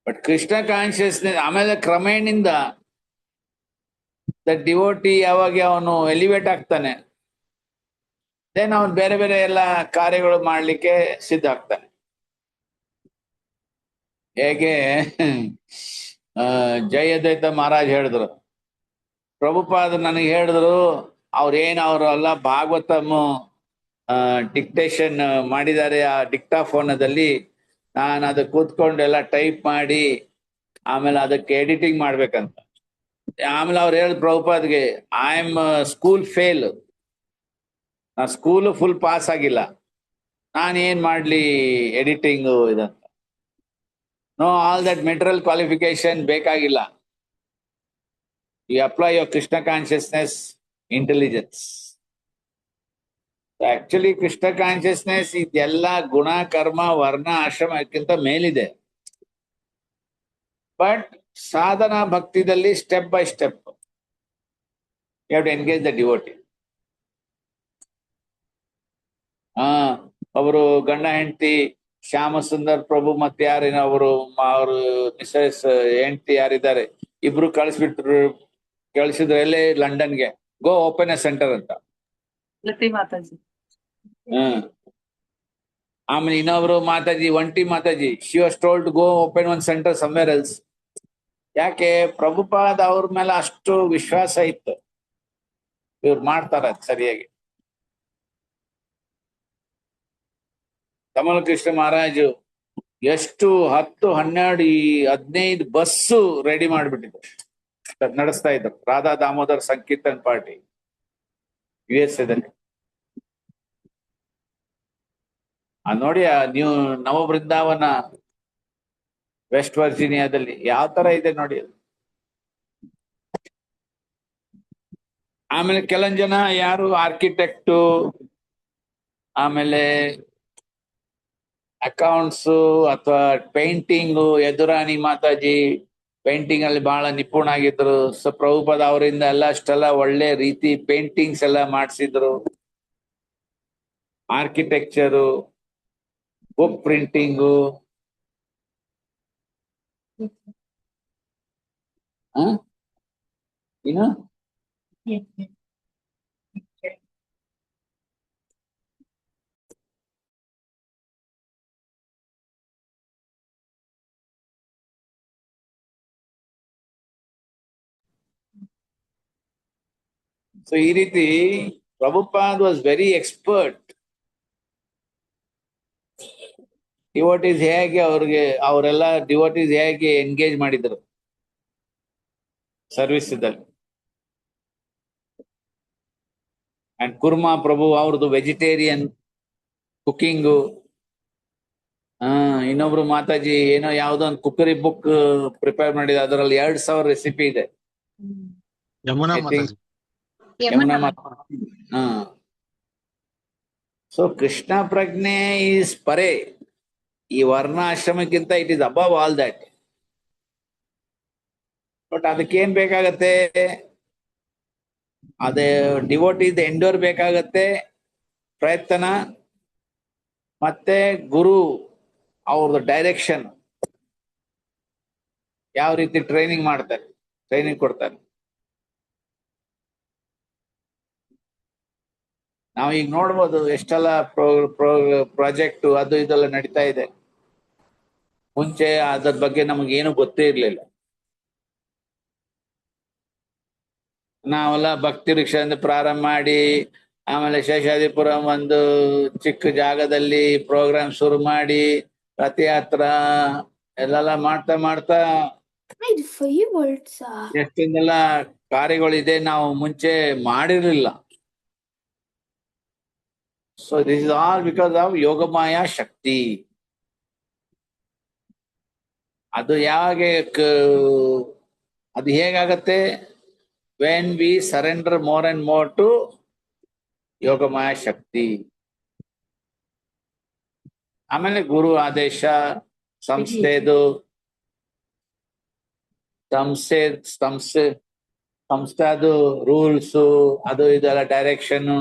But Krishna consciousness ಆಮೇಲೆ ಕ್ರಮೇಣಿಂದ ದ ಡಿವೋಟಿ ಯಾವಾಗ ಅವನು ಎಲಿವೇಟ್ ಆಗ್ತಾನೆ, ದೆನ್ ಅವನು ಬೇರೆ ಬೇರೆ ಎಲ್ಲ ಕಾರ್ಯಗಳು ಮಾಡ್ಲಿಕ್ಕೆ ಸಿದ್ಧ ಆಗ್ತಾನೆ. ಹೇಗೆ ಜಯದೈತ ಮಹಾರಾಜ್ ಹೇಳಿದ್ರು, ಪ್ರಭುಪಾದ ನನಗೆ ಹೇಳಿದ್ರು, ಅವ್ರು ಎಲ್ಲ ಭಾಗವತಮ್ ಡಿಕ್ಟೇಷನ್ ಮಾಡಿದ್ದಾರೆ ಆ ಡಿಕ್ಟಾಫೋನದಲ್ಲಿ, ನಾನು ಅದಕ್ಕೆ ಕೂತ್ಕೊಂಡು ಎಲ್ಲ ಟೈಪ್ ಮಾಡಿ ಆಮೇಲೆ ಅದಕ್ಕೆ ಎಡಿಟಿಂಗ್ ಮಾಡ್ಬೇಕಂತ. ಆಮೇಲೆ ಅವ್ರು ಹೇಳಿದ ಪ್ರಭುಪಾದ್ಗೆ, ಐ ಆಮ್ ಸ್ಕೂಲ್ ಫೇಲ್, ನಾ ಸ್ಕೂಲ್ ಫುಲ್ ಪಾಸ್ ಆಗಿಲ್ಲ, ನಾನು ಏನ್ ಮಾಡ್ಲಿ ಎಡಿಟಿಂಗು ಇದಂತ. No, all that material qualification ಬೇಕಾಗಿಲ್ಲ. You apply your Krishna consciousness intelligence. Actually Krishna consciousness ಇದೆಲ್ಲ ಗುಣ ಕರ್ಮ ವರ್ಣ ಆಶ್ರಮಕ್ಕಿಂತ ಮೇಲಿದೆ. ಬಟ್ ಸಾಧನಾ ಭಕ್ತಿದಲ್ಲಿ step by step you have to engage the devotee. ಅವರು ಗಂಡ ಹೆಂಡತಿ ಶ್ಯಾಮ ಸುಂದರ್ ಪ್ರಭು ಮತ್ತೆ ಯಾರೇನೋ ಅವರು ಮಿಸಸ್ ಹೆಂಡತಿ ಯಾರಿದ್ದಾರೆ, ಇಬ್ರು ಕಳಿಸಿದ್ರು ಎಲ್ಲೇ ಲಂಡನ್ಗೆ, ಗೋ ಓಪನ್ ಎ ಸೆಂಟರ್ ಅಂತ. ಮಾತಾಜಿ. ಆಮೇಲೆ ಇನ್ನೊಬ್ರು ಮಾತಾಜಿ, ಒಂಟಿ ಮಾತಾಜಿ, she was told to go open one centre somewhere else. ಯಾಕೆ? ಪ್ರಭುಪಾದ್ ಅವ್ರ ಮೇಲೆ ಅಷ್ಟು ವಿಶ್ವಾಸ ಇತ್ತು, ಇವ್ರು ಮಾಡ್ತಾರ ಸರಿಯಾಗಿ. ಕಮಲ ಕೃಷ್ಣ ಮಹಾರಾಜು ಎಷ್ಟು 10, 12, 15 ಬಸ್ಸು ರೆಡಿ ಮಾಡಿಬಿಟ್ಟಿದ್ರು, ನಡೆಸ್ತಾ ಇದ್ರು. ರಾಧಾ ದಾಮೋದರ್ ಸಂಕೀರ್ತನ್ ಪಾರ್ಟಿ USA ದಲ್ಲಿ. ನೋಡಿ, ನೀವು ನವ ಬೃಂದಾವನ ವೆಸ್ಟ್ ವರ್ಜಿನಿಯಾದಲ್ಲಿ ಯಾವ ತರ ಇದೆ ನೋಡಿ. ಆಮೇಲೆ ಕೆಲವೊಂದ್ ಜನ ಯಾರು ಆರ್ಕಿಟೆಕ್ಟು, ಆಮೇಲೆ ಅಕೌಂಟ್ಸ್ ಅಥವಾ ಪೇಂಟಿಂಗು, ಯದುರಾಣಿ ಮಾತಾಜಿ ಪೇಂಟಿಂಗ್ ಅಲ್ಲಿ ಬಹಳ ನಿಪುಣ ಆಗಿದ್ರು. ಸೊ ಪ್ರಭುಪಾದ ಅವರಿಂದ ಎಲ್ಲ ಅಷ್ಟೆಲ್ಲ ಒಳ್ಳೆ ರೀತಿ ಪೇಂಟಿಂಗ್ಸ್ ಎಲ್ಲ ಮಾಡಿಸಿದ್ರು. ಆರ್ಕಿಟೆಕ್ಚರು, ಬುಕ್ ಪ್ರಿಂಟಿಂಗು, ಏನು ಸೊ ಈ ರೀತಿ Prabhupad was very expert. Devotees ಹೇಗೆ ಅವ್ರಿಗೆ ಅವರೆಲ್ಲ ಡಿವೋಟೀಸ್ ಹೇಗೆ ಎಂಗೇಜ್ ಮಾಡಿದ್ರು ಸರ್ವಿಸದಲ್ಲಿ. ಅಂಡ್ ಕುರ್ಮಾ ಪ್ರಭು ಅವ್ರದ್ದು ವೆಜಿಟೇರಿಯನ್ ಕುಕಿಂಗು. ಇನ್ನೊಬ್ರು ಮಾತಾಜಿ ಏನೋ ಯಾವ್ದೋ ಒಂದು ಕುಕ್ಕರಿ ಬುಕ್ ಪ್ರಿಪೇರ್ ಮಾಡಿದ, ಅದರಲ್ಲಿ 2000 ರೆಸಿಪಿ ಇದೆ. ಯಮುನಾ ಮಾತಾಜಿ. ಯಮುನಾ ಮಾತಾಜಿ. ಸೊ ಕೃಷ್ಣ ಪ್ರಜ್ಞೆ ಈಸ್ ಪರೇ. ಈ ವರ್ಣ ಆಶ್ರಮಕ್ಕಿಂತ it is above all that. But ಅದಕ್ಕೇನ್ ಬೇಕಾಗತ್ತೆ? ಅದೇ ಡಿವೋಟೀಸ್ ಎಂಡೋರ್ ಬೇಕಾಗತ್ತೆ, ಪ್ರಯತ್ನ, ಮತ್ತೆ ಗುರು ಅವ್ರದ್ದು ಡೈರೆಕ್ಷನ್, ಯಾವ ರೀತಿ ಟ್ರೈನಿಂಗ್ ಮಾಡ್ತಾರೆ, ಟ್ರೈನಿಂಗ್ ಕೊಡ್ತಾರೆ. ನಾವು ಈಗ ನೋಡ್ಬೋದು ಎಷ್ಟೆಲ್ಲ ಪ್ರಾಜೆಕ್ಟ್ ಅದು ಇದೆಲ್ಲ ನಡೀತಾ ಇದೆ. ಮುಂಚೆ ಅದ್ರ ಬಗ್ಗೆ ನಮಗೇನು ಗೊತ್ತೇ ಇರ್ಲಿಲ್ಲ. ನಾವೆಲ್ಲ ಭಕ್ತಿ ರಿಕ್ಷಾದಿಂದ ಪ್ರಾರಂಭ ಮಾಡಿ ಆಮೇಲೆ ಶೇಷಾದಿಪುರಂ ಒಂದು ಚಿಕ್ಕ ಜಾಗದಲ್ಲಿ ಪ್ರೋಗ್ರಾಮ್ ಶುರು ಮಾಡಿ ರಥಯಾತ್ರ ಎಲ್ಲೆಲ್ಲ ಮಾಡ್ತಾ ಮಾಡ್ತಾ ಎಷ್ಟೊಂದೆಲ್ಲ ಕಾರ್ಯಗಳಿದೆ ನಾವು ಮುಂಚೆ ಮಾಡಿರ್ಲಿಲ್ಲ. So this is all because of Yogamaya shakti. ಅದು ಅದು ಹೇಗಾಗತ್ತೆ? when we surrender more and more to Yogamaya ಶಕ್ತಿ. ಆಮೇಲೆ ಗುರು ಆದೇಶ, ಸಂಸ್ಥೆದು ಸಂಸ್ಥೆದು ರೂಲ್ಸ್, ಅದು ಇದೆಲ್ಲ direction.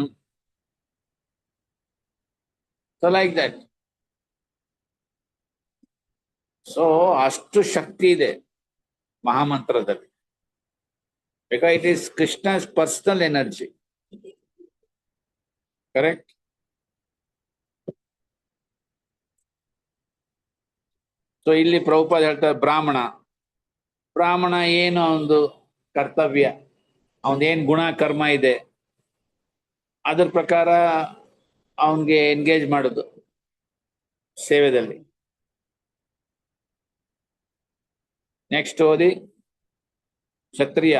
So like that. So ಅಷ್ಟು ಶಕ್ತಿ ಇದೆ ಮಹಾಮಂತ್ರದಲ್ಲಿ. Because it is Krishna's personal energy. Correct? So ಇಲ್ಲಿ ಪ್ರಭುಪಾದ ಹೇಳ್ತಾರೆ ಬ್ರಾಹ್ಮಣ ಏನು ಒಂದು ಕರ್ತವ್ಯ, ಅವನೇನ್ ಗುಣ ಕರ್ಮ ಇದೆ ಅದ್ರ ಪ್ರಕಾರ ಅವನ್ಗೆ ಎಂಗೇಜ್ ಮಾಡೋದು ಸೇವೆದಲ್ಲಿ. ನೆಕ್ಸ್ಟ್ ಓದಿ ಕ್ಷತ್ರಿಯ.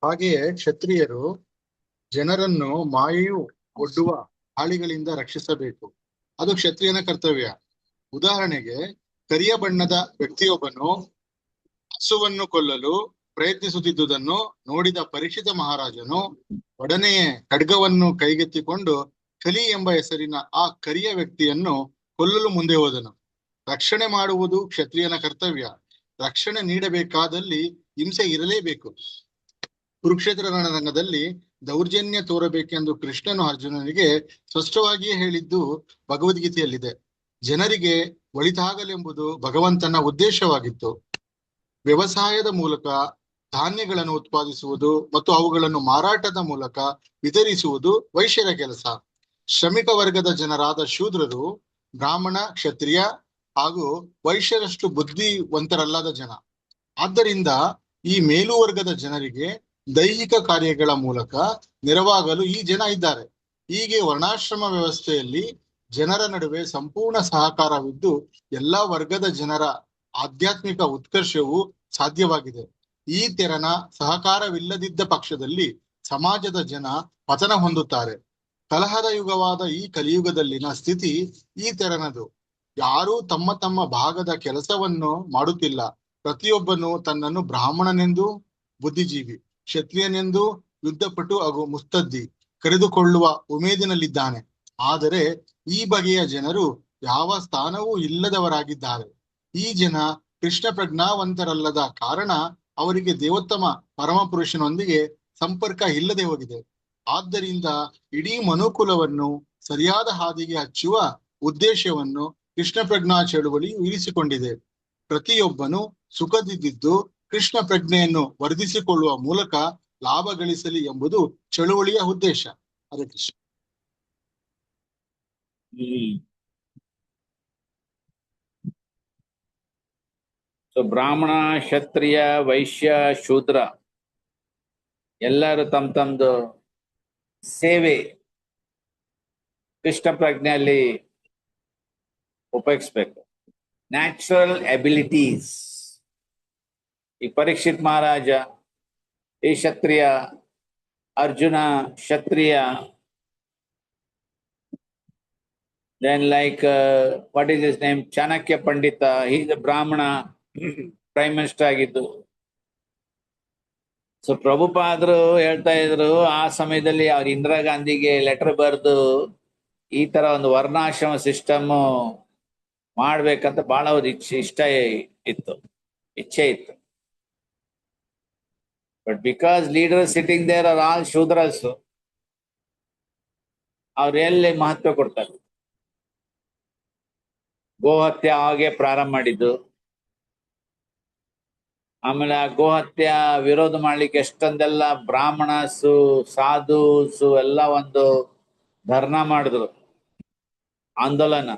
ಹಾಗೆಯೇ ಕ್ಷತ್ರಿಯರು ಜನರನ್ನು ಮಾಯೆಯು ಒಡ್ಡುವ ಹಾಳಿಗಳಿಂದ ರಕ್ಷಿಸಬೇಕು. ಅದು ಕ್ಷತ್ರಿಯನ ಕರ್ತವ್ಯ. ಉದಾಹರಣೆಗೆ, ಕರಿಯ ಬಣ್ಣದ ವ್ಯಕ್ತಿಯೊಬ್ಬನು ಹಸುವನ್ನು ಕೊಲ್ಲಲು ಪ್ರಯತ್ನಿಸುತ್ತಿದ್ದುದನ್ನು ನೋಡಿದ ಪರೀಕ್ಷಿತ ಮಹಾರಾಜನು ಒಡನೆಯೇ ಖಡ್ಗವನ್ನು ಕೈಗೆತ್ತಿಕೊಂಡು ಕಲಿ ಎಂಬ ಹೆಸರಿನ ಆ ಕರಿಯ ವ್ಯಕ್ತಿಯನ್ನು ಕೊಲ್ಲಲು ಮುಂದೆ ಹೋದನು. ರಕ್ಷಣೆ ಮಾಡುವುದು ಕ್ಷತ್ರಿಯನ ಕರ್ತವ್ಯ. ರಕ್ಷಣೆ ನೀಡಬೇಕಾದಲ್ಲಿ ಹಿಂಸೆ ಇರಲೇಬೇಕು. ಕುರುಕ್ಷೇತ್ರ ರಣರಂಗದಲ್ಲಿ ದೌರ್ಜನ್ಯ ತೋರಬೇಕೆಂದು ಕೃಷ್ಣನು ಅರ್ಜುನನಿಗೆ ಸ್ಪಷ್ಟವಾಗಿಯೇ ಹೇಳಿದ್ದು ಭಗವದ್ಗೀತೆಯಲ್ಲಿದೆ. ಜನರಿಗೆ ಒಳಿತಾಗಲೆಂಬುದು ಭಗವಂತನ ಉದ್ದೇಶವಾಗಿತ್ತು. ವ್ಯವಸಾಯದ ಮೂಲಕ ಧಾನ್ಯಗಳನ್ನು ಉತ್ಪಾದಿಸುವುದು ಮತ್ತು ಅವುಗಳನ್ನು ಮಾರಾಟದ ಮೂಲಕ ವಿತರಿಸುವುದು ವೈಶ್ಯರ ಕೆಲಸ. ಶ್ರಮಿಕ ವರ್ಗದ ಜನರಾದ ಶೂದ್ರರು ಬ್ರಾಹ್ಮಣ, ಕ್ಷತ್ರಿಯ ಹಾಗೂ ವೈಶ್ಯರಷ್ಟು ಬುದ್ಧಿವಂತರಲ್ಲದ ಜನ. ಆದ್ದರಿಂದ ಈ ಮೇಲುವರ್ಗದ ಜನರಿಗೆ ದೈಹಿಕ ಕಾರ್ಯಗಳ ಮೂಲಕ ನೆರವಾಗಲು ಈ ಜನ ಇದ್ದಾರೆ. ಹೀಗೆ ವರ್ಣಾಶ್ರಮ ವ್ಯವಸ್ಥೆಯಲ್ಲಿ ಜನರ ನಡುವೆ ಸಂಪೂರ್ಣ ಸಹಕಾರವಿದ್ದು ಎಲ್ಲಾ ವರ್ಗದ ಜನರ ಆಧ್ಯಾತ್ಮಿಕ ಉತ್ಕರ್ಷವು ಸಾಧ್ಯವಾಗಿದೆ. ಈ ತೆರನ ಸಹಕಾರವಿಲ್ಲದಿದ್ದ ಪಕ್ಷದಲ್ಲಿ ಸಮಾಜದ ಜನ ಪತನ ಹೊಂದುತ್ತಾರೆ. ಕಲಹದ ಯುಗವಾದ ಈ ಕಲಿಯುಗದಲ್ಲಿನ ಸ್ಥಿತಿ ಈ ತೆರನದು. ಯಾರೂ ತಮ್ಮ ತಮ್ಮ ಭಾಗದ ಕೆಲಸವನ್ನು ಮಾಡುತ್ತಿಲ್ಲ. ಪ್ರತಿಯೊಬ್ಬನು ತನ್ನನ್ನು ಬ್ರಾಹ್ಮಣನೆಂದು ಬುದ್ಧಿಜೀವಿ, ಕ್ಷತ್ರಿಯನೆಂದು ಯುದ್ಧಪಟು ಹಾಗೂ ಮುಸ್ತದ್ದಿ ಕರೆದುಕೊಳ್ಳುವ ಉಮೇದಿನಲ್ಲಿದ್ದಾನೆ. ಆದರೆ ಈ ಬಗೆಯ ಜನರು ಯಾವ ಸ್ಥಾನವೂ ಇಲ್ಲದವರಾಗಿದ್ದಾರೆ. ಈ ಜನ ಕೃಷ್ಣ ಪ್ರಜ್ಞಾವಂತರಲ್ಲದ ಕಾರಣ ಅವರಿಗೆ ದೇವೋತ್ತಮ ಪರಮಪುರುಷನೊಂದಿಗೆ ಸಂಪರ್ಕ ಇಲ್ಲದೆ ಹೋಗಿದೆ. ಆದ್ದರಿಂದ ಇಡೀ ಮನುಕುಲವನ್ನು ಸರಿಯಾದ ಹಾದಿಗೆ ಹಚ್ಚುವ ಉದ್ದೇಶವನ್ನು ಕೃಷ್ಣ ಪ್ರಜ್ಞಾ ಚಳುವಳಿಯು ಇರಿಸಿಕೊಂಡಿದೆ. ಪ್ರತಿಯೊಬ್ಬನು ಸುಖದಿದ್ದು ಕೃಷ್ಣ ಪ್ರಜ್ಞೆಯನ್ನು ವರ್ಧಿಸಿಕೊಳ್ಳುವ ಮೂಲಕ ಲಾಭ ಗಳಿಸಲಿ ಎಂಬುದು ಚಳುವಳಿಯ ಉದ್ದೇಶ. ಹರೇ ಕೃಷ್ಣ. ಸೊ ಬ್ರಾಹ್ಮಣ, ಕ್ಷತ್ರಿಯ, ವೈಶ್ಯ, ಶೂದ್ರ ಎಲ್ಲರೂ ತಮ್ದು ಸೇವೆ ಕೃಷ್ಣ ಪ್ರಜ್ಞೆಯಲ್ಲಿ ಉಪಯೋಗಿಸ್ಬೇಕು. Natural abilities. ಈ ಪರೀಕ್ಷಿತ್ ಮಹಾರಾಜ, ಈ ಕ್ಷತ್ರಿಯ, ಅರ್ಜುನ ಕ್ಷತ್ರಿಯ, then like what is his name, Chanakya Pandita, is ಬ್ರಾಹ್ಮಣ, ಪ್ರೈಮ್ ಮಿನಿಸ್ಟರ್ ಆಗಿದ್ದು. ಸೊ ಪ್ರಭುಪಾದರು ಹೇಳ್ತಾ ಇದ್ರು, ಆ ಸಮಯದಲ್ಲಿ ಅವ್ರು ಇಂದಿರಾ ಗಾಂಧಿಗೆ ಲೆಟರ್ ಬರೆದು ಈ ತರ ಒಂದು ವರ್ಣಾಶ್ರಮ ಸಿಸ್ಟಮ್ ಮಾಡ್ಬೇಕಂತ ಬಹಳ ಅವ್ರ ಇಚ್ಛೆ ಇತ್ತು. But because leader sitting there are all Shudras, ಅವ್ರು ಎಲ್ಲಿ ಮಹತ್ವ ಕೊಡ್ತಾರೆ. ಗೋಹತ್ಯೆ ಹಾಗೆ ಪ್ರಾರಂಭ ಮಾಡಿದ್ದು. ಆಮೇಲೆ ಆ ಗೋಹತ್ಯೆ ವಿರೋಧ ಮಾಡ್ಲಿಕ್ಕೆ ಎಷ್ಟೊಂದೆಲ್ಲ ಬ್ರಾಹ್ಮಣಸು, ಸಾಧುಸು ಎಲ್ಲ ಒಂದು ಧರ್ನಾ ಮಾಡಿದ್ರು, ಆಂದೋಲನ.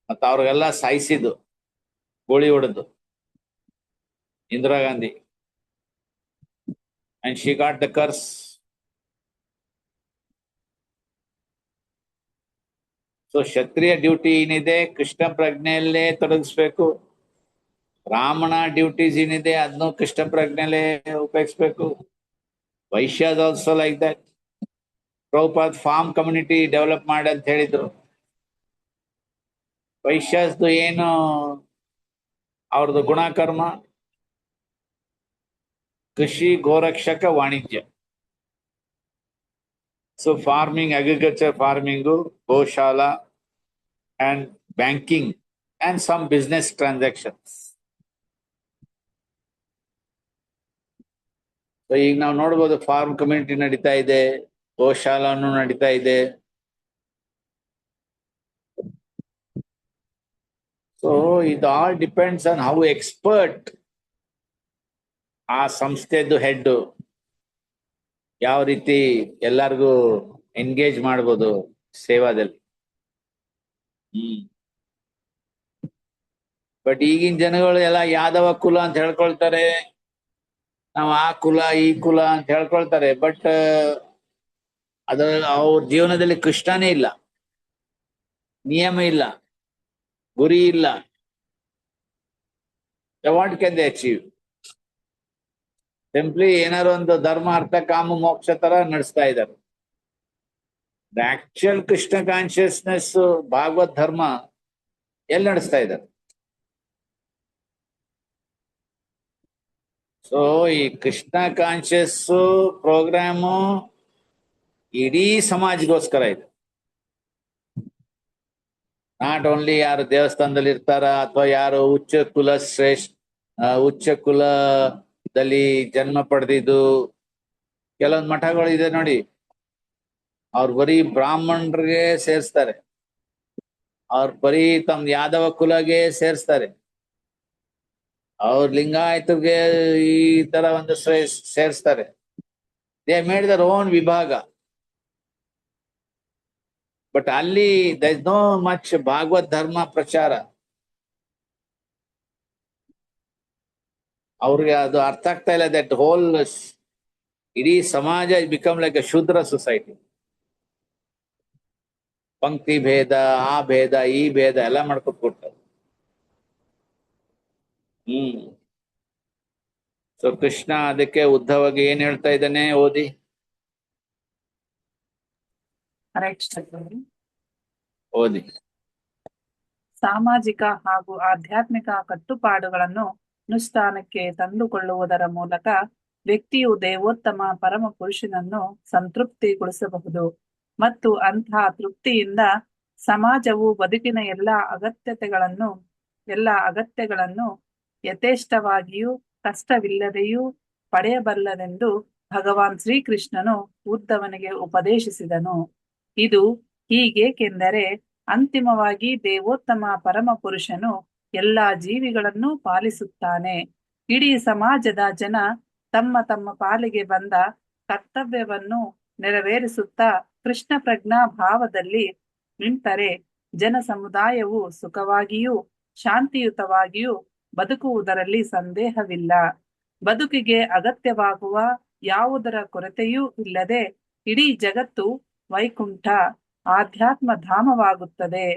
ಮತ್ತ ಅವ್ರಿಗೆಲ್ಲ ಸಾಯಿಸಿದ್ದು, ಗೋಳಿ ಹೊಡೆದು Indira Gandhi. And she got the curse. So ಕ್ಷತ್ರಿಯ ಡ್ಯೂಟಿ ಏನಿದೆ ಕೃಷ್ಣ ಪ್ರಜ್ಞೆಯಲ್ಲೇ ತೊಡಗಿಸ್ಬೇಕು. ಬ್ರಾಹ್ಮಣ ಡ್ಯೂಟೀಸ್ ಏನಿದೆ ಅದನ್ನು ಕೃಷ್ಣ ಪ್ರಜ್ಞೆಯಲ್ಲೇ ಉಪಯೋಗಿಸ್ಬೇಕು. ವೈಶ್ಯ also like that. Prabhupad farm community develop ಮಾಡಿ ಅಂತ ಹೇಳಿದ್ರು. ವೈಶ್ಯಸ್ದು ಏನು ಅವ್ರದ್ದು ಗುಣಕರ್ಮ, ಕೃಷಿ, ಗೋರಕ್ಷಕ, ವಾಣಿಜ್ಯ. So farming, agriculture, farming, goshala and banking and some business transactions. So ಈಗ ನಾವು ನೋಡ್ಬೋದು ಫಾರ್ಮ್ ಕಮ್ಯುನಿಟಿ ನಡೀತಾ ಇದೆ, ಗೋಶಾಲಾನು ನಡೀತಾ ಇದೆ. ಸೊ ಇದು all depends on how expert ಆ ಸಂಸ್ಥೆದು ಹೆಡ್ ಯಾವ ರೀತಿ ಎಲ್ಲರಿಗೂ ಎಂಗೇಜ್ ಮಾಡ್ಬೋದು ಸೇವಾದಲ್ಲಿ. ಬಟ್ ಈಗಿನ ಜನಗಳು ಎಲ್ಲ ಯಾದವ ಕುಲ ಅಂತ ಹೇಳ್ಕೊಳ್ತಾರೆ, ನಾವು ಆ ಕುಲ ಈ ಕುಲ ಅಂತ ಹೇಳ್ಕೊಳ್ತಾರೆ. ಬಟ್ ಅದ್ರ ಅವ್ರ ಜೀವನದಲ್ಲಿ ಕೃಷ್ಣನೇ ಇಲ್ಲ, ನಿಯಮ ಇಲ್ಲ, ಗುರಿ ಇಲ್ಲ. What can they achieve? Simply ಏನಾರು ಒಂದು ಧರ್ಮ, ಅರ್ಥ, ಕಾಮ, ಮೋಕ್ಷ ತರ ನಡೆಸ್ತಾ ಇದ್ದಾರೆ. ಆಕ್ಚುಯಲ್ ಕೃಷ್ಣ ಕಾನ್ಶಿಯಸ್ನೆಸ್, ಭಾಗವತ್ ಧರ್ಮ ಎಲ್ಲಿ ನಡೆಸ್ತಾ ಇದ್ದಾರೆ? ಸೊ ಈ ಕೃಷ್ಣ ಕಾನ್ಶಿಯಸ್ ಪ್ರೋಗ್ರಾಮು ಇಡೀ ಸಮಾಜಗೋಸ್ಕರ ಇದೆ. ನಾಟ್ ಓನ್ಲಿ ಯಾರು ದೇವಸ್ಥಾನದಲ್ಲಿ ಇರ್ತಾರ ಅಥವಾ ಯಾರು ಉಚ್ಚ ಕುಲದಲ್ಲಿ ಜನ್ಮ ಪಡೆದಿದ್ದು. ಕೆಲವೊಂದು ಮಠಗಳು ಇದೆ ನೋಡಿ, ಅವ್ರು ಬರೀ ಬ್ರಾಹ್ಮಣರಿಗೆ ಸೇರಿಸ್ತಾರೆ, ಅವ್ರು ಬರೀ ತಮ್ಮ ಯಾದವ ಕುಲಗೆ ಸೇರಿಸ್ತಾರೆ, ಅವ್ರ ಲಿಂಗಾಯತಗೆ ಈ ತರ ಒಂದು ಸೇರಿಸ್ತಾರೆ. ದೇ ಮೇಡ್ ದರ್ ಓನ್ ವಿಭಾಗ. ಬಟ್ ಅಲ್ಲಿ ದರ್ ಇಸ್ ನೋ ಮಚ್ ಭಾಗವತ್ ಧರ್ಮ ಪ್ರಚಾರ. ಅವ್ರಿಗೆ ಅದು ಅರ್ಥ ಆಗ್ತಾ ಇಲ್ಲ. ದಟ್ ಹೋಲ್ ಇಡೀ ಸಮಾಜ become like a Shudra society. ಪಂಕ್ತಿ ಭೇದ, ಆ ಭೇದ, ಈ ಭೇದ ಎಲ್ಲ ಮಾಡ್ಕೊತ ಕೊಡ್ತಾರೆ. ಸೊ ಕೃಷ್ಣ ಅದಕ್ಕೆ ಉದ್ಧವಗೆ ಏನ್ ಹೇಳ್ತಾ ಇದ್ದಾನೆ, ಓದಿ. ಓದಿ. ಸಾಮಾಜಿಕ ಹಾಗೂ ಆಧ್ಯಾತ್ಮಿಕ ಕಟ್ಟುಪಾಡುಗಳನ್ನು ಅನುಷ್ಠಾನಕ್ಕೆ ತಂದುಕೊಳ್ಳುವುದರ ಮೂಲಕ ವ್ಯಕ್ತಿಯು ದೇವೋತ್ತಮ ಪರಮ ಪುರುಷನನ್ನು ಸಂತೃಪ್ತಿಗೊಳಿಸಬಹುದು ಮತ್ತು ಅಂತಹ ತೃಪ್ತಿಯಿಂದ ಸಮಾಜವು ಬದುಕಿನ ಎಲ್ಲ ಅಗತ್ಯಗಳನ್ನು ಯಥೇಷ್ಟವಾಗಿಯೂ ಕಷ್ಟವಿಲ್ಲದೆಯೂ ಪಡೆಯಬಲ್ಲದೆಂದು ಭಗವಾನ್ ಶ್ರೀಕೃಷ್ಣನು ಉದ್ಧವನಿಗೆ ಉಪದೇಶಿಸಿದನು. ಇದು ಹೀಗೇಕೆಂದರೆ ಅಂತಿಮವಾಗಿ ದೇವೋತ್ತಮ ಪರಮ ಪುರುಷನು ಎಲ್ಲಾ ಜೀವಿಗಳನ್ನು ಪಾಲಿಸುತ್ತಾನೆ. ಇಡೀ ಸಮಾಜದ ಜನ ತಮ್ಮ ತಮ್ಮ ಪಾಲಿಗೆ ಬಂದ ಕರ್ತವ್ಯವನ್ನು ನೆರವೇರಿಸುತ್ತಾ ಕೃಷ್ಣ ಪ್ರಜ್ಞಾ ಭಾವದಲ್ಲಿ ನಿಂತರೆ ಜನ ಸಮುದಾಯವು ಸುಖವಾಗಿಯೂ ಶಾಂತಿಯುತವಾಗಿಯೂ ಬದುಕುವುದರಲ್ಲಿ ಸಂದೇಹವಿಲ್ಲ. ಬದುಕಿಗೆ ಅಗತ್ಯವಾಗುವ ಯಾವುದರ ಕೊರತೆಯೂ ಇಲ್ಲದೆ ಇಡೀ ಜಗತ್ತು ವೈಕುಂಠ ಆಧ್ಯಾತ್ಮ ಧಾಮವಾಗುತ್ತದೆ.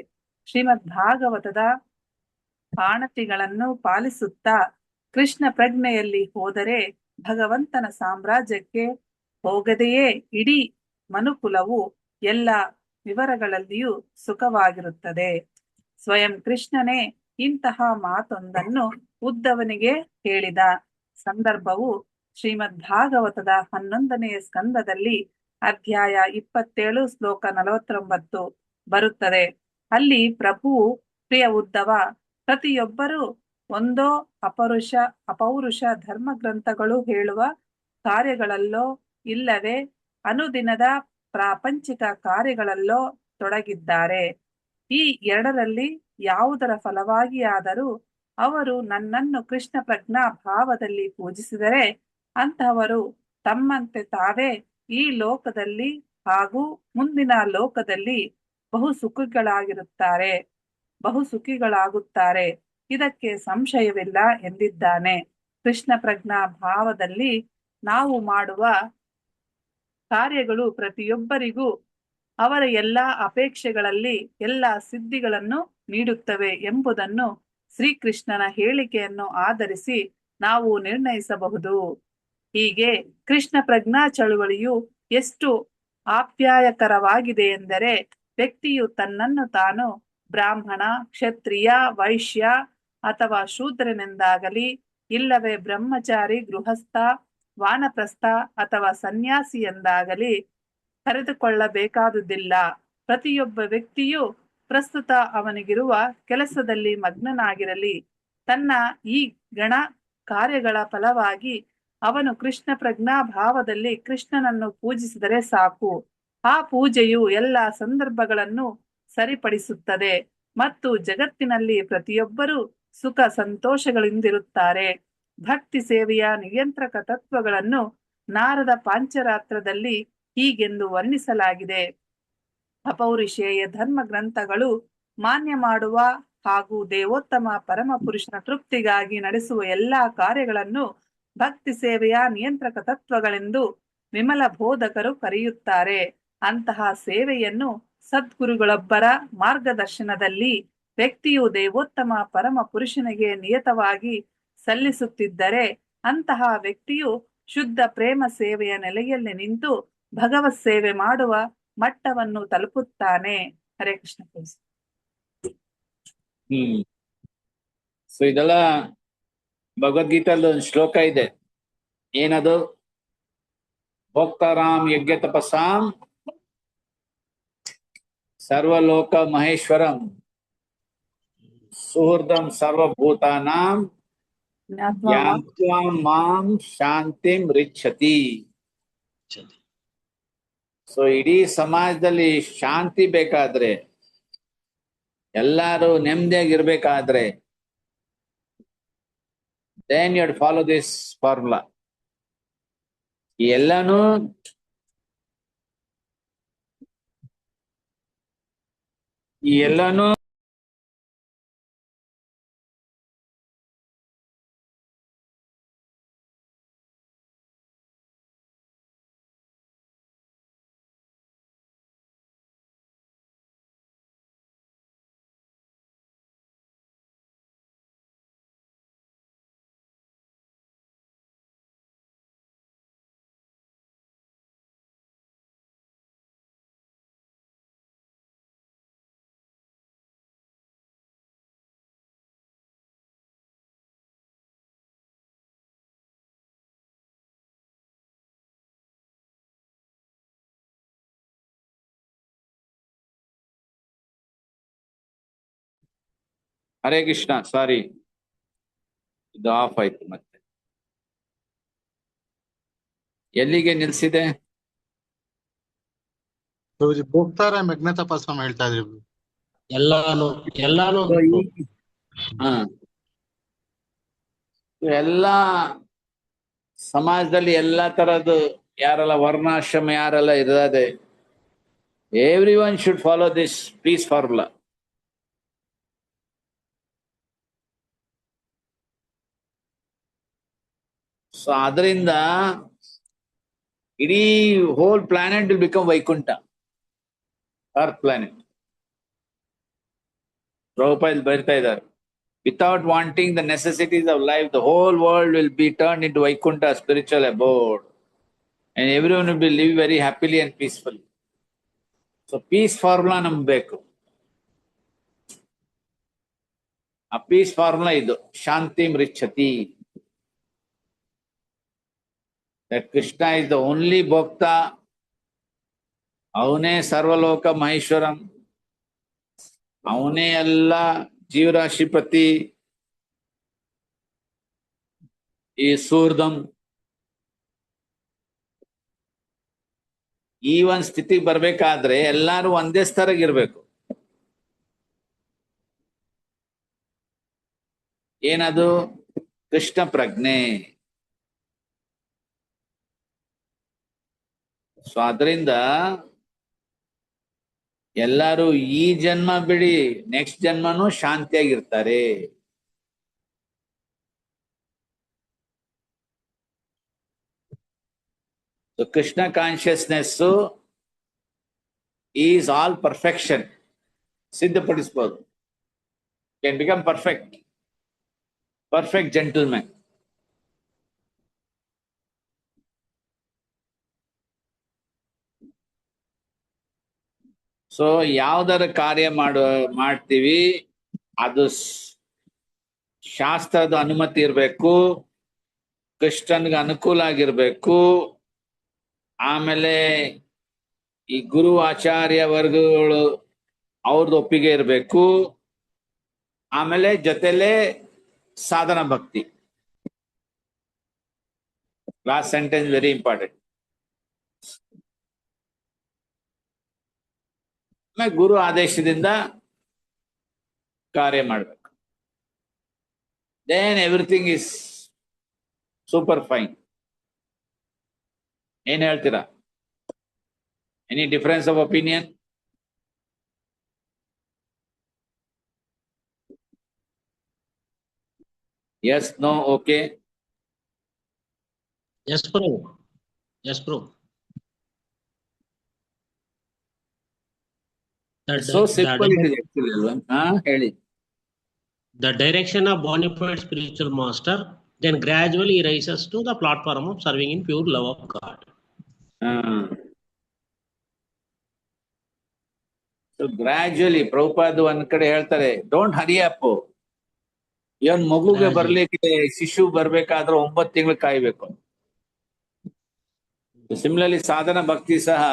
ಶ್ರೀಮದ್ ಭಾಗವತದ ಆಣತಿಗಳನ್ನು ಪಾಲಿಸುತ್ತಾ ಕೃಷ್ಣ ಪ್ರಜ್ಞೆಯಲ್ಲಿ ಹೋದರೆ ಭಗವಂತನ ಸಾಮ್ರಾಜ್ಯಕ್ಕೆ ಹೋಗದೆಯೇ ಇಡೀ ಮನುಕುಲವು ಎಲ್ಲ ವಿವರಗಳಲ್ಲಿಯೂ ಸುಖವಾಗಿರುತ್ತದೆ. ಸ್ವಯಂ ಕೃಷ್ಣನೇ ಇಂತಹ ಮಾತೊಂದನ್ನು ಉದ್ಧವನಿಗೆ ಹೇಳಿದ ಸಂದರ್ಭವು ಶ್ರೀಮದ್ ಭಾಗವತದ 11ನೇ ಸ್ಕಂದದಲ್ಲಿ ಅಧ್ಯಾಯ 27 ಶ್ಲೋಕ 49 ಬರುತ್ತದೆ. ಅಲ್ಲಿ ಪ್ರಭುವು, ಪ್ರಿಯ ಉದ್ಧವ, ಪ್ರತಿಯೊಬ್ಬರೂ ಒಂದೋ ಅಪೌರುಷ ಧರ್ಮಗ್ರಂಥಗಳು ಹೇಳುವ ಕಾರ್ಯಗಳಲ್ಲೋ ಇಲ್ಲವೇ ಅನುದಿನದ ಪ್ರಾಪಂಚಿಕ ಕಾರ್ಯಗಳಲ್ಲೋ ತೊಡಗಿದ್ದಾರೆ. ಈ ಎರಡರಲ್ಲಿ ಯಾವುದರ ಫಲವಾಗಿಯಾದರೂ ಅವರು ನನ್ನನ್ನು ಕೃಷ್ಣ ಪ್ರಜ್ಞಾ ಭಾವದಲ್ಲಿ ಪೂಜಿಸಿದರೆ ಅಂತಹವರು ತಮ್ಮಂತೆ ತಾವೇ ಈ ಲೋಕದಲ್ಲಿ ಹಾಗೂ ಮುಂದಿನ ಲೋಕದಲ್ಲಿ ಬಹು ಸುಖಿಗಳಾಗುತ್ತಾರೆ. ಇದಕ್ಕೆ ಸಂಶಯವಿಲ್ಲ ಎಂದಿದ್ದಾನೆ. ಕೃಷ್ಣ ಪ್ರಜ್ಞಾ ಭಾವದಲ್ಲಿ ನಾವು ಮಾಡುವ ಕಾರ್ಯಗಳು ಪ್ರತಿಯೊಬ್ಬರಿಗೂ ಅವರ ಎಲ್ಲ ಅಪೇಕ್ಷೆಗಳಲ್ಲಿ ಎಲ್ಲ ಸಿದ್ಧಿಗಳನ್ನು ನೀಡುತ್ತವೆ ಎಂಬುದನ್ನು ಶ್ರೀಕೃಷ್ಣನ ಹೇಳಿಕೆಯನ್ನು ಆಧರಿಸಿ ನಾವು ನಿರ್ಣಯಿಸಬಹುದು. ಹೀಗೆ ಕೃಷ್ಣ ಪ್ರಜ್ಞಾ ಚಳುವಳಿಯು ಎಷ್ಟು ಆಪ್ಯಾಯಕರವಾಗಿದೆ ಎಂದರೆ ವ್ಯಕ್ತಿಯು ತನ್ನನ್ನು ತಾನು ಬ್ರಾಹ್ಮಣ, ಕ್ಷತ್ರಿಯ, ವೈಶ್ಯ ಅಥವಾ ಶೂದ್ರನೆಂದಾಗಲಿ ಇಲ್ಲವೇ ಬ್ರಹ್ಮಚಾರಿ, ಗೃಹಸ್ಥ, ವಾನಪ್ರಸ್ಥ ಅಥವಾ ಸನ್ಯಾಸಿ ಎಂದಾಗಲಿ ಕರೆದುಕೊಳ್ಳಬೇಕಾದುದಿಲ್ಲ. ಪ್ರತಿಯೊಬ್ಬ ವ್ಯಕ್ತಿಯು ಪ್ರಸ್ತುತ ಅವನಿಗಿರುವ ಕೆಲಸದಲ್ಲಿ ಮಗ್ನನಾಗಿರಲಿ. ತನ್ನ ಈ ಗಣ ಕಾರ್ಯಗಳ ಫಲವಾಗಿ ಅವನು ಕೃಷ್ಣ ಪ್ರಜ್ಞಾ ಭಾವದಲ್ಲಿ ಕೃಷ್ಣನನ್ನು ಪೂಜಿಸಿದರೆ ಸಾಕು. ಆ ಪೂಜೆಯು ಎಲ್ಲ ಸಂದರ್ಭಗಳನ್ನು ಸರಿಪಡಿಸುತ್ತದೆ ಮತ್ತು ಜಗತ್ತಿನಲ್ಲಿ ಪ್ರತಿಯೊಬ್ಬರೂ ಸುಖ ಸಂತೋಷಗಳಿಂದಿರುತ್ತಾರೆ. ಭಕ್ತಿ ಸೇವೆಯ ನಿಯಂತ್ರಕ ತತ್ವಗಳನ್ನು ನಾರದ ಪಾಂಚರಾತ್ರದಲ್ಲಿ ಹೀಗೆಂದು ವರ್ಣಿಸಲಾಗಿದೆ. ಅಪೌರುಷೇಯ ಧರ್ಮ ಗ್ರಂಥಗಳು ಮಾನ್ಯ ಮಾಡುವ ಹಾಗೂ ದೇವೋತ್ತಮ ಪರಮ ಪುರುಷನ ತೃಪ್ತಿಗಾಗಿ ನಡೆಸುವ ಎಲ್ಲಾ ಕಾರ್ಯಗಳನ್ನು ಭಕ್ತಿ ಸೇವೆಯ ನಿಯಂತ್ರಕ ತತ್ವಗಳೆಂದು ವಿಮಲ ಬೋಧಕರು ಕರೆಯುತ್ತಾರೆ. ಅಂತಹ ಸೇವೆಯನ್ನು ಸದ್ಗುರುಗಳೊಬ್ಬರ ಮಾರ್ಗದರ್ಶನದಲ್ಲಿ ವ್ಯಕ್ತಿಯು ದೇವೋತ್ತಮ ಪರಮ ಪುರುಷನಿಗೆ ನಿಯತವಾಗಿ ಸಲ್ಲಿಸುತ್ತಿದ್ದರೆ ಅಂತಹ ವ್ಯಕ್ತಿಯು ಶುದ್ಧ ಪ್ರೇಮ ಸೇವೆಯ ನೆಲೆಯಲ್ಲಿ ನಿಂತು ಭಗವತ್ ಸೇವೆ ಮಾಡುವ ಮಟ್ಟವನ್ನು ತಲುಪುತ್ತಾನೆ. ಹರೇ ಕೃಷ್ಣ. ಸೊ ಇದೆಲ್ಲ ಭಗವದ್ಗೀತೆಯಲ್ಲಿ ಒಂದು ಶ್ಲೋಕ ಇದೆ. ಏನದು? ಭೋಕ್ತಾರಾಮ್ ಯಜ್ಞ ತಪಸಾಂ ಸರ್ವಲೋಕ ಮಹೇಶ್ವರಂ ಸುಹೃದಂ ಸರ್ವಭೂತಾನಾಂ ಜ್ಞಾತ್ವಾ ಮಾಂ ಶಾಂತಿಂ ರಿಚ್ಛತಿ. ಸೊ ಇಡೀ ಸಮಾಜದಲ್ಲಿ ಶಾಂತಿ ಬೇಕಾದ್ರೆ, ಎಲ್ಲರೂ ನೆಮ್ಮದಿಯಾಗಿರ್ಬೇಕಾದ್ರೆ, then you have to follow this formula. ಎಲ್ಲಾನು ಹರೇ ಕೃಷ್ಣ. ಸಾರಿ, ಇದು ಆಫ್ ಆಯ್ತು. ಮತ್ತೆ ಎಲ್ಲಿಗೆ ನಿಲ್ಸಿದೆ? ಭೋಕ್ತಾರ ಯಜ್ಞ ತಪಸ್ಸಂ ಹೇಳ್ತಾ ಇದ್ರಿ. ಎಲ್ಲಾನು ಹ ಎಲ್ಲ ಸಮಾಜದಲ್ಲಿ ಎಲ್ಲಾ ತರದ್ದು ಯಾರೆಲ್ಲ ವರ್ಣಾಶ್ರಮ ಯಾರೆಲ್ಲ ಇರದೆ everyone should follow this peace formula. So ಅದರಿಂದ ಇಡೀ whole planet will become Vaikuntha, earth planet. Prabhupada ಬರಿತಾ ಇದ್ದಾರೆ, without wanting the necessities of life, the whole world will be turned into Vaikuntha, spiritual abode. And everyone will be live very happily and peacefully. So peace formula ನಮ್ಗೆ ಬೇಕು. ಆ piece formula ಇದು, ಶಾಂತಿ ಮೃಚ್ಛತಿ. That Krishna is the only ಭೋಕ್ತ, ಅವನೇ ಸರ್ವಲೋಕ ಮಹೇಶ್ವರಂ, ಅವನೇ ಎಲ್ಲ ಜೀವರಾಶಿಪತಿ. ಈ ಸೂರ್ಧಂ, ಈ ಒಂದ್ ಸ್ಥಿತಿಗೆ ಬರ್ಬೇಕಾದ್ರೆ ಎಲ್ಲಾರು ಒಂದೇ ಸ್ತರಾಗಿರ್ಬೇಕು. ಏನದು? ಕೃಷ್ಣ ಪ್ರಜ್ಞೆ. ಸೊ ಅದರಿಂದ ಎಲ್ಲಾರು ಈ ಜನ್ಮ ಬಿಡಿ ನೆಕ್ಸ್ಟ್ ಜನ್ಮನೂ ಶಾಂತಿಯಾಗಿರ್ತಾರೆ. So Krishna consciousness is all perfection. ಸಿದ್ಧಪಡಿಸಬಹುದು. Can become perfect. Perfect gentleman. So ಯಾವ್ದಾರ ಕಾರ್ಯ ಮಾಡ್ತೀವಿ ಅದು ಶಾಸ್ತ್ರದ ಅನುಮತಿ ಇರಬೇಕು, ಕೃಷ್ಣನ್ಗೆ ಅನುಕೂಲ ಆಗಿರ್ಬೇಕು, ಆಮೇಲೆ ಈ ಗುರು ಆಚಾರ್ಯ ವರ್ಗಗಳು ಅವ್ರದ್ದು ಒಪ್ಪಿಗೆ ಇರಬೇಕು, ಆಮೇಲೆ ಜೊತೆಲೆ ಸಾಧನ ಭಕ್ತಿ. Last sentence very important. ಗುರು ಆದೇಶದಿಂದ ಕಾರ್ಯ ಮಾಡಬೇಕು. Then everything is super fine. ಏನ್ ಹೇಳ್ತೀರಾ? Any difference of opinion? Yes, no, okay? Yes, Prabhu. Yes, Prabhu. So simple it is actually, alva? Heli. The direction of bona fide spiritual master then gradually rises to the platform of serving in pure love of God. So gradually, Prabhupada ಒಂದ್ ಕಡೆ ಹೇಳ್ತಾರೆ, don't hurry up. ಇವನ್ ಮಗುಗೆ ಬರ್ಲಿಕ್ಕೆ ಶಿಶು ಬರ್ಬೇಕಾದ್ರೆ 9 ತಿಂಗಳು ಕಾಯ್ಬೇಕು. Similarly, sadhana bhakti saha,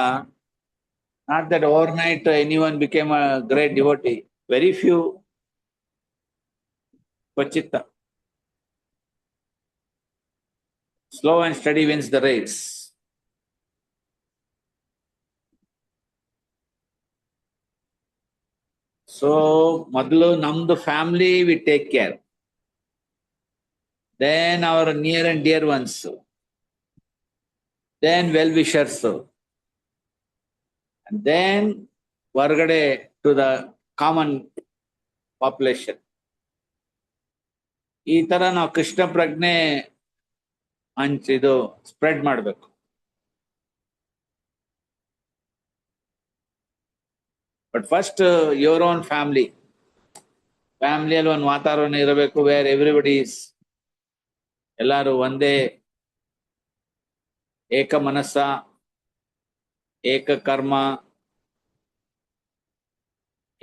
not that overnight anyone became a great devotee. Very few. Pachita. Slow and steady wins the race. So, madlu namdu family we take care. Then our near and dear ones. Then well-wishers. And then vargade to the common population. ಈ ತರ ನಾವು ಕೃಷ್ಣ ಪ್ರಜ್ಞೆ ಇದು spread ಮಾಡಬೇಕು. But first your own ಫ್ಯಾಮಿಲಿಯಲ್ಲಿ ಒಂದು ವಾತಾವರಣ ಇರಬೇಕು, ವೇರ್ ಎವ್ರಿಬಡಿ ಈಸ್, ಎಲ್ಲಾರು ಒಂದೇ ಏಕ ಮನಸ್ಸ, ಏಕ ಕರ್ಮ,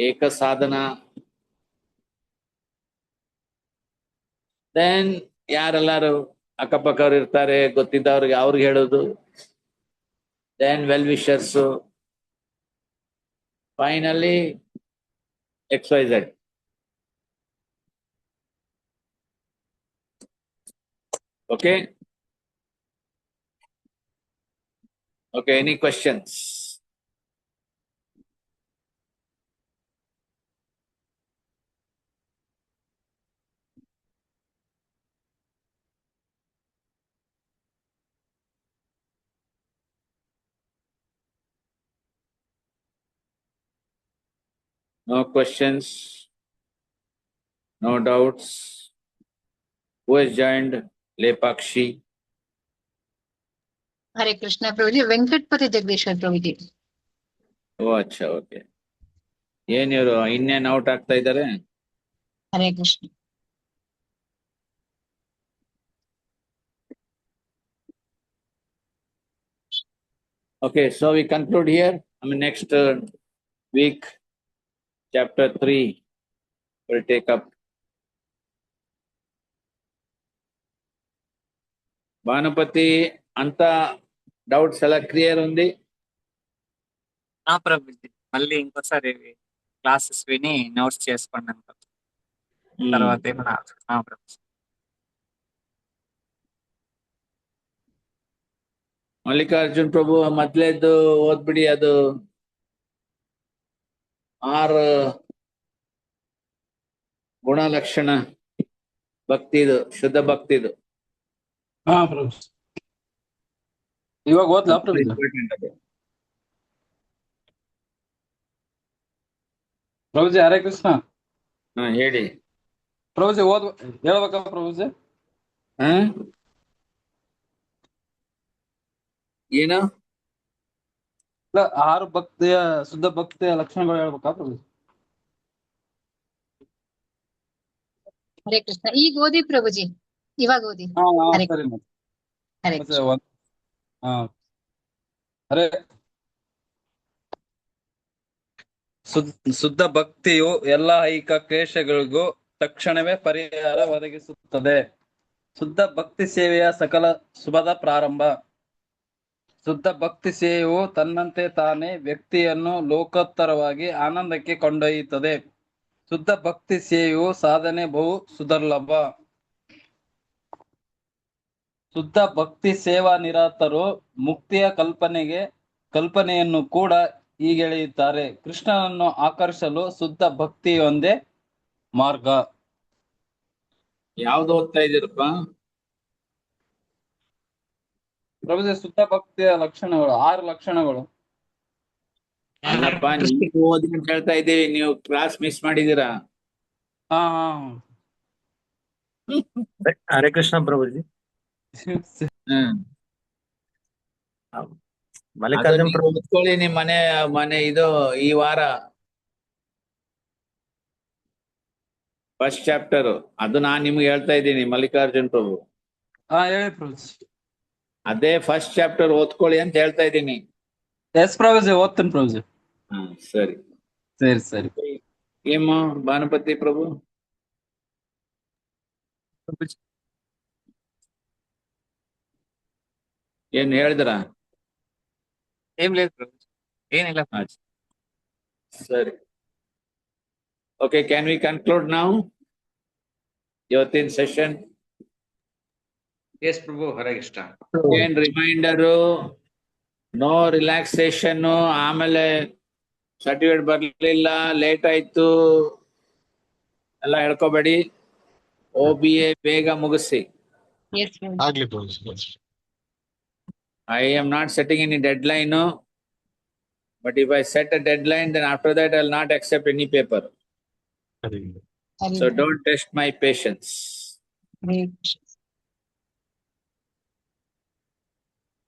ಏಕ ಸಾಧನ. ದೆನ್ ಯಾರೆಲ್ಲಾರು ಅಕ್ಕಪಕ್ಕವ್ರು ಇರ್ತಾರೆ ಗೊತ್ತಿದ್ದವ್ರಿಗೆ ಅವ್ರಿಗೆ ಹೇಳೋದು. Then well wishers. Finally XYZ. Okay? Okay, any questions? No questions? No doubts? Who has joined? Lepakshi. Hare Krishna Prabhuji. Venkatapati Jagadishwar Prabhuji. ಓ ಅಚ್ಚಾ, ಓಕೆ. ಏನ್ ಇವರು ಇನ್ನೇನ್ ಔಟ್ ಆಗ್ತಾ ಇದ್ದಾರೆ? Hare Krishna. Okay, so we conclude here. Next week, chapter 3 will take up. Bhanupati, anta doubts ella clear undi? Prabhuji మళ్ళీ ఇంకోసారి classes విని నోట్స్ చేసుకోండి తర్వాత ఏమన్నా ప్రభుజీ. ಮಲ್ಲಿಕಾರ್ಜುನ್ ಪ್ರಭು ಮೊದ್ಲೇದ್ದು ಓದ್ಬಿಡಿ. ಅದು 6 ಗುಣಲಕ್ಷಣ ಭಕ್ತಿದು, ಶುದ್ಧ ಭಕ್ತಿದು. ಹಾ ಪ್ರಭು, ಇವಾಗ ಓದ್ಲಾ ಪ್ರಭು? ಪ್ರಭುಜಿ ಹರೇ ಕೃಷ್ಣ. ಹಾ ಹೇಳಿ ಪ್ರಭುಜಿ. ಹೇಳ್ಬೇಕಾ ಪ್ರಭುಜಿ? ಏನು? 6 ಭಕ್ತಿಯ ಶುದ್ಧ ಭಕ್ತಿಯ ಲಕ್ಷಣಗಳು ಹೇಳ್ಬೇಕಾ ಪ್ರಭು? ಹರೇ ಕೃಷ್ಣ. ಈಗ ಓದಿ ಪ್ರಭುಜಿ, ಇವಾಗ ಓದಿ. ಸರಿ. ಹರೇ ಅರೆ, ಶುದ್ಧ ಭಕ್ತಿಯು ಎಲ್ಲಾ ಐಹಿಕ ಕ್ಲೇಶಗಳಿಗೂ ತಕ್ಷಣವೇ ಪರಿಹಾರ ಒದಗಿಸುತ್ತದೆ. ಶುದ್ಧ ಭಕ್ತಿ ಸೇವೆಯ ಸಕಲ ಶುಭದ ಪ್ರಾರಂಭ. ಶುದ್ಧ ಭಕ್ತಿ ಸೇವೆಯು ತನ್ನಂತೆ ತಾನೇ ವ್ಯಕ್ತಿಯನ್ನು ಲೋಕೋತ್ತರವಾಗಿ ಆನಂದಕ್ಕೆ ಕೊಂಡೊಯ್ಯುತ್ತದೆ. ಶುದ್ಧ ಭಕ್ತಿ ಸೇವೆಯು ಸಾಧನೆ ಬಹು ಸುದುರ್ಲಭ. ಶುದ್ಧ ಭಕ್ತಿ ಸೇವಾ ನಿರತರು ಮುಕ್ತಿಯ ಕಲ್ಪನೆಯನ್ನು ಕೂಡ ಹೀಗೆಳೆಯುತ್ತಾರೆ. ಕೃಷ್ಣನನ್ನು ಆಕರ್ಷಿಸಲು ಶುದ್ಧ ಭಕ್ತಿಯೊಂದೇ ಮಾರ್ಗ. ಯಾವ್ದು ಓದ್ತಾ ಇದ್ದೀರಪ್ಪ ಪ್ರಭುಜಿ? ಶುದ್ಧ ಭಕ್ತಿಯ ಲಕ್ಷಣಗಳು 6 ಲಕ್ಷಣಗಳು. ಅಲ್ಲಪ್ಪ, ನೀವು ಓದಿ ಅಂತ ಹೇಳ್ತಾ ಇದ್ದೀವಿ, ನೀವು ಕ್ಲಾಸ್ ಮಿಸ್ ಮಾಡಿದೀರಾ? ಹರೇ ಕೃಷ್ಣ ಪ್ರಭುಜಿ. ಮಲ್ಲಿಕಾರ್ಜುನ್ ಪ್ರಭು ಓದ್ಕೊಳ್ಳಿ. ನಿಮ್ ಮನೆ ಇದು ಈ ವಾರ ಫಸ್ಟ್ ಚಾಪ್ಟರ್, ಅದು ನಾನ್ ನಿಮ್ಗೆ ಹೇಳ್ತಾ ಇದ್ದೀನಿ. ಮಲ್ಲಿಕಾರ್ಜುನ್ ಪ್ರಭು ಹೇಳಿ ಪ್ರಭುಜಿ. ಅದೇ ಫಸ್ಟ್ ಚಾಪ್ಟರ್ ಓದ್ಕೊಳ್ಳಿ ಅಂತ ಹೇಳ್ತಾ ಇದ್ದೀನಿ. ಎಸ್ ಪ್ರಭುಜಿ, ಓದ್ತೀನಿ ಪ್ರಭುಜಿ. ಸರಿ ಸರಿ ಸರಿ. ಏನು ಭಾನುಪತಿ ಪ್ರಭು? ಏನ್ ಹೇಳಿದ್ರ? ಏನ್ లేదు ಪ್ರಭುಜಿ, ಏನಿಲ್ಲ. ಸರಿ, ಓಕೆ. ಕ್ಯಾನ್ ವಿ ಕನ್ಕ್ಲೂಡ್ ನಾವು ಇವತ್ತಿನ ಸೆಷನ್? ಎಸ್ ಪ್ರಭು, ಹರೇ ಕೃಷ್ಣ. ಏನ್ ರಿಮೈಂಡರು? No relaxation. ಆಮೇಲೆ ಸರ್ಟಿಫಿಕೇಟ್ ಬರ್ಲಿಲ್ಲ, ಲೇಟ್ ಆಯ್ತು ಎಲ್ಲ ಹೇಳ್ಕೋಬೇಡಿ. OBA ಬೇಗ ಮುಗಿಸಿ. ಆಗ್ಲಿ ಪ್ರಭು. I am not setting any deadline, but if I set a deadline, then after that I will not accept any paper. So don't test my patience.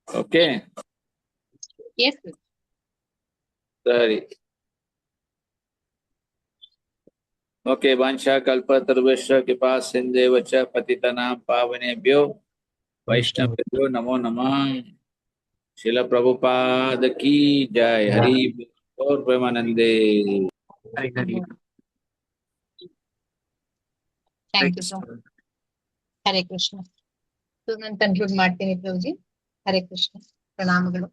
Okay? Yes. Sorry. Okay, Vansha Kalpatarvesha Kripa Sindhevacha Patitanam Pavanebhyo Vaishnavebhyo Namo Namah. Srila Prabhupada ki jai. Hari Gaur Premanande. Thank you. Hare Krishna. ನಾನು conclude ಮಾಡ್ತೀನಿ ಪ್ರಭುಜಿ. ಹರೇ ಕೃಷ್ಣ, ಪ್ರಣಾಮಗಳು.